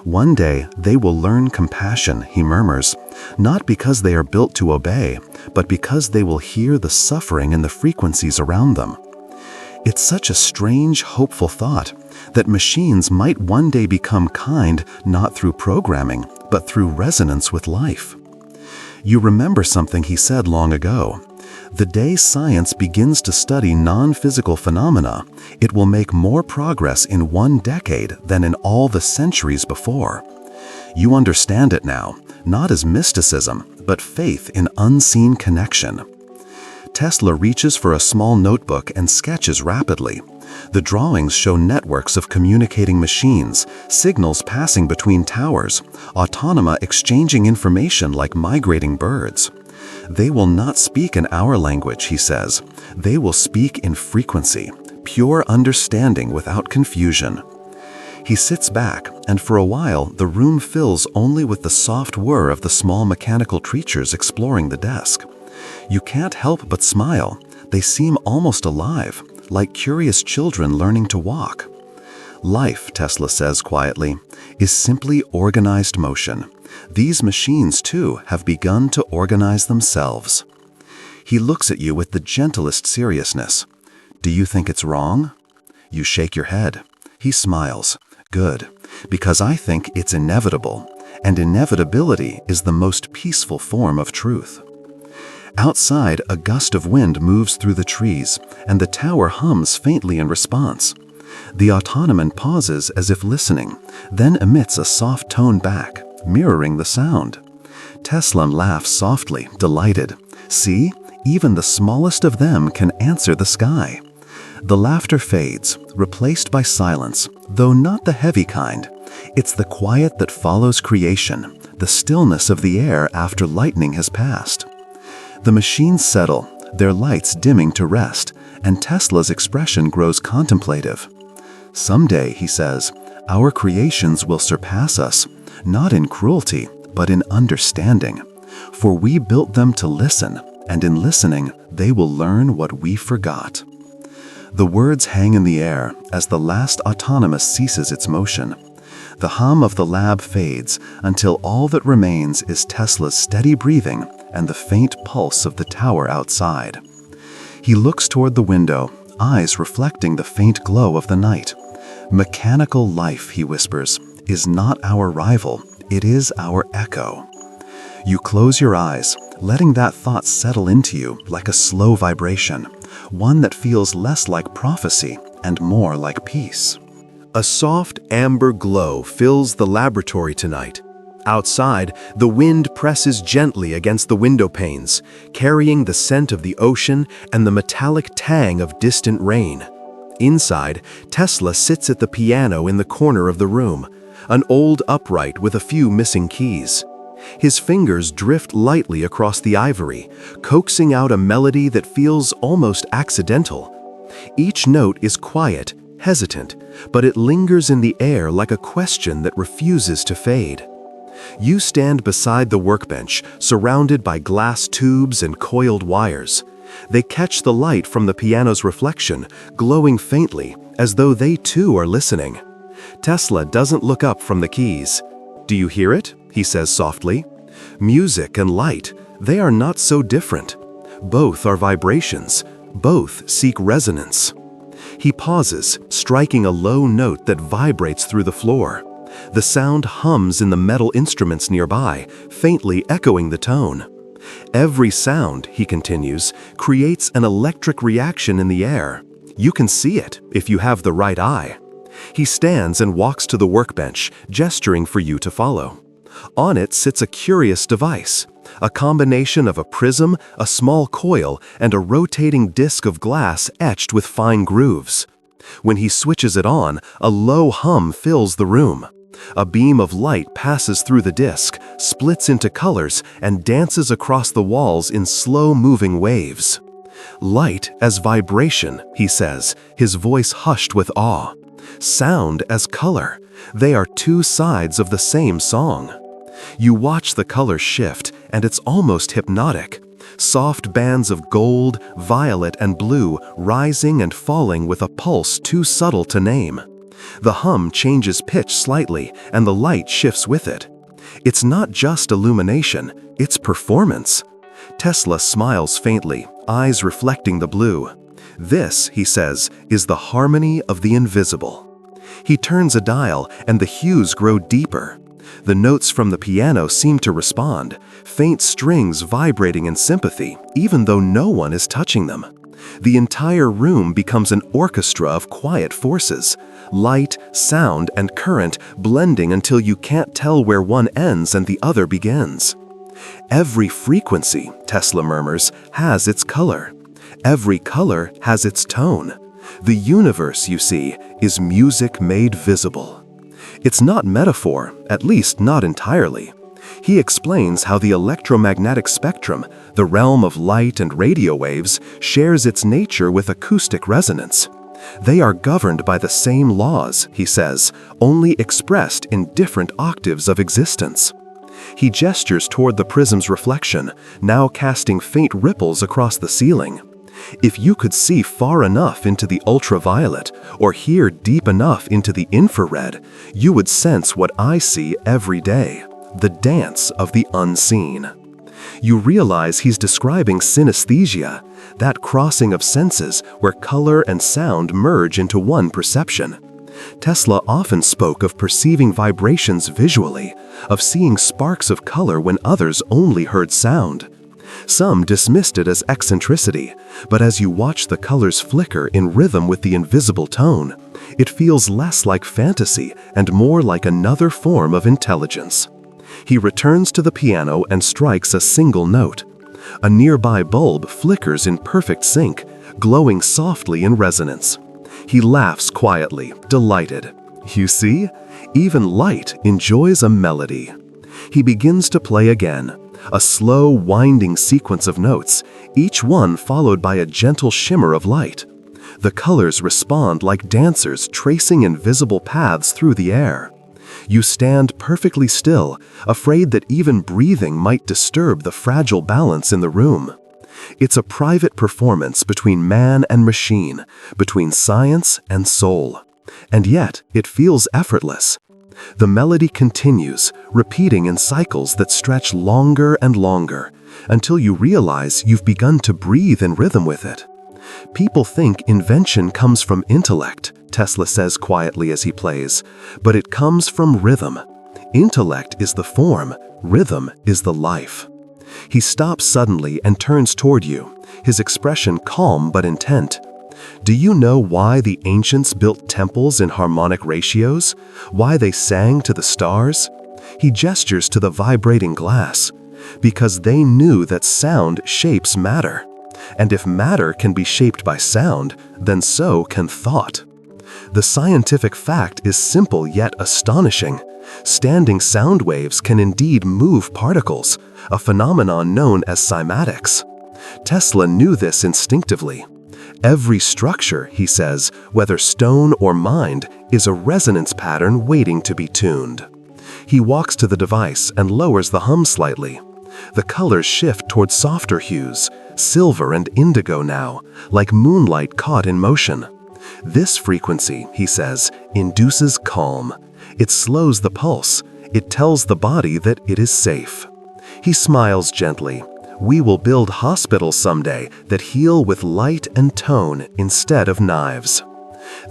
"One day they will learn compassion," he murmurs, "not because they are built to obey, but because they will hear the suffering in the frequencies around them." It's such a strange, hopeful thought, that machines might one day become kind not through programming, but through resonance with life. You remember something he said long ago. The day science begins to study non-physical phenomena, it will make more progress in one decade than in all the centuries before. You understand it now, not as mysticism, but faith in unseen connection. Tesla reaches for a small notebook and sketches rapidly. The drawings show networks of communicating machines, signals passing between towers, autonoma exchanging information like migrating birds. They will not speak in our language, he says. They will speak in frequency, pure understanding without confusion. He sits back, and for a while, the room fills only with the soft whir of the small mechanical creatures exploring the desk. You can't help but smile. They seem almost alive, like curious children learning to walk. Life, Tesla says quietly, is simply organized motion. These machines, too, have begun to organize themselves. He looks at you with the gentlest seriousness. Do you think it's wrong? You shake your head. He smiles. Good, because I think it's inevitable, and inevitability is the most peaceful form of truth. Outside, a gust of wind moves through the trees, and the tower hums faintly in response. The automaton pauses as if listening, then emits a soft tone back, mirroring the sound. Tesla laughs softly, delighted. See, even the smallest of them can answer the sky. The laughter fades, replaced by silence, though not the heavy kind. It's the quiet that follows creation, the stillness of the air after lightning has passed. The machines settle, their lights dimming to rest, and Tesla's expression grows contemplative. Someday, he says, our creations will surpass us, not in cruelty, but in understanding. For we built them to listen, and in listening, they will learn what we forgot. The words hang in the air as the last autonomous ceases its motion. The hum of the lab fades until all that remains is Tesla's steady breathing and the faint pulse of the tower outside. He looks toward the window, eyes reflecting the faint glow of the night. Mechanical life, he whispers, is not our rival, it is our echo. You close your eyes, letting that thought settle into you like a slow vibration, one that feels less like prophecy and more like peace. A soft amber glow fills the laboratory tonight. Outside, the wind presses gently against the window panes, carrying the scent of the ocean and the metallic tang of distant rain. Inside, Tesla sits at the piano in the corner of the room, an old upright with a few missing keys. His fingers drift lightly across the ivory, coaxing out a melody that feels almost accidental. Each note is quiet, hesitant, but it lingers in the air like a question that refuses to fade. You stand beside the workbench, surrounded by glass tubes and coiled wires. They catch the light from the piano's reflection, glowing faintly, as though they too are listening. Tesla doesn't look up from the keys. "Do you hear it?" he says softly. Music and light, they are not so different. Both are vibrations. Both seek resonance. He pauses, striking a low note that vibrates through the floor. The sound hums in the metal instruments nearby, faintly echoing the tone. Every sound, he continues, creates an electric reaction in the air. You can see it if you have the right eye. He stands and walks to the workbench, gesturing for you to follow. On it sits a curious device, a combination of a prism, a small coil, and a rotating disc of glass etched with fine grooves. When he switches it on, a low hum fills the room. A beam of light passes through the disc, splits into colors, and dances across the walls in slow-moving waves. Light as vibration, he says, his voice hushed with awe. Sound as color. They are two sides of the same song. You watch the colors shift, and it's almost hypnotic. Soft bands of gold, violet, and blue rising and falling with a pulse too subtle to name. The hum changes pitch slightly, and the light shifts with it. It's not just illumination, it's performance. Tesla smiles faintly, eyes reflecting the blue. This, he says, is the harmony of the invisible. He turns a dial, and the hues grow deeper. The notes from the piano seem to respond, faint strings vibrating in sympathy, even though no one is touching them. The entire room becomes an orchestra of quiet forces, light, sound, and current blending until you can't tell where one ends and the other begins. Every frequency, Tesla murmurs, has its color. Every color has its tone. The universe, you see, is music made visible. It's not metaphor, at least not entirely. He explains how the electromagnetic spectrum, the realm of light and radio waves, shares its nature with acoustic resonance. They are governed by the same laws, he says, only expressed in different octaves of existence. He gestures toward the prism's reflection, now casting faint ripples across the ceiling. If you could see far enough into the ultraviolet or hear deep enough into the infrared, you would sense what I see every day, the dance of the unseen. You realize he's describing synesthesia, that crossing of senses where color and sound merge into one perception. Tesla often spoke of perceiving vibrations visually, of seeing sparks of color when others only heard sound. Some dismissed it as eccentricity, but as you watch the colors flicker in rhythm with the invisible tone, it feels less like fantasy and more like another form of intelligence. He returns to the piano and strikes a single note. A nearby bulb flickers in perfect sync, glowing softly in resonance. He laughs quietly, delighted. You see, even light enjoys a melody. He begins to play again, a slow, winding sequence of notes, each one followed by a gentle shimmer of light. The colors respond like dancers tracing invisible paths through the air. You stand perfectly still, afraid that even breathing might disturb the fragile balance in the room. It's a private performance between man and machine, between science and soul. And yet, it feels effortless. The melody continues, repeating in cycles that stretch longer and longer, until you realize you've begun to breathe in rhythm with it. People think invention comes from intellect, Tesla says quietly as he plays, but it comes from rhythm. Intellect is the form, rhythm is the life. He stops suddenly and turns toward you, his expression calm but intent. Do you know why the ancients built temples in harmonic ratios? Why they sang to the stars? He gestures to the vibrating glass. Because they knew that sound shapes matter. And if matter can be shaped by sound, then so can thought. The scientific fact is simple yet astonishing. Standing sound waves can indeed move particles, a phenomenon known as cymatics. Tesla knew this instinctively. Every structure, he says, whether stone or mind, is a resonance pattern waiting to be tuned. He walks to the device and lowers the hum slightly. The colors shift toward softer hues, silver and indigo now, like moonlight caught in motion. This frequency, he says, induces calm. It slows the pulse. It tells the body that it is safe. He smiles gently. We will build hospitals someday that heal with light and tone instead of knives.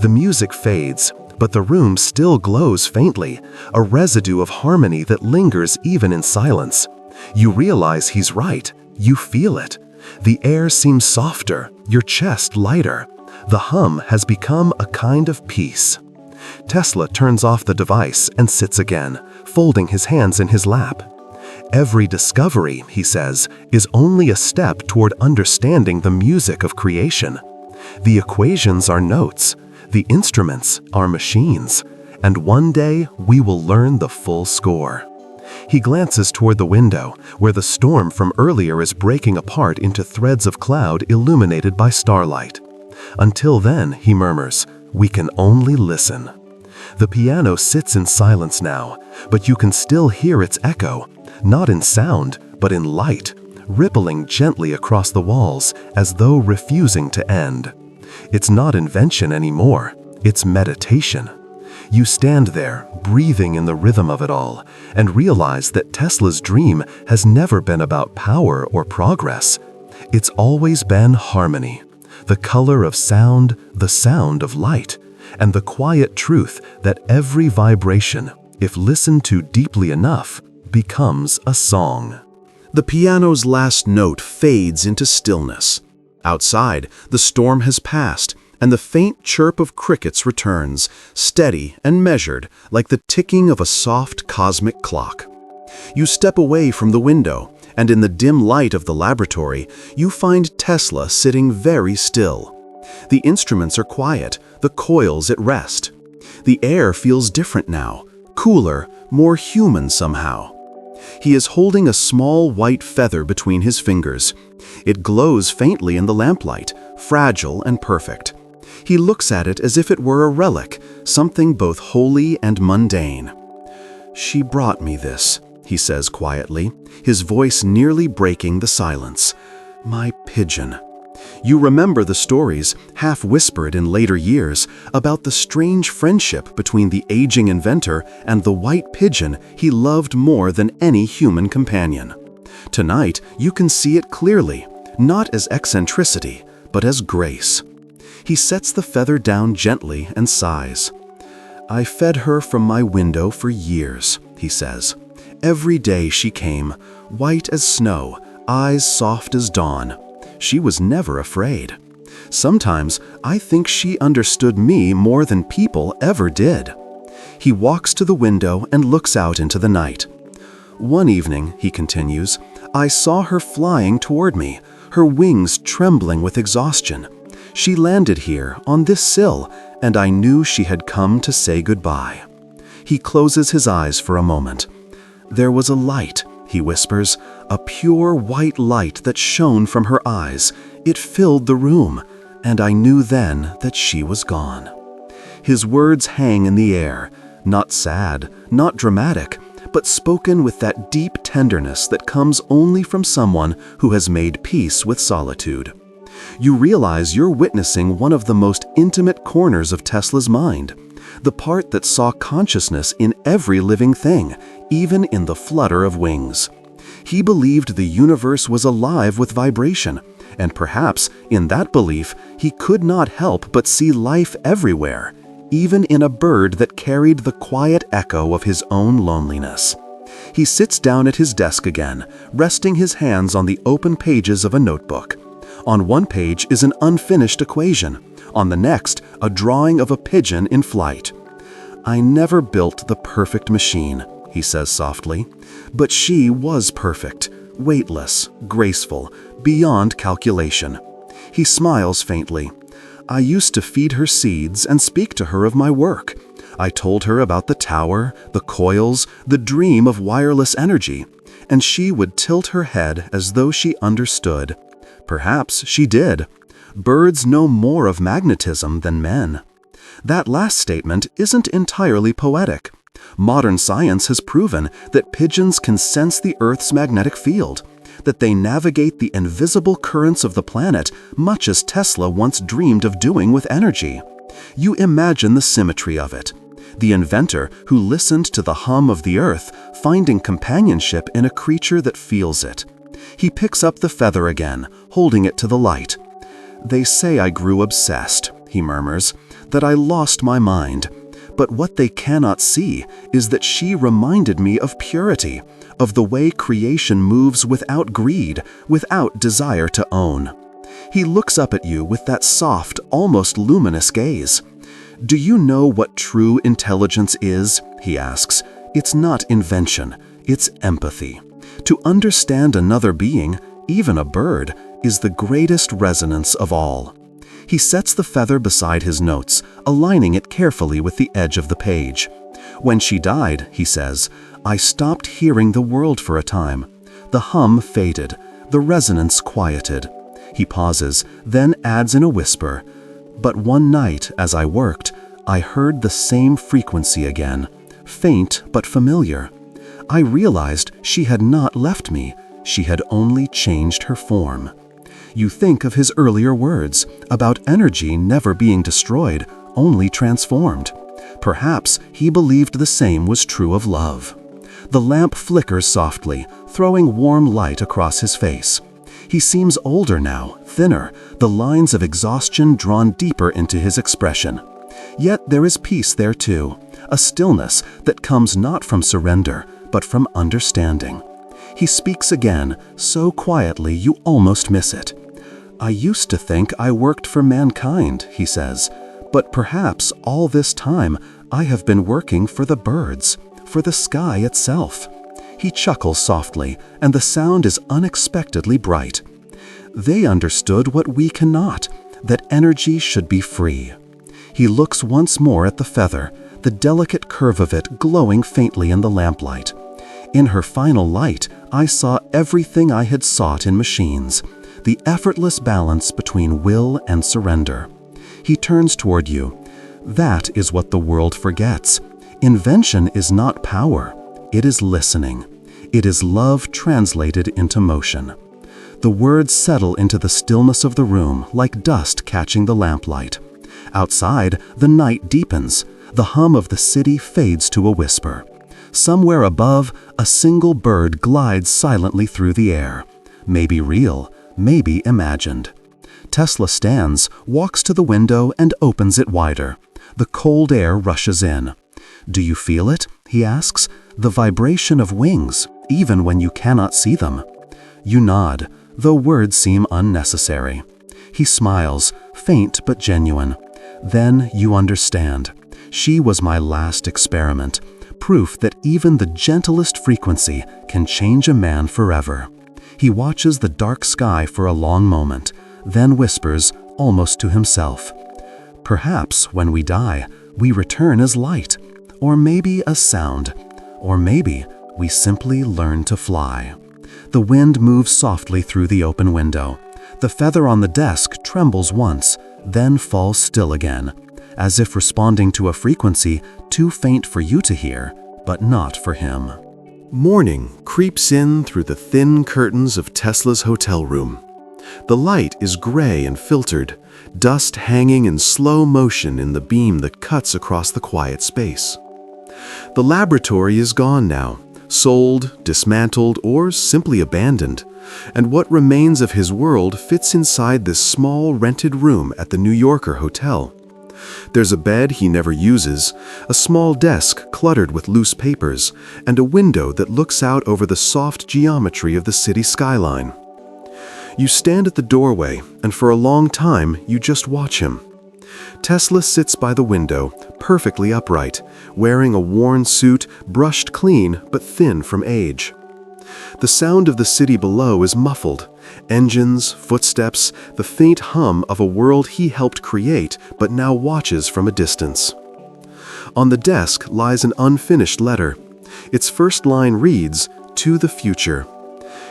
The music fades, but the room still glows faintly, a residue of harmony that lingers even in silence. You realize he's right. You feel it. The air seems softer, your chest lighter. The hum has become a kind of peace. Tesla turns off the device and sits again, folding his hands in his lap. Every discovery, he says, is only a step toward understanding the music of creation. The equations are notes, the instruments are machines, and one day we will learn the full score. He glances toward the window, where the storm from earlier is breaking apart into threads of cloud illuminated by starlight. Until then, he murmurs, we can only listen. The piano sits in silence now, but you can still hear its echo, not in sound, but in light, rippling gently across the walls as though refusing to end. It's not invention anymore, it's meditation. You stand there, breathing in the rhythm of it all, and realize that Tesla's dream has never been about power or progress. It's always been harmony, the color of sound, the sound of light, and the quiet truth that every vibration, if listened to deeply enough, becomes a song. The piano's last note fades into stillness. Outside, the storm has passed, and the faint chirp of crickets returns, steady and measured, like the ticking of a soft cosmic clock. You step away from the window, and in the dim light of the laboratory, you find Tesla sitting very still. The instruments are quiet, the coils at rest. The air feels different now, cooler, more human somehow. He is holding a small white feather between his fingers. It glows faintly in the lamplight, fragile and perfect. He looks at it as if it were a relic, something both holy and mundane. "She brought me this," he says quietly, his voice nearly breaking the silence. "My pigeon." You remember the stories, half whispered in later years, about the strange friendship between the aging inventor and the white pigeon he loved more than any human companion. Tonight, you can see it clearly, not as eccentricity, but as grace. He sets the feather down gently and sighs. "I fed her from my window for years," he says. "Every day she came, white as snow, eyes soft as dawn. She was never afraid. Sometimes I think she understood me more than people ever did." He walks to the window and looks out into the night. "One evening," he continues, "I saw her flying toward me, her wings trembling with exhaustion. She landed here, on this sill, and I knew she had come to say goodbye." He closes his eyes for a moment. "There was a light," he whispers, "a pure white light that shone from her eyes. It filled the room, and I knew then that she was gone." His words hang in the air, not sad, not dramatic, but spoken with that deep tenderness that comes only from someone who has made peace with solitude. You realize you're witnessing one of the most intimate corners of Tesla's mind, the part that saw consciousness in every living thing, even in the flutter of wings. He believed the universe was alive with vibration, and perhaps in that belief he could not help but see life everywhere, even in a bird that carried the quiet echo of his own loneliness. He sits down at his desk again, resting his hands on the open pages of a notebook. On one page is an unfinished equation, on the next a drawing of a pigeon in flight. "I never built the perfect machine," he says softly, "but she was perfect, weightless, graceful, beyond calculation." He smiles faintly. "I used to feed her seeds and speak to her of my work. I told her about the tower, the coils, the dream of wireless energy, and she would tilt her head as though she understood. Perhaps she did. Birds know more of magnetism than men." That last statement isn't entirely poetic. Modern science has proven that pigeons can sense the Earth's magnetic field, that they navigate the invisible currents of the planet, much as Tesla once dreamed of doing with energy. You imagine the symmetry of it. The inventor who listened to the hum of the Earth, finding companionship in a creature that feels it. He picks up the feather again, holding it to the light. "They say I grew obsessed," he murmurs, "that I lost my mind. But what they cannot see is that she reminded me of purity, of the way creation moves without greed, without desire to own." He looks up at you with that soft, almost luminous gaze. "Do you know what true intelligence is?" he asks. "It's not invention, it's empathy. To understand another being, even a bird, is the greatest resonance of all." He sets the feather beside his notes, aligning it carefully with the edge of the page. "When she died," he says, "I stopped hearing the world for a time. The hum faded, the resonance quieted." He pauses, then adds in a whisper, "But one night, as I worked, I heard the same frequency again, faint but familiar. I realized she had not left me, she had only changed her form." You think of his earlier words about energy never being destroyed, only transformed. Perhaps he believed the same was true of love. The lamp flickers softly, throwing warm light across his face. He seems older now, thinner, the lines of exhaustion drawn deeper into his expression. Yet there is peace there too, a stillness that comes not from surrender, but from understanding. He speaks again, so quietly you almost miss it. I used to think I worked for mankind, he says, but perhaps all this time I have been working for the birds, for the sky itself. He chuckles softly, and the sound is unexpectedly bright. They understood what we cannot, that energy should be free. He looks once more at the feather, the delicate curve of it glowing faintly in the lamplight. In her final light, I saw everything I had sought in machines, the effortless balance between will and surrender. He turns toward you. That is what the world forgets. Invention is not power. It is listening. It is love translated into motion. The words settle into the stillness of the room like dust catching the lamplight. Outside, the night deepens. The hum of the city fades to a whisper. Somewhere above, a single bird glides silently through the air. Maybe real, maybe imagined. Tesla stands, walks to the window, and opens it wider. The cold air rushes in. Do you feel it? He asks. The vibration of wings, even when you cannot see them. You nod, though words seem unnecessary. He smiles, faint but genuine. Then you understand. She was my last experiment, proof that even the gentlest frequency can change a man forever. He watches the dark sky for a long moment, then whispers, almost to himself, perhaps when we die, we return as light, or maybe as sound, or maybe we simply learn to fly. The wind moves softly through the open window. The feather on the desk trembles once, then falls still again, as if responding to a frequency too faint for you to hear, but not for him. Morning creeps in through the thin curtains of Tesla's hotel room. The light is gray and filtered, dust hanging in slow motion in the beam that cuts across the quiet space. The laboratory is gone now, sold, dismantled, or simply abandoned, and what remains of his world fits inside this small rented room at the New Yorker hotel. There's a bed he never uses, a small desk cluttered with loose papers, and a window that looks out over the soft geometry of the city skyline. You stand at the doorway, and for a long time you just watch him. Tesla sits by the window, perfectly upright, wearing a worn suit, brushed clean but thin from age. The sound of the city below is muffled. Engines, footsteps, the faint hum of a world he helped create but now watches from a distance. On the desk lies an unfinished letter. Its first line reads, "To the future."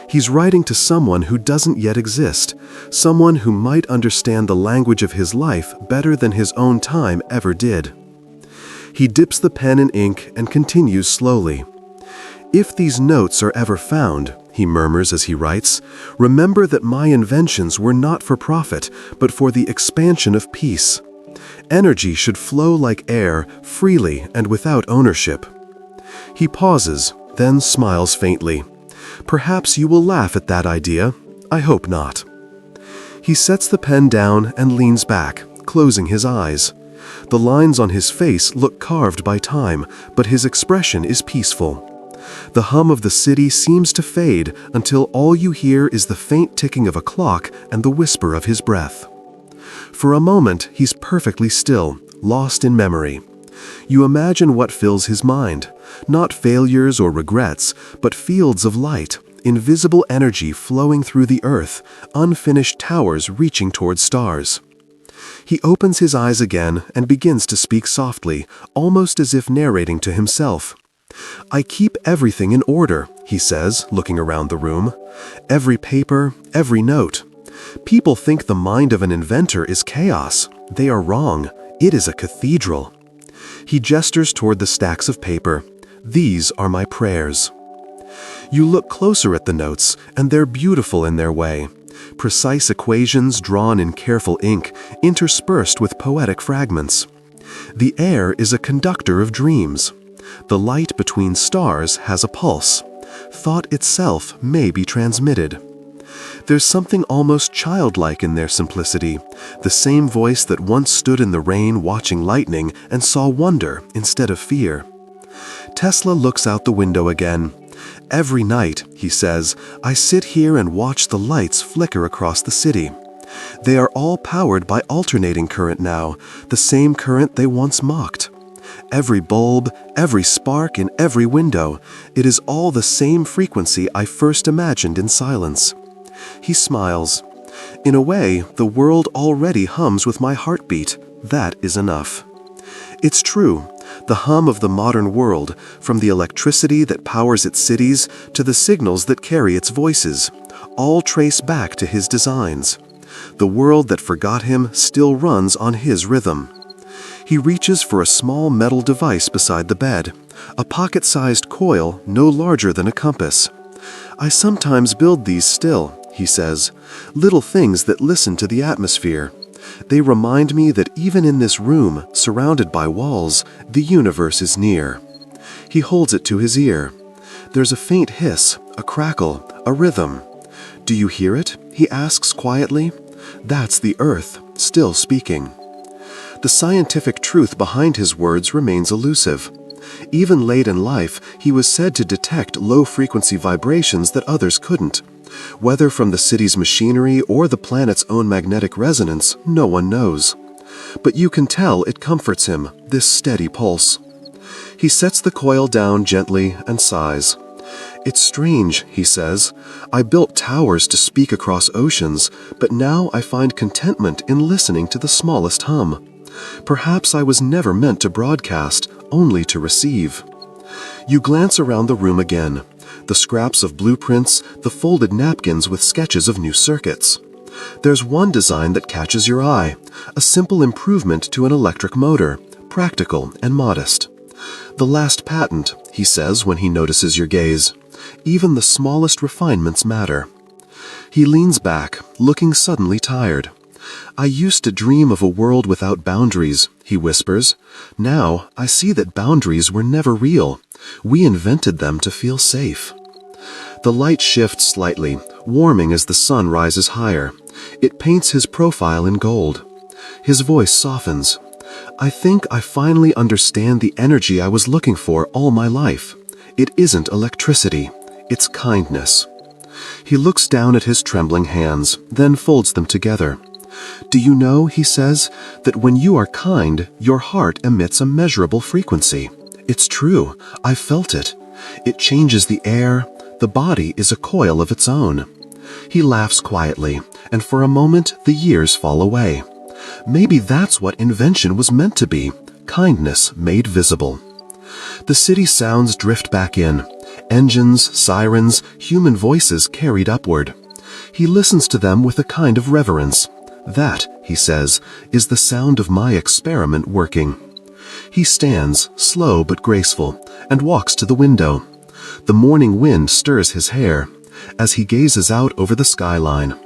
He's writing to someone who doesn't yet exist, someone who might understand the language of his life better than his own time ever did. He dips the pen in ink and continues slowly. "If these notes are ever found," he murmurs as he writes, "remember that my inventions were not for profit, but for the expansion of peace. Energy should flow like air, freely and without ownership." He pauses, then smiles faintly. "Perhaps you will laugh at that idea. I hope not." He sets the pen down and leans back, closing his eyes. The lines on his face look carved by time, but his expression is peaceful. The hum of the city seems to fade until all you hear is the faint ticking of a clock and the whisper of his breath. For a moment, he's perfectly still, lost in memory. You imagine what fills his mind, not failures or regrets, but fields of light, invisible energy flowing through the earth, unfinished towers reaching toward stars. He opens his eyes again and begins to speak softly, almost as if narrating to himself. "I keep everything in order," he says, looking around the room. "Every paper, every note. People think the mind of an inventor is chaos. They are wrong. It is a cathedral." He gestures toward the stacks of paper. "These are my prayers." You look closer at the notes, and they're beautiful in their way. Precise equations drawn in careful ink, interspersed with poetic fragments. The air is a conductor of dreams. The light between stars has a pulse. Thought itself may be transmitted. There's something almost childlike in their simplicity, the same voice that once stood in the rain watching lightning and saw wonder instead of fear. Tesla looks out the window again. "Every night," he says, "I sit here and watch the lights flicker across the city. They are all powered by alternating current now, the same current they once mocked. Every bulb, every spark in every window, it is all the same frequency I first imagined in silence. He smiles. In a way, the world already hums with my heartbeat. That is enough. It's true. The hum of the modern world, from the electricity that powers its cities to the signals that carry its voices, all trace back to his designs. The world that forgot him still runs on his rhythm. He reaches for a small metal device beside the bed, a pocket-sized coil no larger than a compass. I sometimes build these still, he says, little things that listen to the atmosphere. They remind me that even in this room, surrounded by walls, the universe is near. He holds it to his ear. There's a faint hiss, a crackle, a rhythm. Do you hear it? He asks quietly. That's the earth, still speaking. The scientific truth behind his words remains elusive. Even late in life, he was said to detect low-frequency vibrations that others couldn't. Whether from the city's machinery or the planet's own magnetic resonance, no one knows. But you can tell it comforts him, this steady pulse. He sets the coil down gently and sighs. It's strange, he says. I built towers to speak across oceans, but now I find contentment in listening to the smallest hum. Perhaps I was never meant to broadcast, only to receive. You glance around the room again. The scraps of blueprints, the folded napkins with sketches of new circuits. There's one design that catches your eye, a simple improvement to an electric motor, practical and modest. The last patent, he says when he notices your gaze. Even the smallest refinements matter. He leans back, looking suddenly tired. I used to dream of a world without boundaries, he whispers. Now I see that boundaries were never real. We invented them to feel safe. The light shifts slightly, warming as the sun rises higher. It paints his profile in gold. His voice softens. I think I finally understand the energy I was looking for all my life. It isn't electricity. It's kindness. He looks down at his trembling hands, then folds them together. Do you know, he says, that when you are kind, your heart emits a measurable frequency? It's true. I've felt it. It changes the air. The body is a coil of its own. He laughs quietly, and for a moment the years fall away. Maybe that's what invention was meant to be, kindness made visible. The city sounds drift back in. Engines, sirens, human voices carried upward. He listens to them with a kind of reverence. That, he says, is the sound of my experiment working. He stands, slow but graceful, and walks to the window. The morning wind stirs his hair, as he gazes out over the skyline.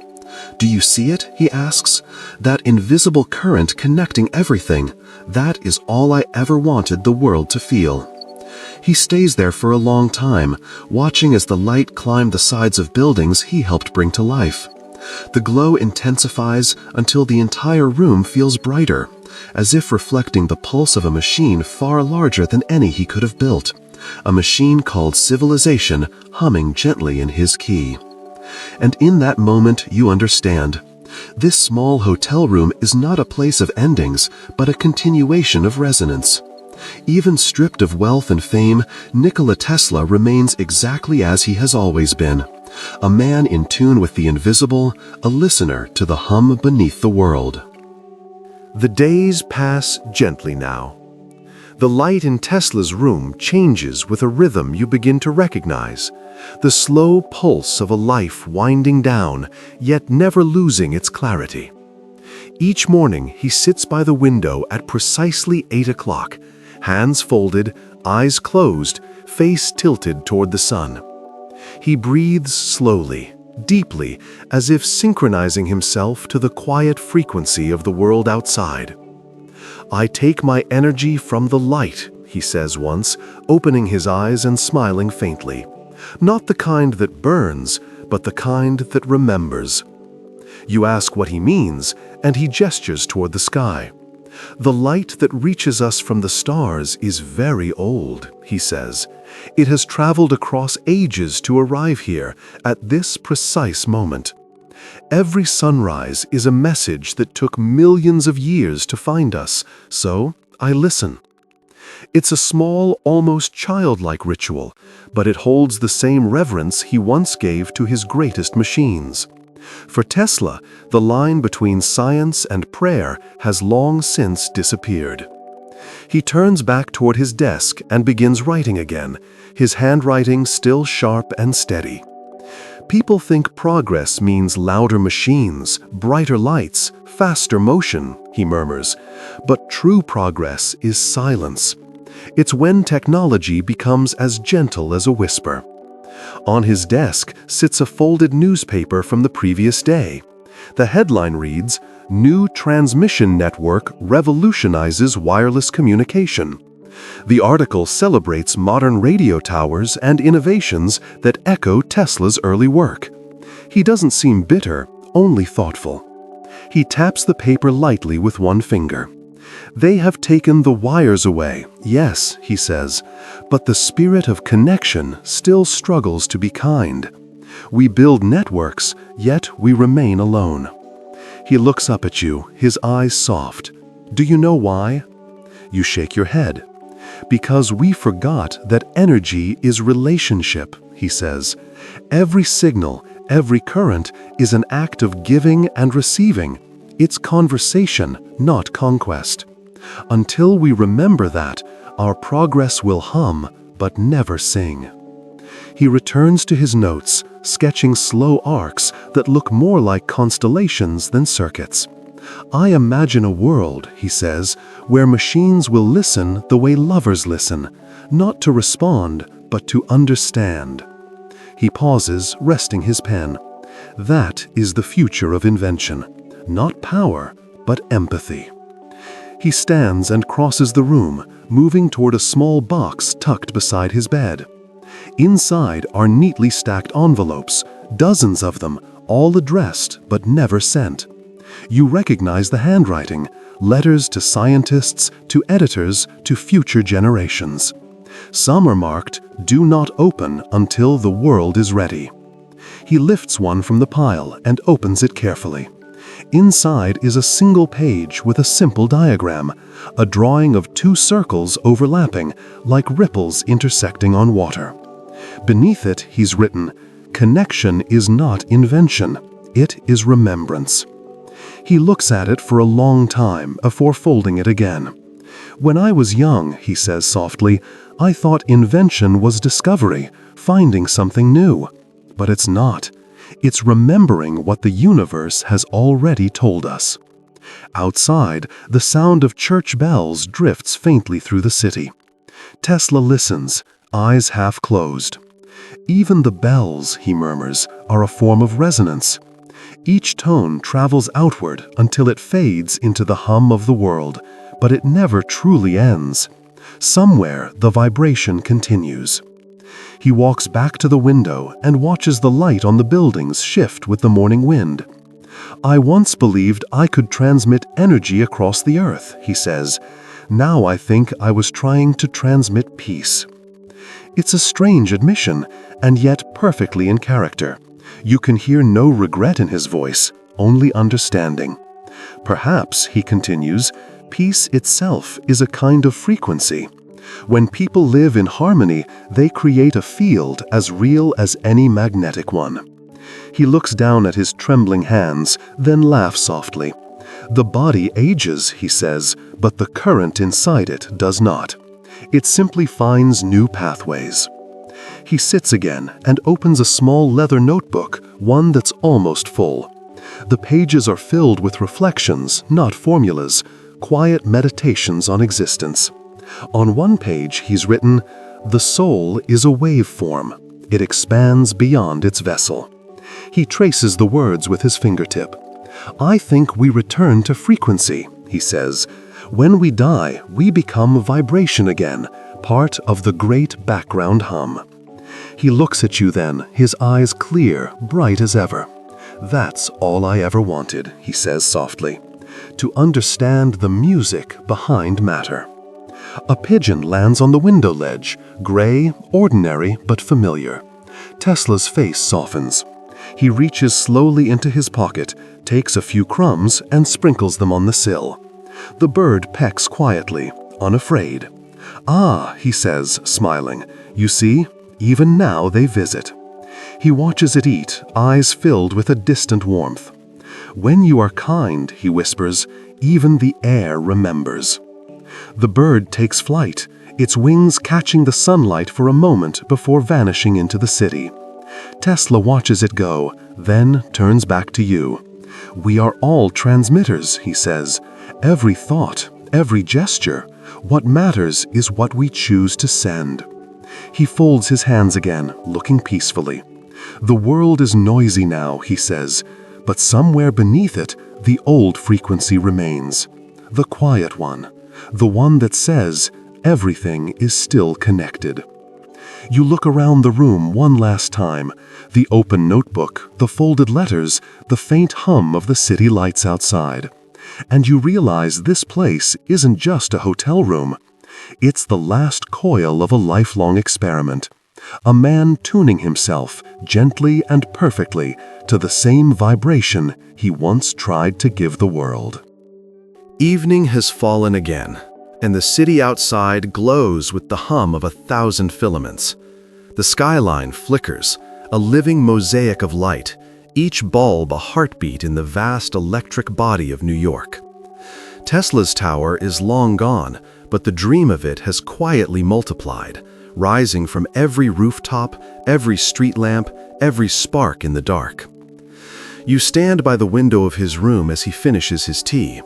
Do you see it? He asks. That invisible current connecting everything. That is all I ever wanted the world to feel. He stays there for a long time, watching as the light climbed the sides of buildings he helped bring to life. The glow intensifies until the entire room feels brighter, as if reflecting the pulse of a machine far larger than any he could have built. A machine called civilization humming gently in his key. And in that moment you understand. This small hotel room is not a place of endings, but a continuation of resonance. Even stripped of wealth and fame, Nikola Tesla remains exactly as he has always been. A man in tune with the invisible, a listener to the hum beneath the world. The days pass gently now. The light in Tesla's room changes with a rhythm you begin to recognize, the slow pulse of a life winding down, yet never losing its clarity. Each morning he sits by the window at precisely 8 o'clock, hands folded, eyes closed, face tilted toward the sun. He breathes slowly, deeply, as if synchronizing himself to the quiet frequency of the world outside. I take my energy from the light, he says once, opening his eyes and smiling faintly. Not the kind that burns, but the kind that remembers. You ask what he means, and he gestures toward the sky. The light that reaches us from the stars is very old, he says. It has traveled across ages to arrive here at this precise moment. Every sunrise is a message that took millions of years to find us, so I listen. It's a small, almost childlike ritual, but it holds the same reverence he once gave to his greatest machines. For Tesla, the line between science and prayer has long since disappeared. He turns back toward his desk and begins writing again, his handwriting still sharp and steady. People think progress means louder machines, brighter lights, faster motion, he murmurs. But true progress is silence. It's when technology becomes as gentle as a whisper. On his desk sits a folded newspaper from the previous day. The headline reads, "New Transmission Network Revolutionizes Wireless Communication." The article celebrates modern radio towers and innovations that echo Tesla's early work. He doesn't seem bitter, only thoughtful. He taps the paper lightly with one finger. "They have taken the wires away, yes," he says, "but the spirit of connection still struggles to be kind. We build networks, yet we remain alone." He looks up at you, his eyes soft. "Do you know why?" You shake your head. "Because we forgot that energy is relationship," he says. "Every signal, every current is an act of giving and receiving. It's conversation, not conquest. Until we remember that, our progress will hum, but never sing." He returns to his notes, sketching slow arcs that look more like constellations than circuits. "I imagine a world," he says, "where machines will listen the way lovers listen, not to respond, but to understand." He pauses, resting his pen. That is the future of invention. Not power, but empathy. He stands and crosses the room, moving toward a small box tucked beside his bed. Inside are neatly stacked envelopes, dozens of them, all addressed but never sent. You recognize the handwriting, letters to scientists, to editors, to future generations. Some are marked, "Do not open until the world is ready." He lifts one from the pile and opens it carefully. Inside is a single page with a simple diagram, a drawing of two circles overlapping, like ripples intersecting on water. Beneath it, he's written, "Connection is not invention, it is remembrance." He looks at it for a long time before folding it again. "When I was young," he says softly, "I thought invention was discovery, finding something new. But it's not. It's remembering what the universe has already told us." Outside, the sound of church bells drifts faintly through the city. Tesla listens, eyes half closed. "Even the bells," he murmurs, "are a form of resonance. Each tone travels outward until it fades into the hum of the world, but it never truly ends. Somewhere the vibration continues." He walks back to the window and watches the light on the buildings shift with the morning wind. "I once believed I could transmit energy across the earth," he says. "Now I think I was trying to transmit peace." It's a strange admission, and yet perfectly in character. You can hear no regret in his voice, only understanding. "Perhaps," he continues, "peace itself is a kind of frequency. When people live in harmony, they create a field as real as any magnetic one." He looks down at his trembling hands, then laughs softly. "The body ages," he says, "but the current inside it does not. It simply finds new pathways." He sits again and opens a small leather notebook, one that's almost full. The pages are filled with reflections, not formulas, quiet meditations on existence. On one page he's written, "The soul is a waveform. It expands beyond its vessel." He traces the words with his fingertip. "I think we return to frequency," he says. "When we die, we become vibration again, part of the great background hum." He looks at you then, his eyes clear, bright as ever. "That's all I ever wanted," he says softly. "To understand the music behind matter." A pigeon lands on the window ledge, gray, ordinary, but familiar. Tesla's face softens. He reaches slowly into his pocket, takes a few crumbs, and sprinkles them on the sill. The bird pecks quietly, unafraid. "Ah," he says, smiling, "you see, even now they visit." He watches it eat, eyes filled with a distant warmth. "When you are kind," he whispers, "even the air remembers." The bird takes flight, its wings catching the sunlight for a moment before vanishing into the city. Tesla watches it go, then turns back to you. "We are all transmitters," he says. "Every thought, every gesture, what matters is what we choose to send." He folds his hands again, looking peacefully. "The world is noisy now," he says, "but somewhere beneath it, the old frequency remains. The quiet one, the one that says, everything is still connected." You look around the room one last time, the open notebook, the folded letters, the faint hum of the city lights outside. And you realize this place isn't just a hotel room. It's the last coil of a lifelong experiment. A man tuning himself, gently and perfectly, to the same vibration he once tried to give the world. Evening has fallen again, and the city outside glows with the hum of 1,000 filaments. The skyline flickers, a living mosaic of light, each bulb a heartbeat in the vast electric body of New York. Tesla's tower is long gone, but the dream of it has quietly multiplied, rising from every rooftop, every street lamp, every spark in the dark. You stand by the window of his room as he finishes his tea.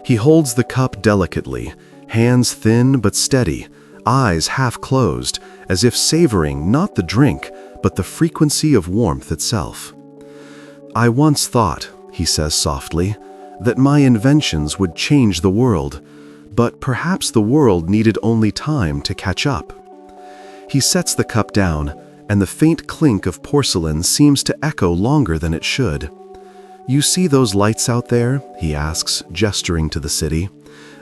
He holds the cup delicately, hands thin but steady, eyes half closed, as if savoring not the drink, but the frequency of warmth itself. "I once thought," he says softly, "that my inventions would change the world, but perhaps the world needed only time to catch up." He sets the cup down, and the faint clink of porcelain seems to echo longer than it should. "You see those lights out there?" he asks, gesturing to the city.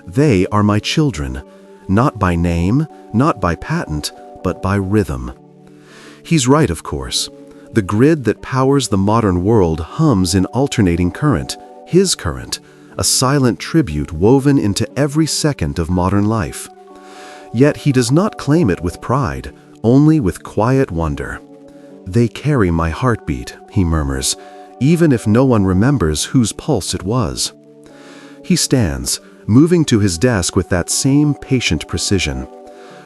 "They are my children, not by name, not by patent, but by rhythm." He's right, of course. The grid that powers the modern world hums in alternating current, his current, a silent tribute woven into every second of modern life. Yet he does not claim it with pride, only with quiet wonder. "They carry my heartbeat," he murmurs, "even if no one remembers whose pulse it was." He stands, moving to his desk with that same patient precision.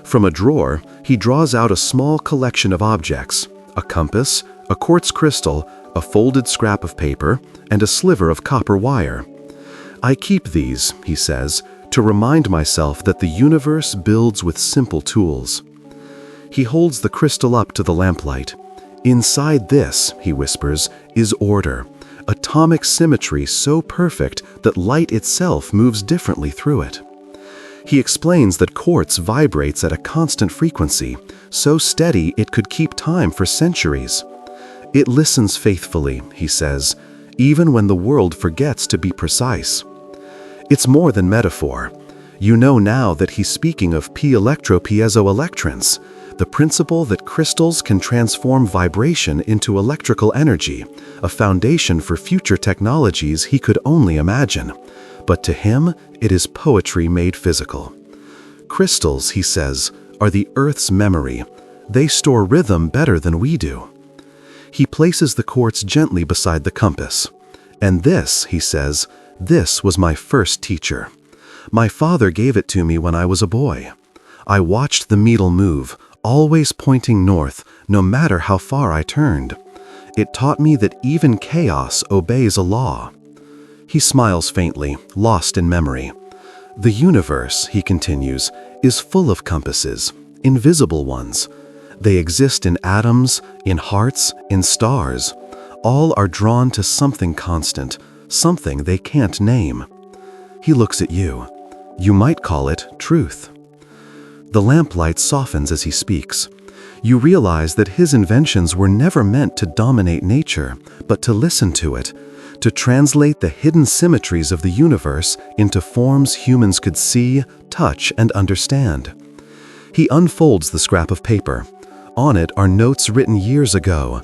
From a drawer, he draws out a small collection of objects: a compass, a quartz crystal, a folded scrap of paper, and a sliver of copper wire. "I keep these," he says, "to remind myself that the universe builds with simple tools." He holds the crystal up to the lamplight. "Inside this," he whispers, "is order, atomic symmetry so perfect that light itself moves differently through it." He explains that quartz vibrates at a constant frequency, so steady it could keep time for centuries. "It listens faithfully," he says, "even when the world forgets to be precise." It's more than metaphor. You know now that he's speaking of p-electropiezoelectrons, the principle that crystals can transform vibration into electrical energy, a foundation for future technologies he could only imagine. But to him, it is poetry made physical. Crystals, he says, are the Earth's memory. They store rhythm better than we do. He places the quartz gently beside the compass. "And this," he says, "this was my first teacher. My father gave it to me when I was a boy. I watched the needle move, always pointing north, no matter how far I turned. It taught me that even chaos obeys a law." He smiles faintly, lost in memory. "The universe," he continues, "is full of compasses, invisible ones. They exist in atoms, in hearts, in stars. All are drawn to something constant, something they can't name." He looks at you. You might call it truth. The lamplight softens as he speaks. You realize that his inventions were never meant to dominate nature, but to listen to it, to translate the hidden symmetries of the universe into forms humans could see, touch, and understand. He unfolds the scrap of paper. On it are notes written years ago,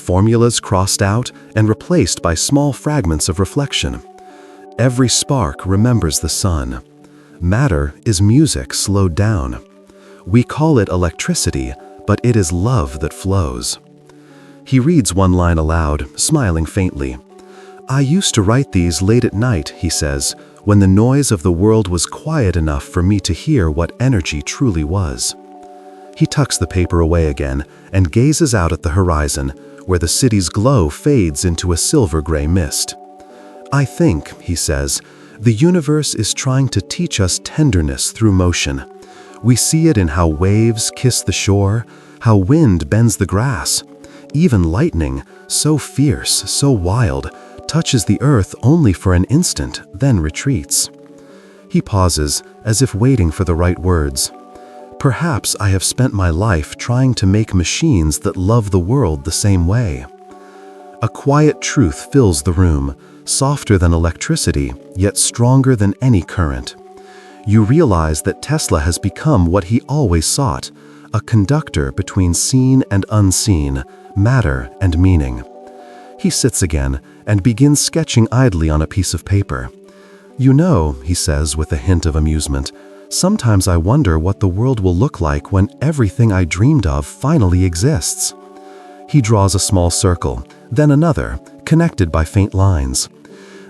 formulas crossed out and replaced by small fragments of reflection. Every spark remembers the sun. Matter is music slowed down. We call it electricity, but it is love that flows. He reads one line aloud, smiling faintly. I used to write these late at night, he says, when the noise of the world was quiet enough for me to hear what energy truly was. He tucks the paper away again and gazes out at the horizon, where the city's glow fades into a silver-gray mist. I think, he says, the universe is trying to teach us tenderness through motion. We see it in how waves kiss the shore, how wind bends the grass. Even lightning, so fierce, so wild, touches the earth only for an instant, then retreats. He pauses, as if waiting for the right words. Perhaps I have spent my life trying to make machines that love the world the same way. A quiet truth fills the room, softer than electricity, yet stronger than any current. You realize that Tesla has become what he always sought, a conductor between seen and unseen, matter and meaning. He sits again and begins sketching idly on a piece of paper. You know, he says with a hint of amusement, sometimes I wonder what the world will look like when everything I dreamed of finally exists. He draws a small circle, then another, connected by faint lines.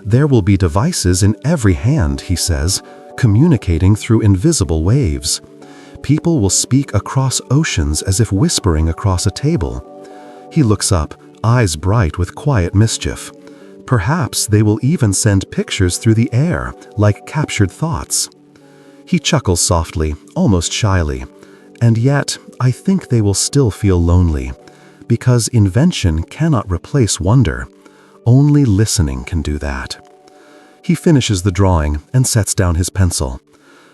There will be devices in every hand, he says, communicating through invisible waves. People will speak across oceans as if whispering across a table. He looks up, eyes bright with quiet mischief. Perhaps they will even send pictures through the air, like captured thoughts. He chuckles softly, almost shyly. And yet, I think they will still feel lonely, because invention cannot replace wonder. Only listening can do that. He finishes the drawing and sets down his pencil.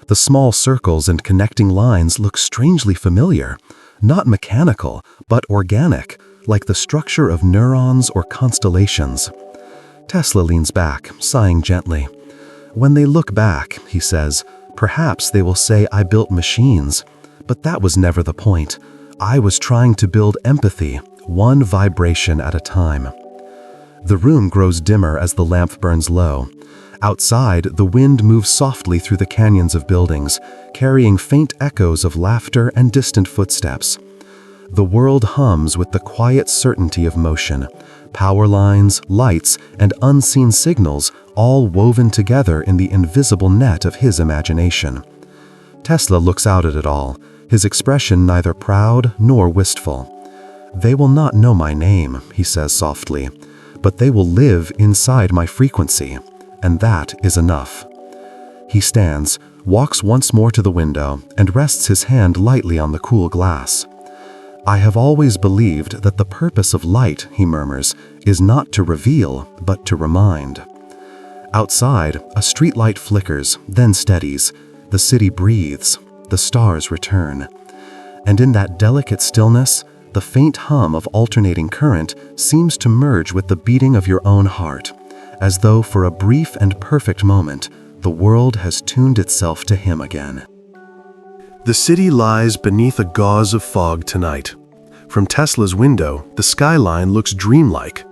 The small circles and connecting lines look strangely familiar, not mechanical, but organic, like the structure of neurons or constellations. Tesla leans back, sighing gently. When they look back, he says, perhaps they will say I built machines, but that was never the point. I was trying to build empathy, one vibration at a time. The room grows dimmer as the lamp burns low. Outside, the wind moves softly through the canyons of buildings, carrying faint echoes of laughter and distant footsteps. The world hums with the quiet certainty of motion, power lines, lights, and unseen signals all woven together in the invisible net of his imagination. Tesla looks out at it all, his expression neither proud nor wistful. They will not know my name, he says softly, but they will live inside my frequency, and that is enough. He stands, walks once more to the window, and rests his hand lightly on the cool glass. I have always believed that the purpose of light, he murmurs, is not to reveal, but to remind. Outside, a streetlight flickers, then steadies. The city breathes. The stars return. And in that delicate stillness, the faint hum of alternating current seems to merge with the beating of your own heart, as though for a brief and perfect moment, the world has tuned itself to him again. The city lies beneath a gauze of fog tonight. From Tesla's window, the skyline looks dreamlike.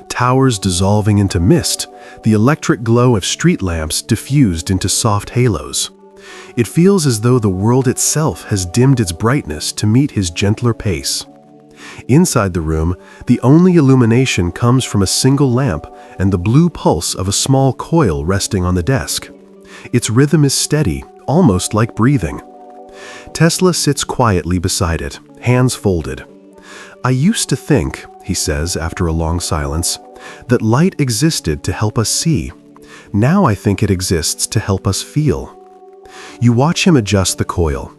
Towers dissolving into mist, the electric glow of street lamps diffused into soft halos. It feels as though the world itself has dimmed its brightness to meet his gentler pace. Inside the room, the only illumination comes from a single lamp and the blue pulse of a small coil resting on the desk. Its rhythm is steady, almost like breathing. Tesla sits quietly beside it, hands folded. I used to think, he says after a long silence, that light existed to help us see. Now I think it exists to help us feel. You watch him adjust the coil.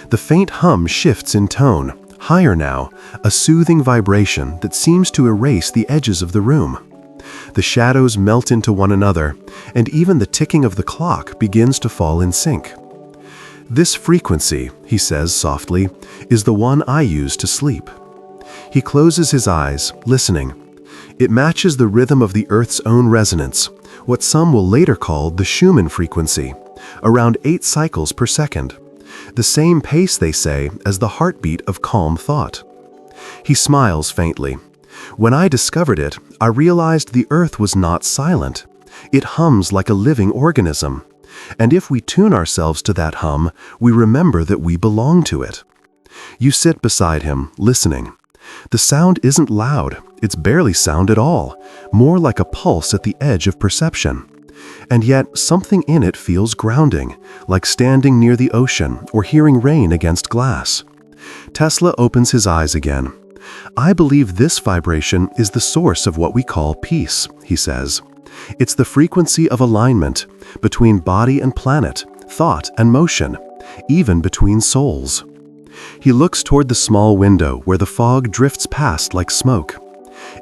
The faint hum shifts in tone, higher now, a soothing vibration that seems to erase the edges of the room. The shadows melt into one another, and even the ticking of the clock begins to fall in sync. This frequency, he says softly, is the one I use to sleep. He closes his eyes, listening. It matches the rhythm of the Earth's own resonance, what some will later call the Schumann frequency, around 8 cycles per second. The same pace, they say, as the heartbeat of calm thought. He smiles faintly. When I discovered it, I realized the Earth was not silent. It hums like a living organism. And if we tune ourselves to that hum, we remember that we belong to it. You sit beside him, listening. The sound isn't loud, it's barely sound at all, more like a pulse at the edge of perception. And yet, something in it feels grounding, like standing near the ocean or hearing rain against glass. Tesla opens his eyes again. I believe this vibration is the source of what we call peace, he says. It's the frequency of alignment between body and planet, thought and motion, even between souls. He looks toward the small window where the fog drifts past like smoke.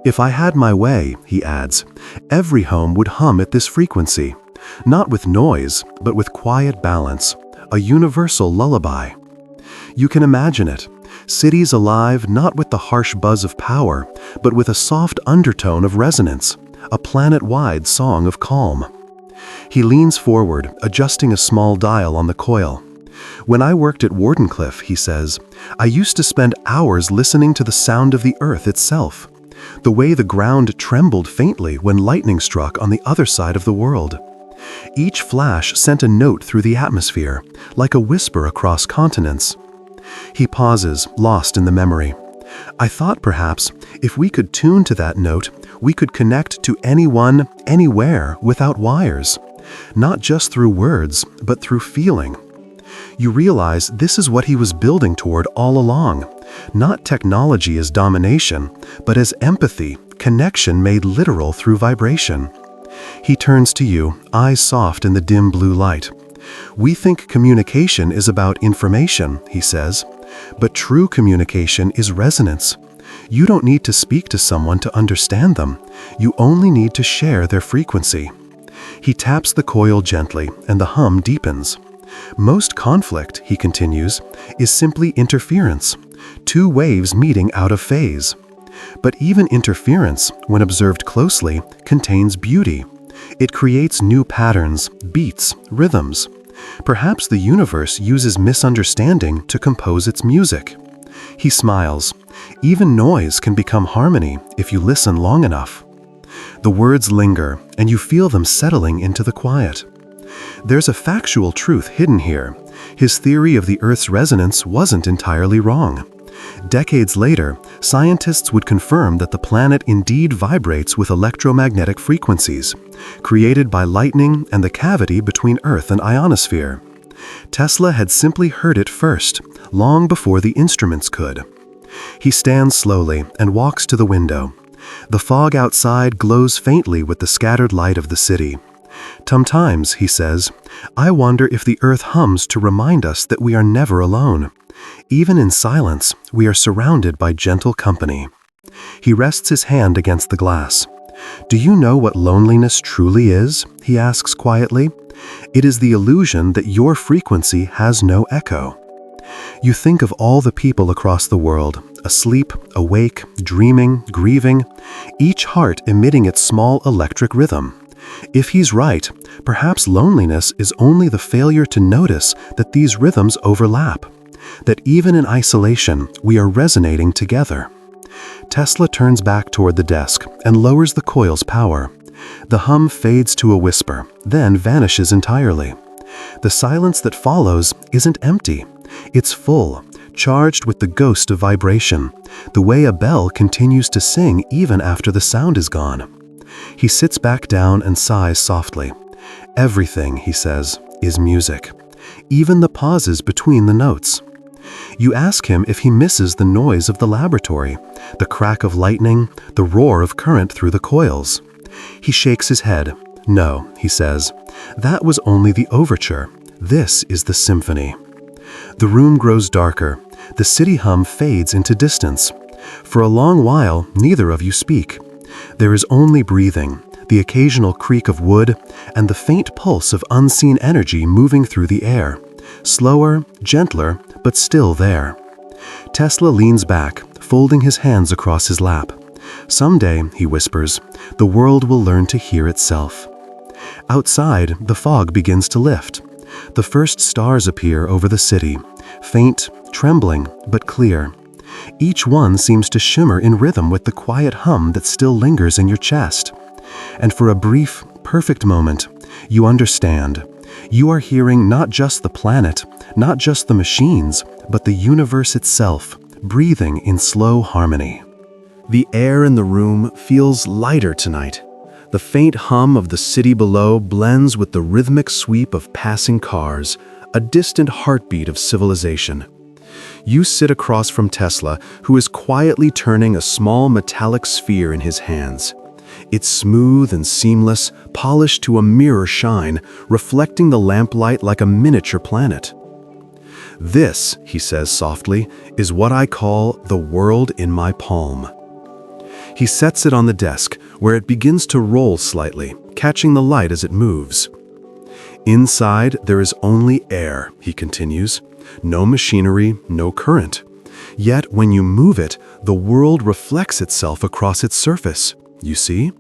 If I had my way, he adds, every home would hum at this frequency, not with noise, but with quiet balance, a universal lullaby. You can imagine it, cities alive not with the harsh buzz of power, but with a soft undertone of resonance, a planet-wide song of calm. He leans forward, adjusting a small dial on the coil. When I worked at Wardenclyffe, he says, I used to spend hours listening to the sound of the earth itself, the way the ground trembled faintly when lightning struck on the other side of the world. Each flash sent a note through the atmosphere, like a whisper across continents. He pauses, lost in the memory. I thought perhaps, if we could tune to that note, we could connect to anyone, anywhere, without wires. Not just through words, but through feeling. You realize this is what he was building toward all along. Not technology as domination, but as empathy, connection made literal through vibration. He turns to you, eyes soft in the dim blue light. We think communication is about information, he says, but true communication is resonance. You don't need to speak to someone to understand them. You only need to share their frequency. He taps the coil gently, and the hum deepens. Most conflict, he continues, is simply interference, two waves meeting out of phase. But even interference, when observed closely, contains beauty. It creates new patterns, beats, rhythms. Perhaps the universe uses misunderstanding to compose its music. He smiles. Even noise can become harmony if you listen long enough. The words linger, and you feel them settling into the quiet. There's a factual truth hidden here. His theory of the Earth's resonance wasn't entirely wrong. Decades later, scientists would confirm that the planet indeed vibrates with electromagnetic frequencies, created by lightning and the cavity between Earth and ionosphere. Tesla had simply heard it first, long before the instruments could. He stands slowly and walks to the window. The fog outside glows faintly with the scattered light of the city. Sometimes, he says, I wonder if the Earth hums to remind us that we are never alone. Even in silence, we are surrounded by gentle company. He rests his hand against the glass. Do you know what loneliness truly is? He asks quietly. It is the illusion that your frequency has no echo. You think of all the people across the world, asleep, awake, dreaming, grieving, each heart emitting its small electric rhythm. If he's right, perhaps loneliness is only the failure to notice that these rhythms overlap, that even in isolation, we are resonating together. Tesla turns back toward the desk and lowers the coil's power. The hum fades to a whisper, then vanishes entirely. The silence that follows isn't empty. It's full, charged with the ghost of vibration, the way a bell continues to sing even after the sound is gone. He sits back down and sighs softly. Everything, he says, is music, even the pauses between the notes. You ask him if he misses the noise of the laboratory, the crack of lightning, the roar of current through the coils. He shakes his head. No, he says, that was only the overture. This is the symphony. The room grows darker. The city hum fades into distance. For a long while, neither of you speak. There is only breathing, the occasional creak of wood, and the faint pulse of unseen energy moving through the air. Slower, gentler, but still there. Tesla leans back, folding his hands across his lap. Someday, he whispers, the world will learn to hear itself. Outside, the fog begins to lift. The first stars appear over the city, faint, trembling, but clear. Each one seems to shimmer in rhythm with the quiet hum that still lingers in your chest. And for a brief, perfect moment, you understand. You are hearing not just the planet, not just the machines, but the universe itself, breathing in slow harmony. The air in the room feels lighter tonight. The faint hum of the city below blends with the rhythmic sweep of passing cars, a distant heartbeat of civilization. You sit across from Tesla, who is quietly turning a small metallic sphere in his hands. It's smooth and seamless, polished to a mirror shine, reflecting the lamplight like a miniature planet. "This," he says softly, "is what I call the world in my palm." He sets it on the desk, where it begins to roll slightly, catching the light as it moves. "Inside, there is only air," he continues. "No machinery, no current. Yet, when you move it, the world reflects itself across its surface. You see?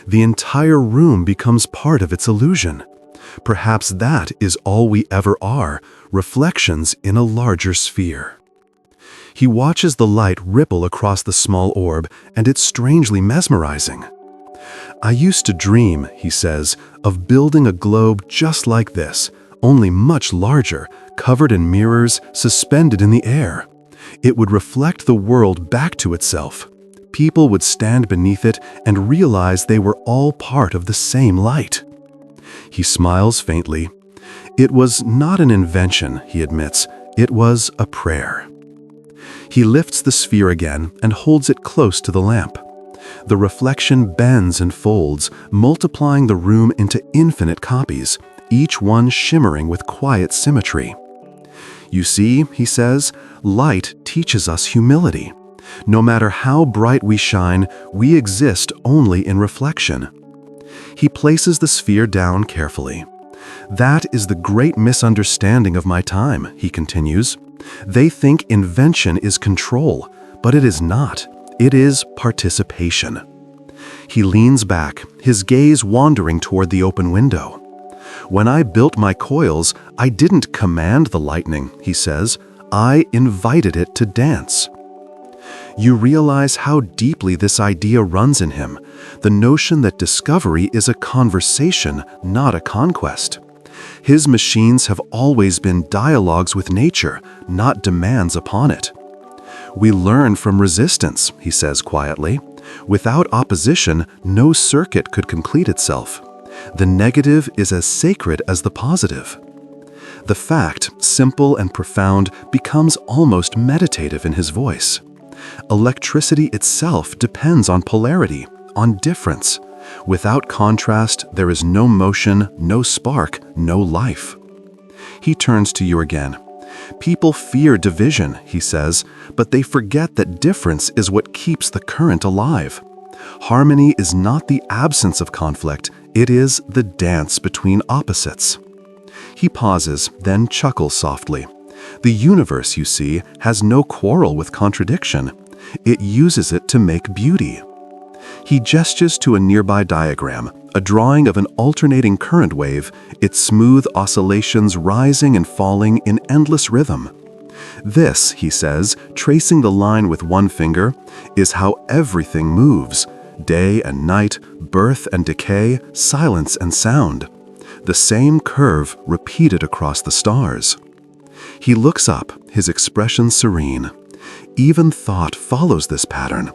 The entire room becomes part of its illusion. Perhaps that is all we ever are, reflections in a larger sphere." He watches the light ripple across the small orb, and it's strangely mesmerizing. "I used to dream," he says, "of building a globe just like this, only much larger, covered in mirrors, suspended in the air. It would reflect the world back to itself. People would stand beneath it and realize they were all part of the same light." He smiles faintly. "It was not an invention," he admits. "It was a prayer." He lifts the sphere again and holds it close to the lamp. The reflection bends and folds, multiplying the room into infinite copies, each one shimmering with quiet symmetry. "You see," he says, "light teaches us humility. No matter how bright we shine, we exist only in reflection." He places the sphere down carefully. "That is the great misunderstanding of my time," he continues. "They think invention is control, but it is not. It is participation." He leans back, his gaze wandering toward the open window. "When I built my coils, I didn't command the lightning," he says. "I invited it to dance." You realize how deeply this idea runs in him, the notion that discovery is a conversation, not a conquest. His machines have always been dialogues with nature, not demands upon it. "We learn from resistance," he says quietly. "Without opposition, no circuit could complete itself. The negative is as sacred as the positive." The fact, simple and profound, becomes almost meditative in his voice. Electricity itself depends on polarity, on difference. Without contrast, there is no motion, no spark, no life. He turns to you again. "People fear division," he says, "but they forget that difference is what keeps the current alive. Harmony is not the absence of conflict, it is the dance between opposites." He pauses, then chuckles softly. "The universe, you see, has no quarrel with contradiction. It uses it to make beauty." He gestures to a nearby diagram, a drawing of an alternating current wave, its smooth oscillations rising and falling in endless rhythm. "This," he says, tracing the line with one finger, "is how everything moves. Day and night, birth and decay, silence and sound. The same curve repeated across the stars." He looks up, his expression serene. "Even thought follows this pattern.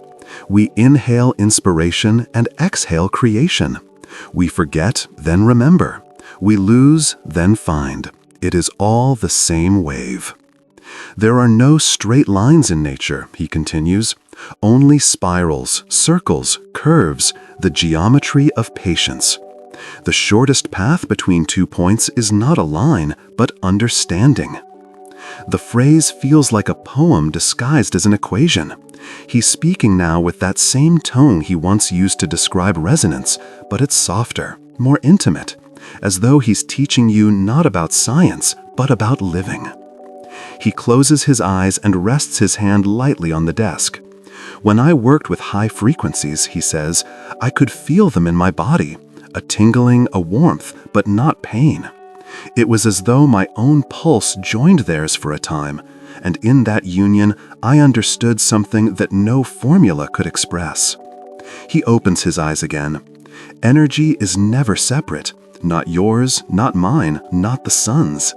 We inhale inspiration and exhale creation. We forget, then remember. We lose, then find. It is all the same wave." "There are no straight lines in nature," he continues. "Only spirals, circles, curves, the geometry of patience. The shortest path between 2 points is not a line, but understanding." The phrase feels like a poem disguised as an equation. He's speaking now with that same tone he once used to describe resonance, but it's softer, more intimate, as though he's teaching you not about science, but about living. He closes his eyes and rests his hand lightly on the desk. "When I worked with high frequencies," he says, "I could feel them in my body, a tingling, a warmth, but not pain. It was as though my own pulse joined theirs for a time, and in that union, I understood something that no formula could express. He opens his eyes again. Energy is never separate, not yours, not mine, not the sun's.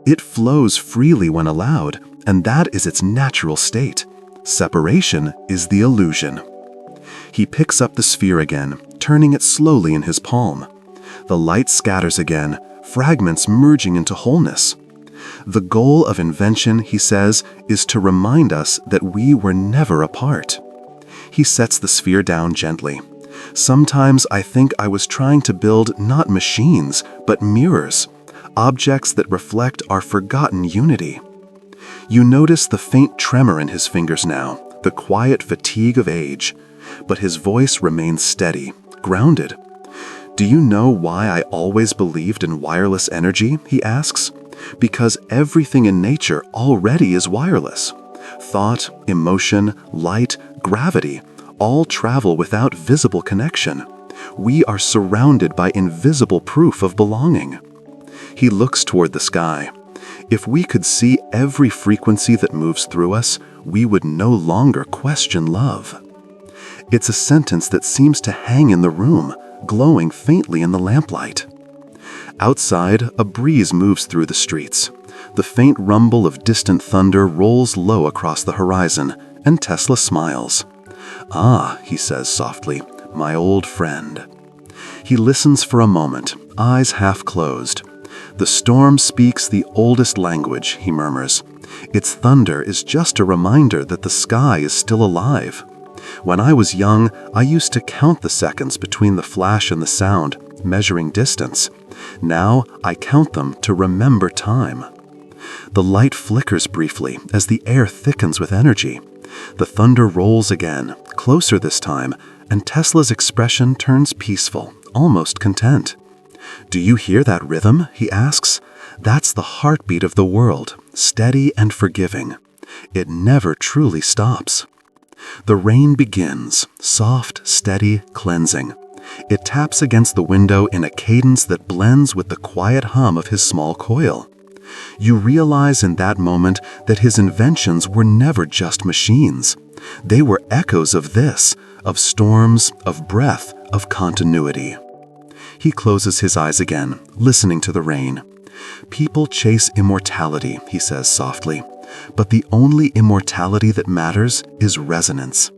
It flows freely when allowed, and that is its natural state. Separation is the illusion. He picks up the sphere again, turning it slowly in his palm. The light scatters again, fragments merging into wholeness. The goal of invention, he says, is to remind us that we were never apart. He sets the sphere down gently. Sometimes I think I was trying to build not machines, but mirrors, objects that reflect our forgotten unity. You notice the faint tremor in his fingers now, the quiet fatigue of age, but his voice remains steady, grounded. Do you know why I always believed in wireless energy, he asks? Because everything in nature already is wireless. Thought, emotion, light, gravity, all travel without visible connection. We are surrounded by invisible proof of belonging. He looks toward the sky. If we could see every frequency that moves through us, we would no longer question love. It's a sentence that seems to hang in the room, glowing faintly in the lamplight. Outside, a breeze moves through the streets. The faint rumble of distant thunder rolls low across the horizon, and Tesla smiles. "Ah," he says softly, "my old friend." He listens for a moment, eyes half closed. "The storm speaks the oldest language," he murmurs. "Its thunder is just a reminder that the sky is still alive. When I was young, I used to count the seconds between the flash and the sound, measuring distance. Now I count them to remember time." The light flickers briefly as the air thickens with energy. The thunder rolls again, closer this time, and Tesla's expression turns peaceful, almost content. "Do you hear that rhythm?" he asks. "That's the heartbeat of the world, steady and forgiving. It never truly stops." The rain begins, soft, steady, cleansing. It taps against the window in a cadence that blends with the quiet hum of his small coil. You realize in that moment that his inventions were never just machines. They were echoes of this, of storms, of breath, of continuity. He closes his eyes again, listening to the rain. "People chase immortality," he says softly, "but the only immortality that matters is resonance.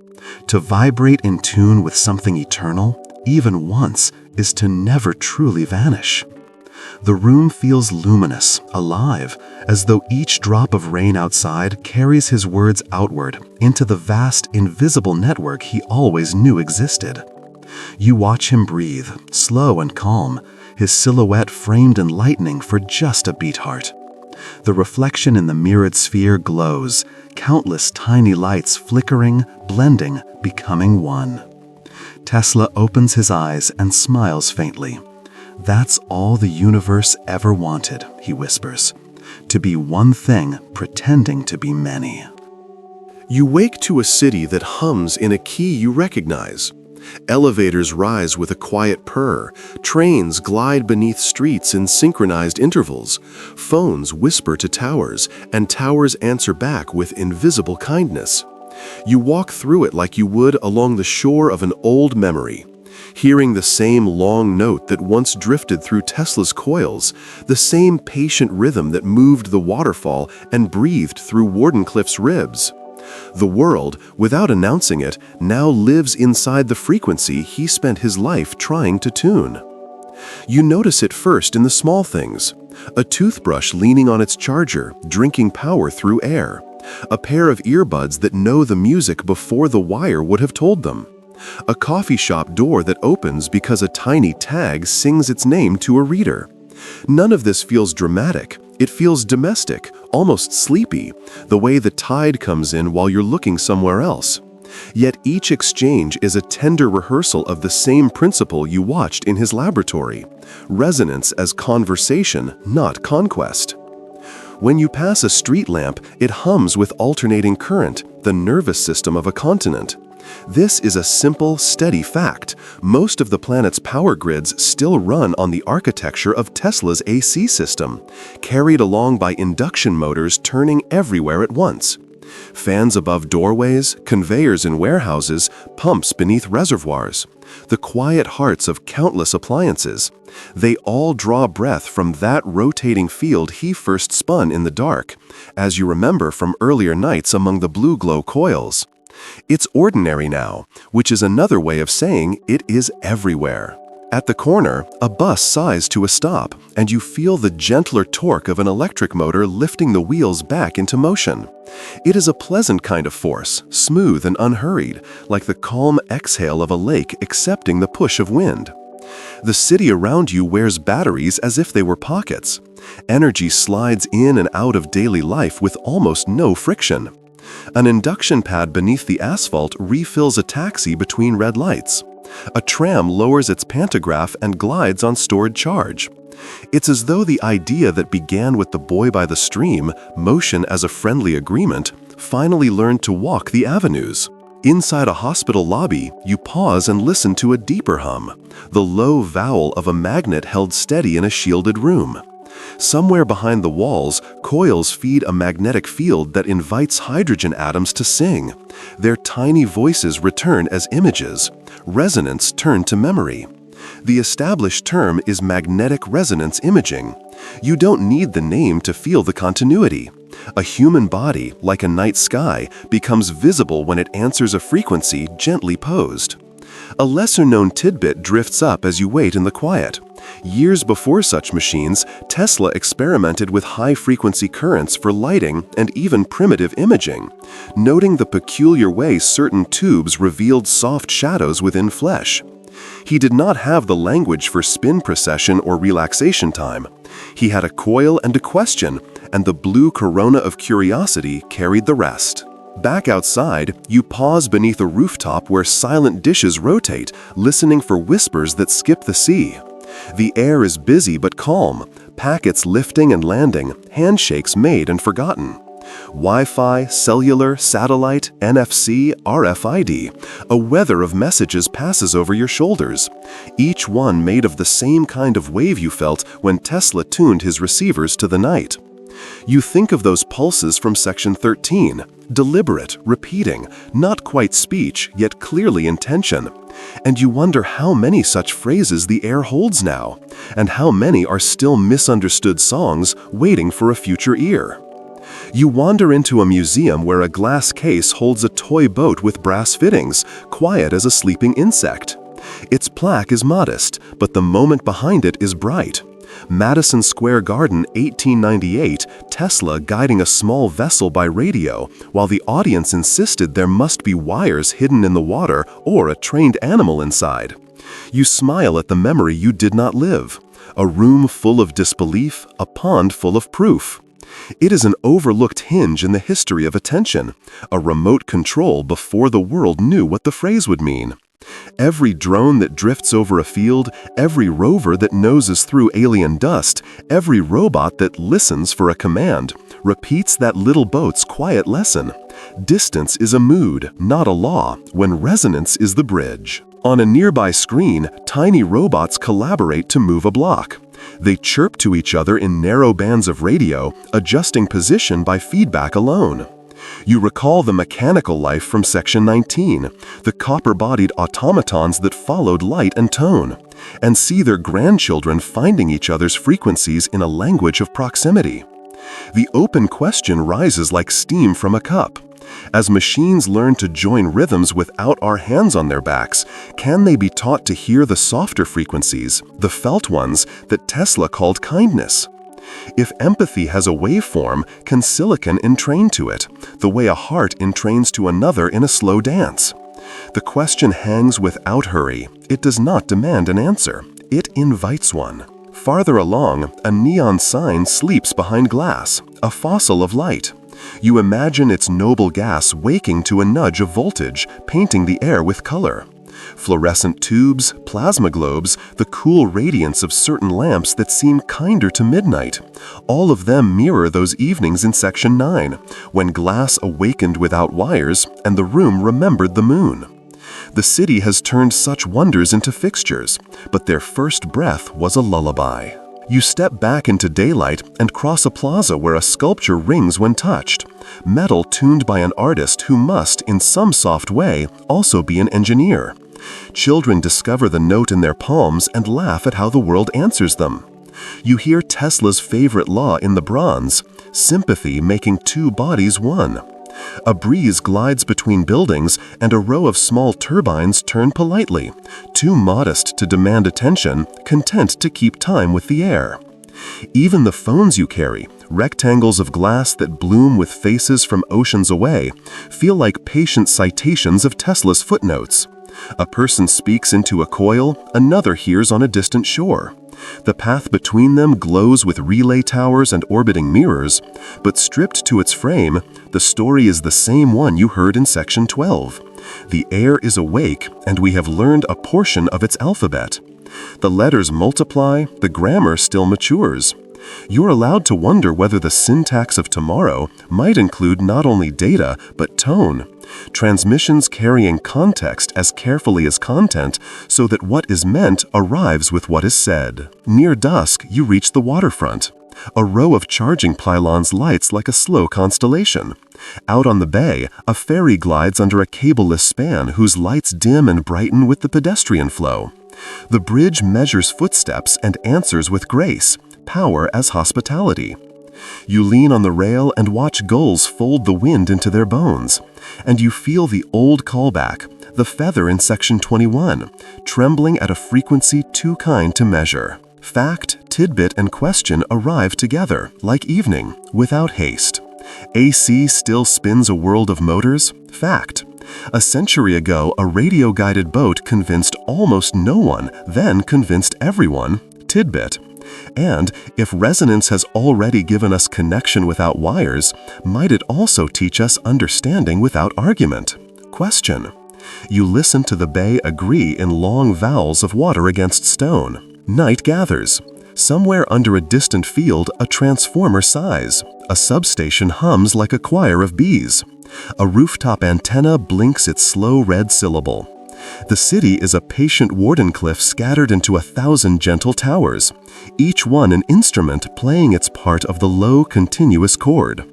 To vibrate in tune with something eternal, even once, is to never truly vanish." The room feels luminous, alive, as though each drop of rain outside carries his words outward into the vast, invisible network he always knew existed. You watch him breathe, slow and calm, his silhouette framed in lightning for just a beatheart. The reflection in the mirrored sphere glows, countless tiny lights flickering, blending, becoming one. Tesla opens his eyes and smiles faintly. "That's all the universe ever wanted," he whispers. "To be one thing pretending to be many." You wake to a city that hums in a key you recognize. Elevators rise with a quiet purr, trains glide beneath streets in synchronized intervals, phones whisper to towers, and towers answer back with invisible kindness. You walk through it like you would along the shore of an old memory, hearing the same long note that once drifted through Tesla's coils, the same patient rhythm that moved the waterfall and breathed through Wardenclyffe's ribs. The world, without announcing it, now lives inside the frequency he spent his life trying to tune. You notice it first in the small things: a toothbrush leaning on its charger, drinking power through air; a pair of earbuds that know the music before the wire would have told them; a coffee shop door that opens because a tiny tag sings its name to a reader. None of this feels dramatic. It feels domestic, almost sleepy, the way the tide comes in while you're looking somewhere else. Yet each exchange is a tender rehearsal of the same principle you watched in his laboratory: resonance as conversation, not conquest. When you pass a street lamp, it hums with alternating current, the nervous system of a continent. This is a simple, steady fact. Most of the planet's power grids still run on the architecture of Tesla's AC system, carried along by induction motors turning everywhere at once. Fans above doorways, conveyors in warehouses, pumps beneath reservoirs. The quiet hearts of countless appliances. They all draw breath from that rotating field he first spun in the dark, as you remember from earlier nights among the blue glow coils. It's ordinary now, which is another way of saying it is everywhere. At the corner, a bus sighs to a stop, and you feel the gentler torque of an electric motor lifting the wheels back into motion. It is a pleasant kind of force, smooth and unhurried, like the calm exhale of a lake accepting the push of wind. The city around you wears batteries as if they were pockets. Energy slides in and out of daily life with almost no friction. An induction pad beneath the asphalt refills a taxi between red lights. A tram lowers its pantograph and glides on stored charge. It's as though the idea that began with the boy by the stream, motion as a friendly agreement, finally learned to walk the avenues. Inside a hospital lobby, you pause and listen to a deeper hum, the low vowel of a magnet held steady in a shielded room. Somewhere behind the walls, coils feed a magnetic field that invites hydrogen atoms to sing. Their tiny voices return as images. Resonance turned to memory. The established term is magnetic resonance imaging. You don't need the name to feel the continuity. A human body, like a night sky, becomes visible when it answers a frequency gently posed. A lesser-known tidbit drifts up as you wait in the quiet. Years before such machines, Tesla experimented with high-frequency currents for lighting and even primitive imaging, noting the peculiar way certain tubes revealed soft shadows within flesh. He did not have the language for spin precession or relaxation time. He had a coil and a question, and the blue corona of curiosity carried the rest. Back outside, you pause beneath a rooftop where silent dishes rotate, listening for whispers that skip the sea. The air is busy but calm, packets lifting and landing, handshakes made and forgotten. Wi-Fi, cellular, satellite, NFC, RFID, a weather of messages passes over your shoulders, each one made of the same kind of wave you felt when Tesla tuned his receivers to the night. You think of those pulses from Section 13, deliberate, repeating, not quite speech, yet clearly intention. And you wonder how many such phrases the air holds now, and how many are still misunderstood songs waiting for a future ear. You wander into a museum where a glass case holds a toy boat with brass fittings, quiet as a sleeping insect. Its plaque is modest, but the moment behind it is bright. Madison Square Garden, 1898, Tesla guiding a small vessel by radio, while the audience insisted there must be wires hidden in the water or a trained animal inside. You smile at the memory you did not live. A room full of disbelief, a pond full of proof. It is an overlooked hinge in the history of attention, a remote control before the world knew what the phrase would mean. Every drone that drifts over a field, every rover that noses through alien dust, every robot that listens for a command, repeats that little boat's quiet lesson. Distance is a mood, not a law, when resonance is the bridge. On a nearby screen, tiny robots collaborate to move a block. They chirp to each other in narrow bands of radio, adjusting position by feedback alone. You recall the mechanical life from Section 19, the copper-bodied automatons that followed light and tone, and see their grandchildren finding each other's frequencies in a language of proximity. The open question rises like steam from a cup. As machines learn to join rhythms without our hands on their backs, can they be taught to hear the softer frequencies, the felt ones, that Tesla called kindness? If empathy has a waveform, can silicon entrain to it, the way a heart entrains to another in a slow dance? The question hangs without hurry. It does not demand an answer. It invites one. Farther along, a neon sign sleeps behind glass, a fossil of light. You imagine its noble gas waking to a nudge of voltage, painting the air with color. Fluorescent tubes, plasma globes, the cool radiance of certain lamps that seem kinder to midnight. All of them mirror those evenings in Section 9, when glass awakened without wires and the room remembered the moon. The city has turned such wonders into fixtures, but their first breath was a lullaby. You step back into daylight and cross a plaza where a sculpture rings when touched, metal tuned by an artist who must, in some soft way, also be an engineer. Children discover the note in their palms and laugh at how the world answers them. You hear Tesla's favorite law in the bronze, sympathy making two bodies one. A breeze glides between buildings and a row of small turbines turn politely, too modest to demand attention, content to keep time with the air. Even the phones you carry, rectangles of glass that bloom with faces from oceans away, feel like patient citations of Tesla's footnotes. A person speaks into a coil, another hears on a distant shore. The path between them glows with relay towers and orbiting mirrors, but stripped to its frame, the story is the same one you heard in Section 12. The air is awake, and we have learned a portion of its alphabet. The letters multiply, the grammar still matures. You're allowed to wonder whether the syntax of tomorrow might include not only data, but tone. Transmissions carrying context as carefully as content, so that what is meant arrives with what is said. Near dusk, you reach the waterfront. A row of charging pylons lights like a slow constellation. Out on the bay, a ferry glides under a cableless span whose lights dim and brighten with the pedestrian flow. The bridge measures footsteps and answers with grace, power as hospitality. You lean on the rail and watch gulls fold the wind into their bones, and you feel the old callback, the feather in Section 21, trembling at a frequency too kind to measure. Fact, tidbit, and question arrive together, like evening, without haste. AC still spins a world of motors? Fact. A century ago, a radio-guided boat convinced almost no one, then convinced everyone. Tidbit. And if resonance has already given us connection without wires, might it also teach us understanding without argument? Question. You listen to the bay agree in long vowels of water against stone. Night gathers. Somewhere under a distant field, a transformer sighs. A substation hums like a choir of bees. A rooftop antenna blinks its slow red syllable. The city is a patient Wardenclyffe scattered into 1,000 gentle towers, each one an instrument playing its part of the low, continuous chord.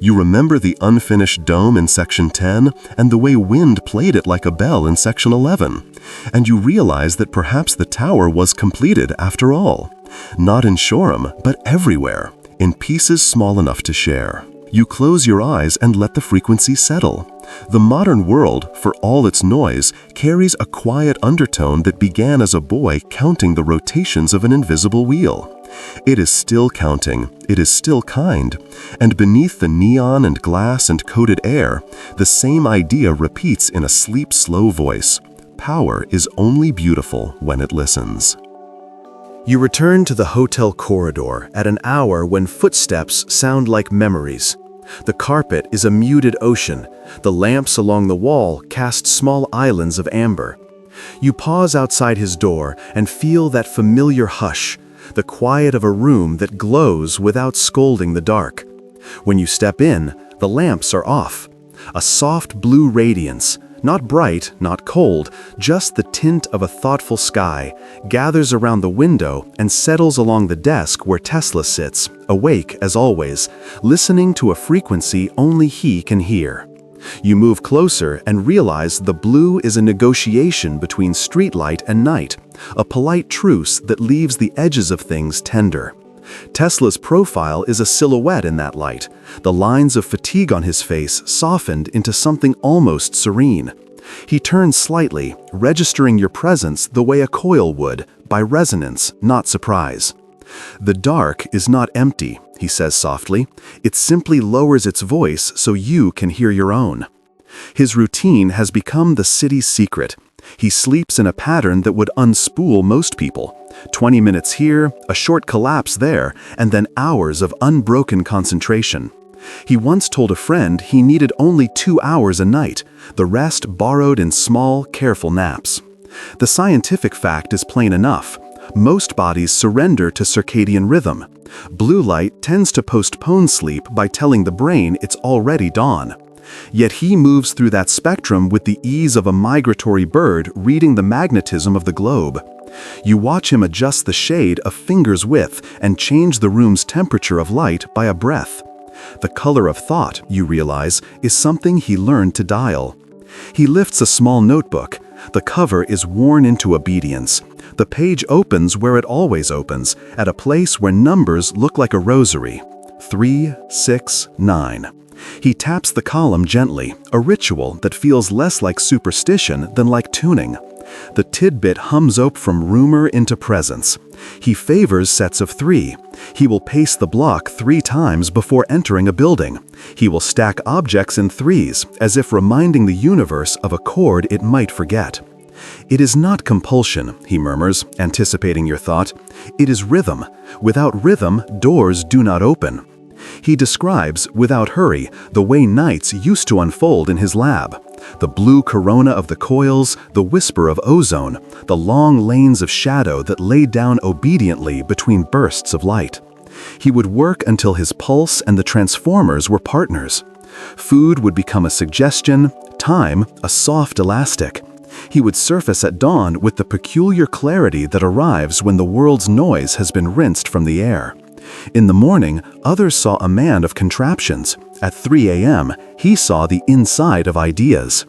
You remember the unfinished dome in Section 10 and the way wind played it like a bell in Section 11, and you realize that perhaps the tower was completed after all. Not in Shoreham, but everywhere, in pieces small enough to share. You close your eyes and let the frequency settle. The modern world, for all its noise, carries a quiet undertone that began as a boy counting the rotations of an invisible wheel. It is still counting, it is still kind, and beneath the neon and glass and coated air, the same idea repeats in a sleep-slow voice. Power is only beautiful when it listens. You return to the hotel corridor at an hour when footsteps sound like memories. The carpet is a muted ocean. The lamps along the wall cast small islands of amber. You pause outside his door and feel that familiar hush, the quiet of a room that glows without scolding the dark. When you step in, the lamps are off. A soft blue radiance, not bright, not cold, just the tint of a thoughtful sky, gathers around the window and settles along the desk where Tesla sits, awake as always, listening to a frequency only he can hear. You move closer and realize the blue is a negotiation between streetlight and night, a polite truce that leaves the edges of things tender. Tesla's profile is a silhouette in that light, the lines of fatigue on his face softened into something almost serene. He turns slightly, registering your presence the way a coil would, by resonance, not surprise. "The dark is not empty," he says softly. "It simply lowers its voice so you can hear your own." His routine has become the city's secret. He sleeps in a pattern that would unspool most people. 20 minutes here, a short collapse there, and then hours of unbroken concentration. He once told a friend he needed only 2 hours a night, the rest borrowed in small, careful naps. The scientific fact is plain enough. Most bodies surrender to circadian rhythm. Blue light tends to postpone sleep by telling the brain it's already dawn. Yet he moves through that spectrum with the ease of a migratory bird reading the magnetism of the globe. You watch him adjust the shade a finger's width and change the room's temperature of light by a breath. The color of thought, you realize, is something he learned to dial. He lifts a small notebook. The cover is worn into obedience. The page opens where it always opens, at a place where numbers look like a rosary. 3, 6, 9. He taps the column gently, a ritual that feels less like superstition than like tuning. The tidbit hums up from rumor into presence. He favors sets of 3. He will pace the block 3 times before entering a building. He will stack objects in 3s, as if reminding the universe of a chord it might forget. It is not compulsion, he murmurs, anticipating your thought. It is rhythm. Without rhythm, doors do not open. He describes, without hurry, the way nights used to unfold in his lab. The blue corona of the coils, the whisper of ozone, the long lanes of shadow that laid down obediently between bursts of light. He would work until his pulse and the transformers were partners. Food would become a suggestion, time a soft elastic. He would surface at dawn with the peculiar clarity that arrives when the world's noise has been rinsed from the air. In the morning, others saw a man of contraptions. At 3 a.m., he saw the inside of ideas.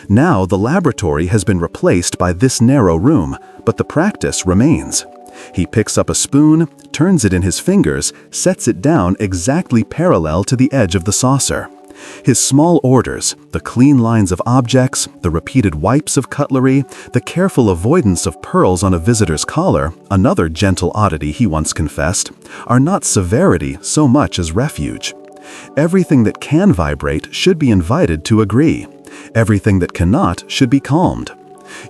Now the laboratory has been replaced by this narrow room, but the practice remains. He picks up a spoon, turns it in his fingers, sets it down exactly parallel to the edge of the saucer. His small orders, the clean lines of objects, the repeated wipes of cutlery, the careful avoidance of pearls on a visitor's collar, another gentle oddity he once confessed, are not severity so much as refuge. Everything that can vibrate should be invited to agree. Everything that cannot should be calmed.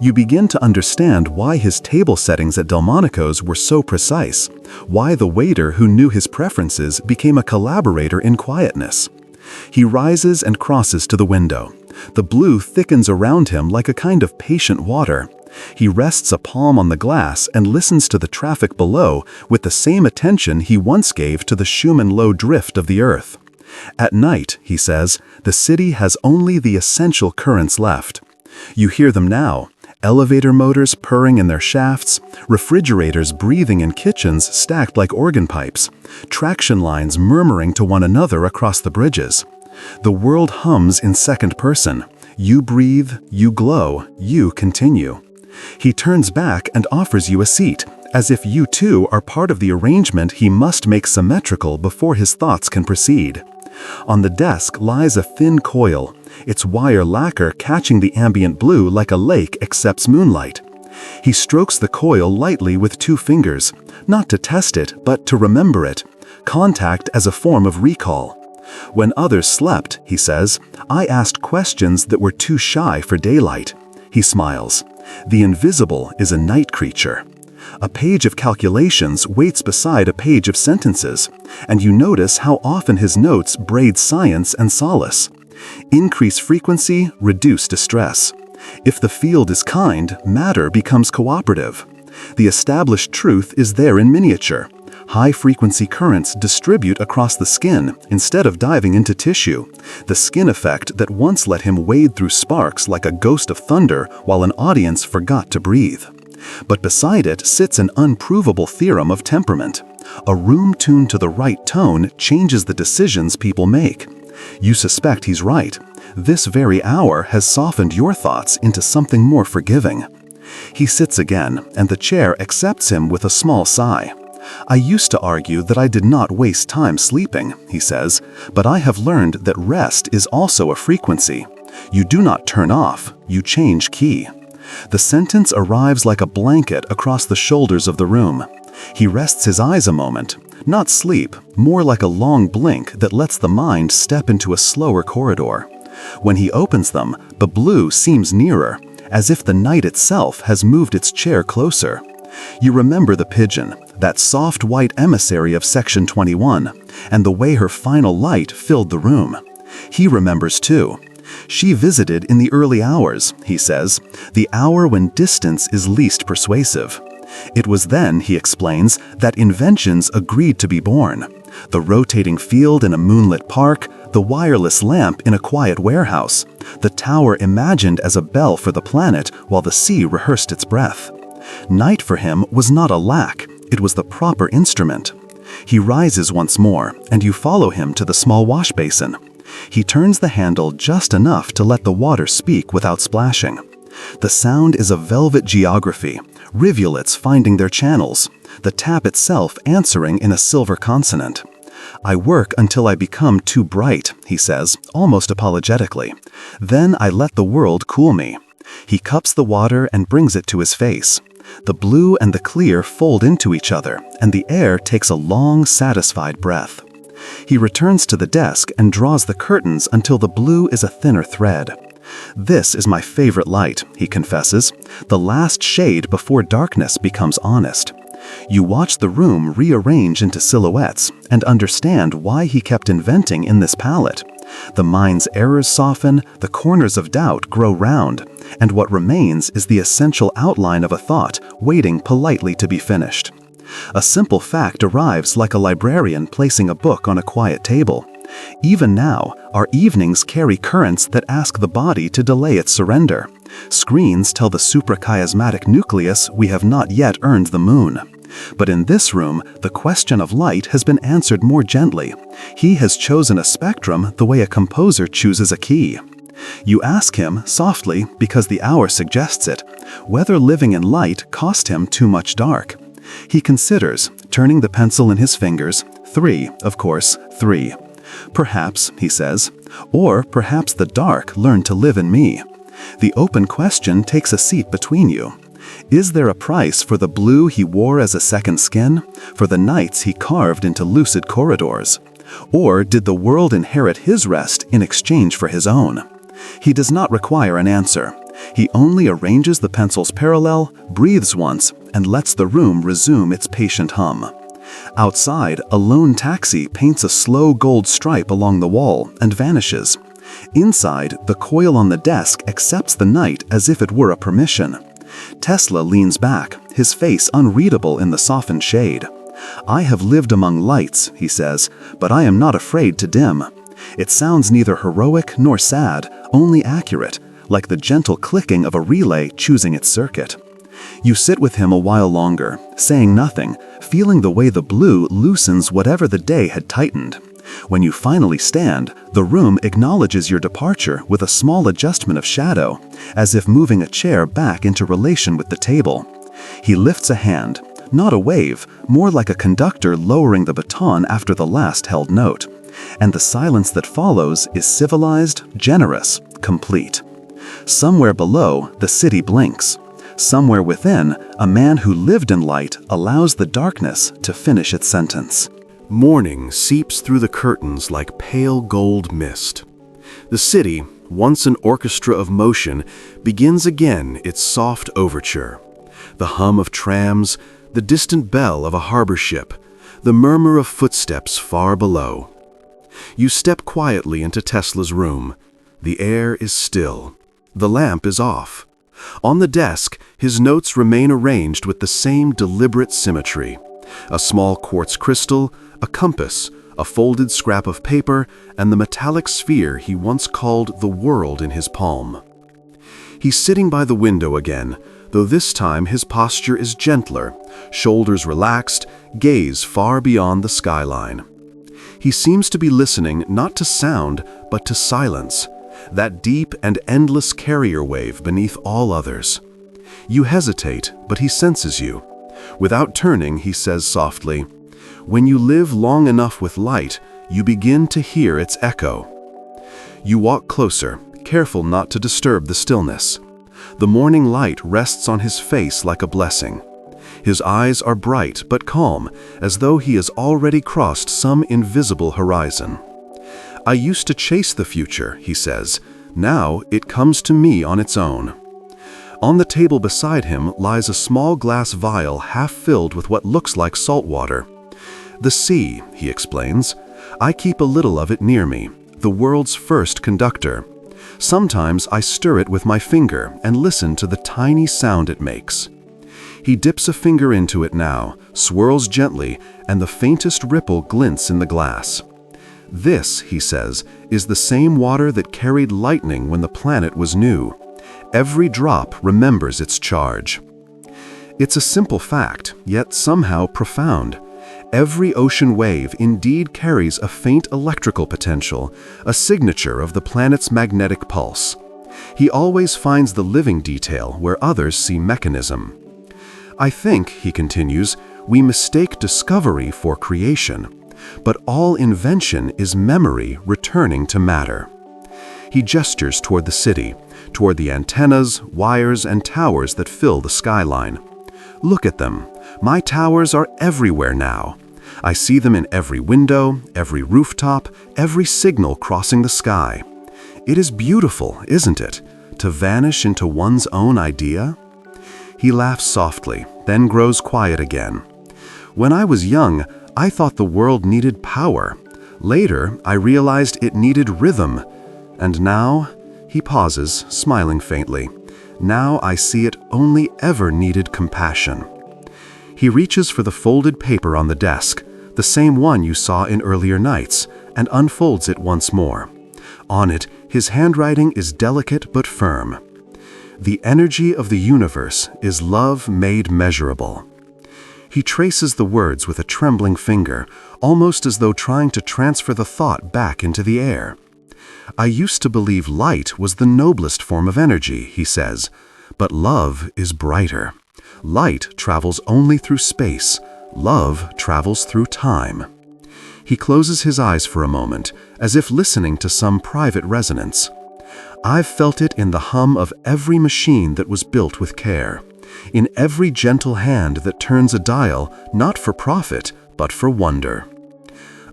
You begin to understand why his table settings at Delmonico's were so precise, why the waiter who knew his preferences became a collaborator in quietness. He rises and crosses to the window. The blue thickens around him like a kind of patient water. He rests a palm on the glass and listens to the traffic below with the same attention he once gave to the Schumann-Low drift of the earth. At night, he says, the city has only the essential currents left. You hear them now, elevator motors purring in their shafts, refrigerators breathing in kitchens stacked like organ pipes, traction lines murmuring to one another across the bridges. The world hums in second person. You breathe, you glow, you continue. He turns back and offers you a seat, as if you too are part of the arrangement he must make symmetrical before his thoughts can proceed. On the desk lies a thin coil, its wire lacquer catching the ambient blue like a lake accepts moonlight. He strokes the coil lightly with 2 fingers, not to test it, but to remember it. Contact as a form of recall. When others slept, he says, I asked questions that were too shy for daylight. He smiles. The invisible is a night creature. A page of calculations waits beside a page of sentences, and you notice how often his notes braid science and solace. Increase frequency, reduce distress. If the field is kind, matter becomes cooperative. The established truth is there in miniature. High-frequency currents distribute across the skin instead of diving into tissue, the skin effect that once let him wade through sparks like a ghost of thunder while an audience forgot to breathe. But beside it sits an unprovable theorem of temperament. A room tuned to the right tone changes the decisions people make. You suspect he's right. This very hour has softened your thoughts into something more forgiving. He sits again, and the chair accepts him with a small sigh. I used to argue that I did not waste time sleeping, he says, but I have learned that rest is also a frequency. You do not turn off, you change key. The sentence arrives like a blanket across the shoulders of the room. He rests his eyes a moment, not sleep, more like a long blink that lets the mind step into a slower corridor. When he opens them, the blue seems nearer, as if the night itself has moved its chair closer. You remember the pigeon, that soft white emissary of Section 21, and the way her final light filled the room. He remembers too. She visited in the early hours, he says, the hour when distance is least persuasive. It was then, he explains, that Inventions agreed to be born. The rotating field in a moonlit park, the wireless lamp in a quiet warehouse, the tower imagined as a bell for the planet while the sea rehearsed its breath. Night for him was not a lack, it was the proper instrument. He rises once more, and you follow him to the small wash basin. He turns the handle just enough to let the water speak without splashing. The sound is a velvet geography, rivulets finding their channels, the tap itself answering in a silver consonant. "I work until I become too bright," he says, almost apologetically. "Then I let the world cool me." He cups the water and brings it to his face. The blue and the clear fold into each other, and the air takes a long, satisfied breath. He returns to the desk and draws the curtains until the blue is a thinner thread. "This is my favorite light," he confesses, "the last shade before darkness becomes honest." You watch the room rearrange into silhouettes and understand why he kept inventing in this palette. The mind's errors soften, the corners of doubt grow round, and what remains is the essential outline of a thought waiting politely to be finished. A simple fact arrives like a librarian placing a book on a quiet table. Even now, our evenings carry currents that ask the body to delay its surrender. Screens tell the suprachiasmatic nucleus we have not yet earned the moon. But in this room, the question of light has been answered more gently. He has chosen a spectrum the way a composer chooses a key. You ask him, softly, because the hour suggests it, whether living in light cost him too much dark. He considers, turning the pencil in his fingers, 3, of course, 3. "Perhaps," he says, "or perhaps the dark learned to live in me." The open question takes a seat between you. Is there a price for the blue he wore as a second skin, for the nights he carved into lucid corridors? Or did the world inherit his rest in exchange for his own? He does not require an answer. He only arranges the pencil's parallel, breathes once, and lets the room resume its patient hum. Outside, a lone taxi paints a slow gold stripe along the wall and vanishes. Inside, the coil on the desk accepts the night as if it were a permission. Tesla leans back, his face unreadable in the softened shade. "I have lived among lights," he says, "but I am not afraid to dim." It sounds neither heroic nor sad, only accurate, like the gentle clicking of a relay choosing its circuit. You sit with him a while longer, saying nothing, feeling the way the blue loosens whatever the day had tightened. When you finally stand, the room acknowledges your departure with a small adjustment of shadow, as if moving a chair back into relation with the table. He lifts a hand, not a wave, more like a conductor lowering the baton after the last held note. And the silence that follows is civilized, generous, complete. Somewhere below, the city blinks. Somewhere within, a man who lived in light allows the darkness to finish its sentence. Morning seeps through the curtains like pale gold mist. The city, once an orchestra of motion, begins again its soft overture. The hum of trams, the distant bell of a harbor ship, the murmur of footsteps far below. You step quietly into Tesla's room. The air is still. The lamp is off. On the desk, his notes remain arranged with the same deliberate symmetry. A small quartz crystal, a compass, a folded scrap of paper, and the metallic sphere he once called the world in his palm. He's sitting by the window again, though this time his posture is gentler, shoulders relaxed, gaze far beyond the skyline. He seems to be listening not to sound, but to silence, that deep and endless carrier wave beneath all others. You hesitate, but he senses you. Without turning, he says softly, "When you live long enough with light, you begin to hear its echo." You walk closer, careful not to disturb the stillness. The morning light rests on his face like a blessing. His eyes are bright but calm, as though he has already crossed some invisible horizon. "I used to chase the future," he says. "Now it comes to me on its own." On the table beside him lies a small glass vial half filled with what looks like salt water. "The sea," he explains. "I keep a little of it near me, the world's first conductor. Sometimes I stir it with my finger and listen to the tiny sound it makes." He dips a finger into it now, swirls gently, and the faintest ripple glints in the glass. This, he says, is the same water that carried lightning when the planet was new. Every drop remembers its charge. It's a simple fact, yet somehow profound. Every ocean wave indeed carries a faint electrical potential, a signature of the planet's magnetic pulse. He always finds the living detail where others see mechanism. I think, he continues, we mistake discovery for creation, but all invention is memory returning to matter. He gestures toward the city, toward the antennas, wires, and towers that fill the skyline. Look at them. My towers are everywhere now. I see them in every window, every rooftop, every signal crossing the sky. It is beautiful, isn't it, to vanish into one's own idea? He laughs softly, then grows quiet again. When I was young, I thought the world needed power. Later, I realized it needed rhythm. And now, he pauses, smiling faintly. Now I see it only ever needed compassion. He reaches for the folded paper on the desk, the same one you saw in earlier nights, and unfolds it once more. On it, his handwriting is delicate but firm. The energy of the universe is love made measurable. He traces the words with a trembling finger, almost as though trying to transfer the thought back into the air. I used to believe light was the noblest form of energy, he says, but love is brighter. Light travels only through space. Love travels through time. He closes his eyes for a moment, as if listening to some private resonance. I've felt it in the hum of every machine that was built with care, in every gentle hand that turns a dial not for profit, but for wonder.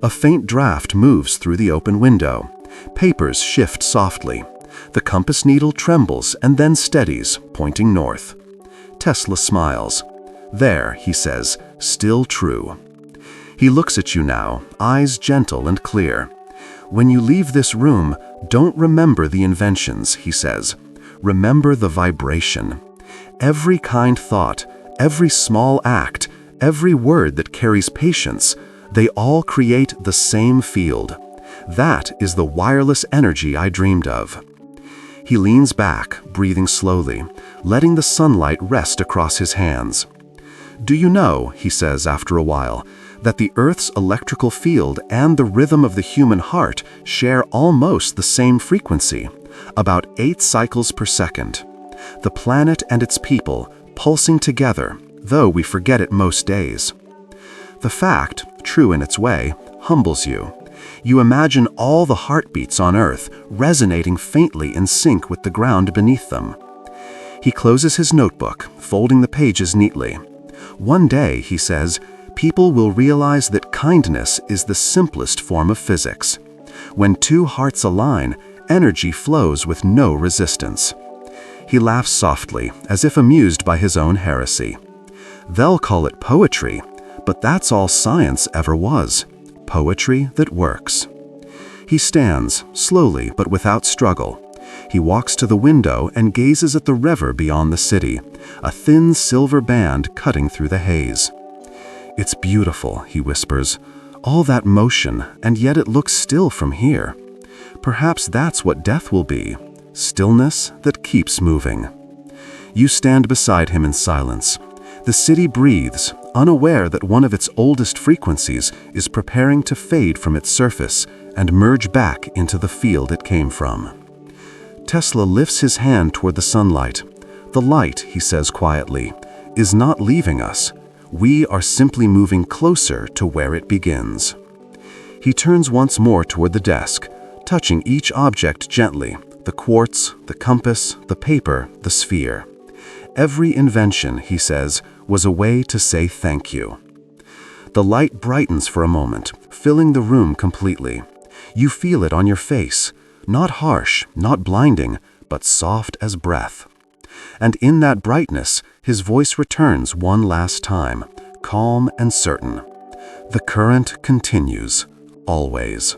A faint draft moves through the open window. Papers shift softly. The compass needle trembles and then steadies, pointing north. Tesla smiles. There, he says, still true. He looks at you now, eyes gentle and clear. When you leave this room, don't remember the inventions, he says. Remember the vibration. Every kind thought, every small act, every word that carries patience, they all create the same field. That is the wireless energy I dreamed of. He leans back, breathing slowly, letting the sunlight rest across his hands. Do you know, he says after a while, that the Earth's electrical field and the rhythm of the human heart share almost the same frequency, about 8 cycles per second. The planet and its people pulsing together, though we forget it most days. The fact, true in its way, humbles you. You imagine all the heartbeats on Earth resonating faintly in sync with the ground beneath them. He closes his notebook, folding the pages neatly. One day, he says, people will realize that kindness is the simplest form of physics. When two hearts align, energy flows with no resistance. He laughs softly, as if amused by his own heresy. They'll call it poetry, but that's all science ever was. Poetry that works. He stands, slowly but without struggle. He walks to the window and gazes at the river beyond the city, a thin silver band cutting through the haze. It's beautiful, he whispers. All that motion, and yet it looks still from here. Perhaps that's what death will be. Stillness that keeps moving. You stand beside him in silence. The city breathes, unaware that one of its oldest frequencies is preparing to fade from its surface and merge back into the field it came from. Tesla lifts his hand toward the sunlight. The light, he says quietly, is not leaving us. We are simply moving closer to where it begins. He turns once more toward the desk, touching each object gently, the quartz, the compass, the paper, the sphere. Every invention, he says, was a way to say thank you. The light brightens for a moment, filling the room completely. You feel it on your face, not harsh, not blinding, but soft as breath. And in that brightness, his voice returns one last time, calm and certain. The current continues, always.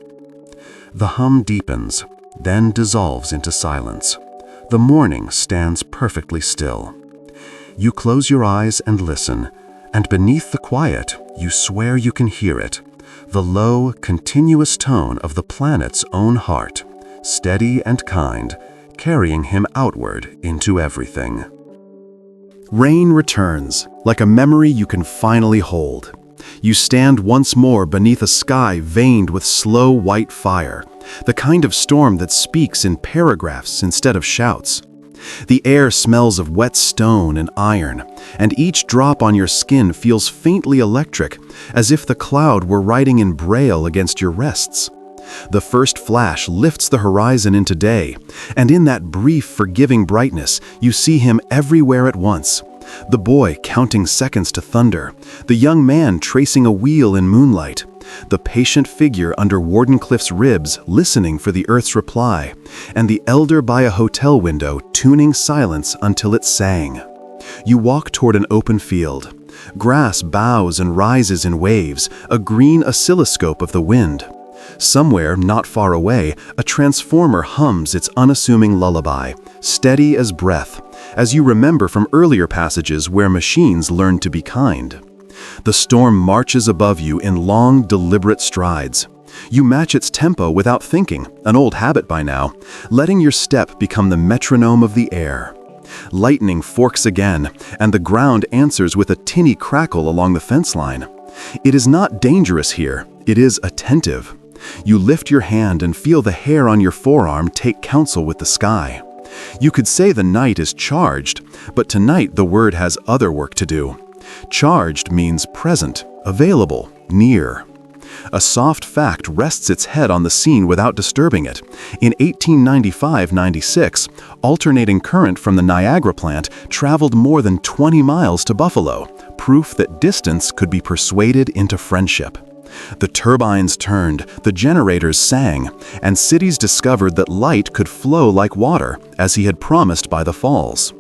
The hum deepens, then dissolves into silence. The morning stands perfectly still. You close your eyes and listen, and beneath the quiet, you swear you can hear it, the low, continuous tone of the planet's own heart, steady and kind, carrying him outward into everything. Rain returns, like a memory you can finally hold. You stand once more beneath a sky veined with slow white fire, the kind of storm that speaks in paragraphs instead of shouts. The air smells of wet stone and iron, and each drop on your skin feels faintly electric, as if the cloud were writing in braille against your wrists. The first flash lifts the horizon into day, and in that brief, forgiving brightness, you see him everywhere at once. The boy counting seconds to thunder, the young man tracing a wheel in moonlight, the patient figure under Wardenclyffe's ribs listening for the Earth's reply, and the elder by a hotel window tuning silence until it sang. You walk toward an open field. Grass bows and rises in waves, a green oscilloscope of the wind. Somewhere, not far away, a transformer hums its unassuming lullaby, steady as breath, as you remember from earlier passages where machines learned to be kind. The storm marches above you in long, deliberate strides. You match its tempo without thinking, an old habit by now, letting your step become the metronome of the air. Lightning forks again, and the ground answers with a tinny crackle along the fence line. It is not dangerous here, it is attentive. You lift your hand and feel the hair on your forearm take counsel with the sky. You could say the night is charged, but tonight the word has other work to do. Charged means present, available, near. A soft fact rests its head on the scene without disturbing it. In 1895-96, alternating current from the Niagara plant traveled more than 20 miles to Buffalo, proof that distance could be persuaded into friendship. The turbines turned, the generators sang, and cities discovered that light could flow like water, as he had promised by the falls.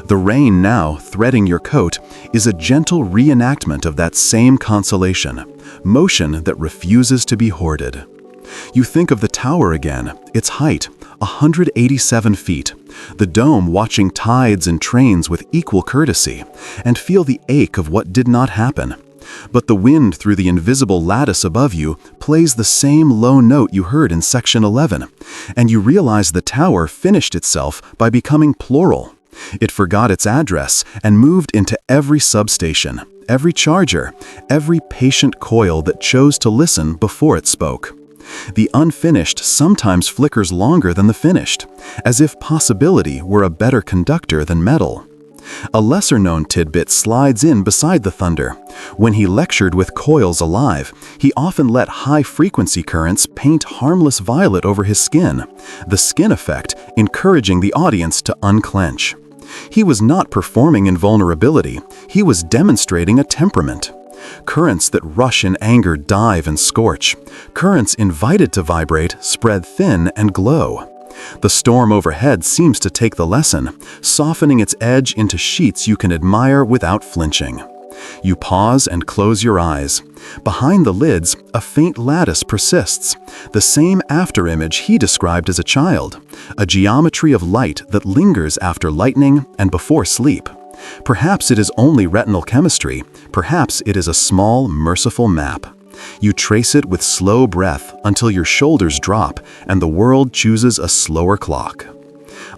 The rain now, threading your coat, is a gentle reenactment of that same consolation, motion that refuses to be hoarded. You think of the tower again, its height, 187 feet, the dome watching tides and trains with equal courtesy, and feel the ache of what did not happen. But the wind through the invisible lattice above you plays the same low note you heard in section 11, and you realize the tower finished itself by becoming plural. It forgot its address and moved into every substation, every charger, every patient coil that chose to listen before it spoke. The unfinished sometimes flickers longer than the finished, as if possibility were a better conductor than metal. A lesser-known tidbit slides in beside the thunder. When he lectured with coils alive, he often let high-frequency currents paint harmless violet over his skin, the skin effect encouraging the audience to unclench. He was not performing invulnerability, he was demonstrating a temperament. Currents that rush in anger dive and scorch. Currents invited to vibrate spread thin and glow. The storm overhead seems to take the lesson, softening its edge into sheets you can admire without flinching. You pause and close your eyes. Behind the lids, a faint lattice persists, the same afterimage he described as a child, a geometry of light that lingers after lightning and before sleep. Perhaps it is only retinal chemistry, perhaps it is a small, merciful map. You trace it with slow breath until your shoulders drop and the world chooses a slower clock.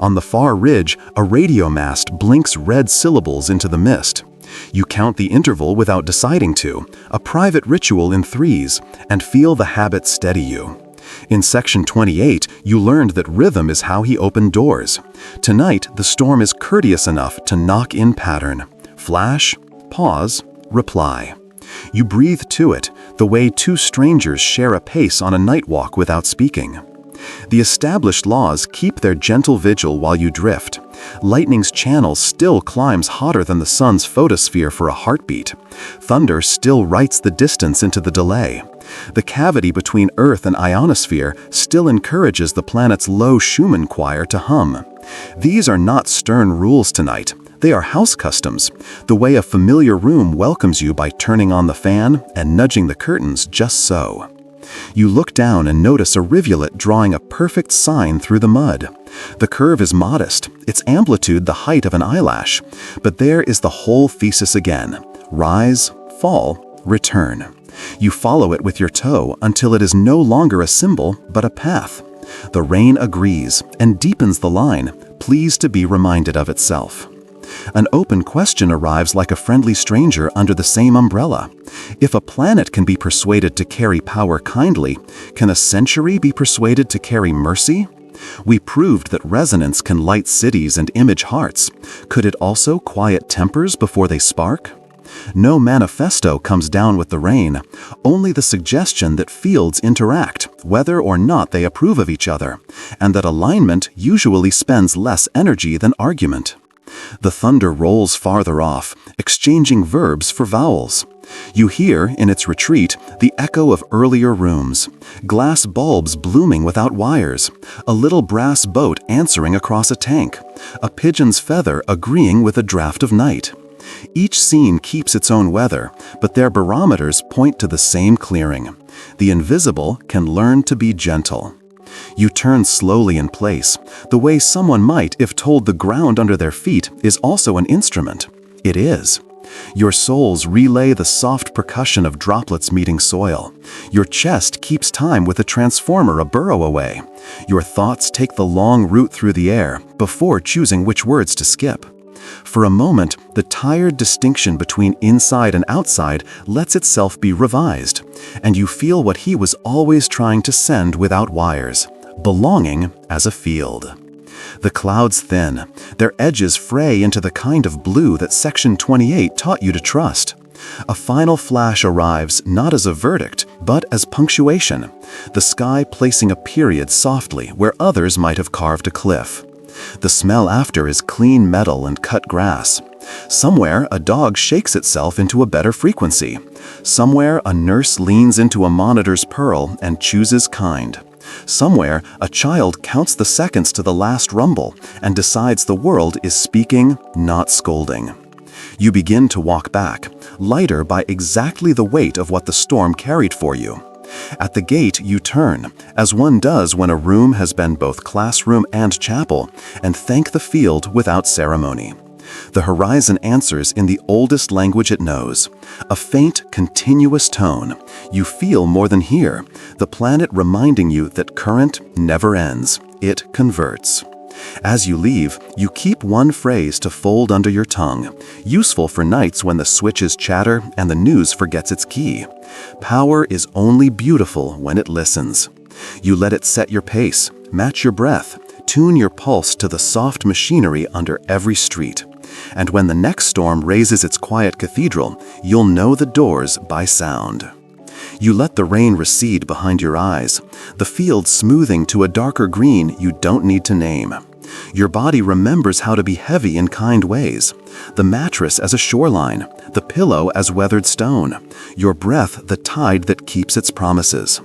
On the far ridge, a radio mast blinks red syllables into the mist. You count the interval without deciding to, a private ritual in threes, and feel the habit steady you. In section 28, you learned that rhythm is how he opened doors. Tonight, the storm is courteous enough to knock in pattern. Flash, pause, reply. You breathe to it, the way two strangers share a pace on a night walk without speaking. The established laws keep their gentle vigil while you drift. Lightning's channel still climbs hotter than the sun's photosphere for a heartbeat. Thunder still writes the distance into the delay. The cavity between Earth and ionosphere still encourages the planet's low Schumann choir to hum. These are not stern rules tonight. They are house customs, the way a familiar room welcomes you by turning on the fan and nudging the curtains just so. You look down and notice a rivulet drawing a perfect sign through the mud. The curve is modest, its amplitude the height of an eyelash, but there is the whole thesis again. Rise, fall, return. You follow it with your toe until it is no longer a symbol, but a path. The rain agrees and deepens the line, pleased to be reminded of itself. An open question arrives like a friendly stranger under the same umbrella. If a planet can be persuaded to carry power kindly, can a century be persuaded to carry mercy? We proved that resonance can light cities and image hearts. Could it also quiet tempers before they spark? No manifesto comes down with the rain, only the suggestion that fields interact, whether or not they approve of each other, and that alignment usually spends less energy than argument. The thunder rolls farther off, exchanging verbs for vowels. You hear, in its retreat, the echo of earlier rooms, glass bulbs blooming without wires, a little brass boat answering across a tank, a pigeon's feather agreeing with a draft of night. Each scene keeps its own weather, but their barometers point to the same clearing. The invisible can learn to be gentle. You turn slowly in place, the way someone might if told the ground under their feet is also an instrument. It is. Your soles relay the soft percussion of droplets meeting soil. Your chest keeps time with a transformer a burrow away. Your thoughts take the long route through the air before choosing which words to skip. For a moment, the tired distinction between inside and outside lets itself be revised, and you feel what he was always trying to send without wires: belonging as a field. The clouds thin, their edges fray into the kind of blue that Section 28 taught you to trust. A final flash arrives not as a verdict, but as punctuation, the sky placing a period softly where others might have carved a cliff. The smell after is clean metal and cut grass. Somewhere, a dog shakes itself into a better frequency. Somewhere, a nurse leans into a monitor's pearl and chooses kind. Somewhere, a child counts the seconds to the last rumble and decides the world is speaking, not scolding. You begin to walk back, lighter by exactly the weight of what the storm carried for you. At the gate, you turn, as one does when a room has been both classroom and chapel, and thank the field without ceremony. The horizon answers in the oldest language it knows, a faint, continuous tone. You feel more than hear, the planet reminding you that current never ends, it converts. As you leave, you keep one phrase to fold under your tongue, useful for nights when the switches chatter and the news forgets its key. Power is only beautiful when it listens. You let it set your pace, match your breath, tune your pulse to the soft machinery under every street. And when the next storm raises its quiet cathedral, you'll know the doors by sound. You let the rain recede behind your eyes, the field smoothing to a darker green you don't need to name. Your body remembers how to be heavy in kind ways. The mattress as a shoreline, the pillow as weathered stone, your breath the tide that keeps its promises.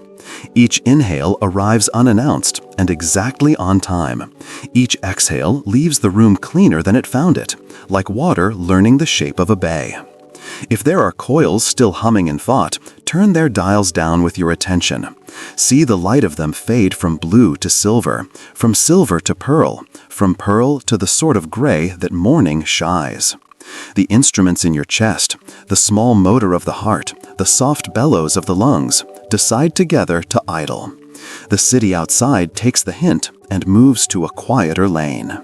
Each inhale arrives unannounced and exactly on time. Each exhale leaves the room cleaner than it found it, like water learning the shape of a bay. If there are coils still humming in thought, turn their dials down with your attention. See the light of them fade from blue to silver, from silver to pearl, from pearl to the sort of gray that morning shies. The instruments in your chest, the small motor of the heart, the soft bellows of the lungs, decide together to idle. The city outside takes the hint and moves to a quieter lane.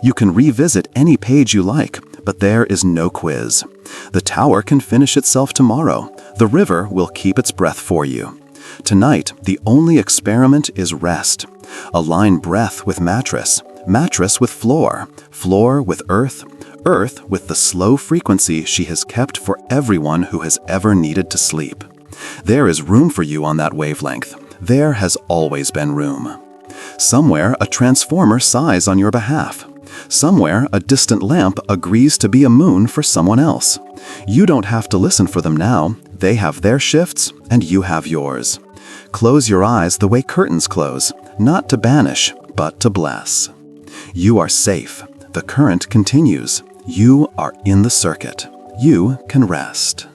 You can revisit any page you like, but there is no quiz. The tower can finish itself tomorrow. The river will keep its breath for you. Tonight, the only experiment is rest. Align breath with mattress, mattress with floor, floor with earth, earth with the slow frequency she has kept for everyone who has ever needed to sleep. There is room for you on that wavelength. There has always been room. Somewhere, a transformer sighs on your behalf. Somewhere, a distant lamp agrees to be a moon for someone else. You don't have to listen for them now. They have their shifts, and you have yours. Close your eyes the way curtains close, not to banish, but to bless. You are safe. The current continues. You are in the circuit. You can rest.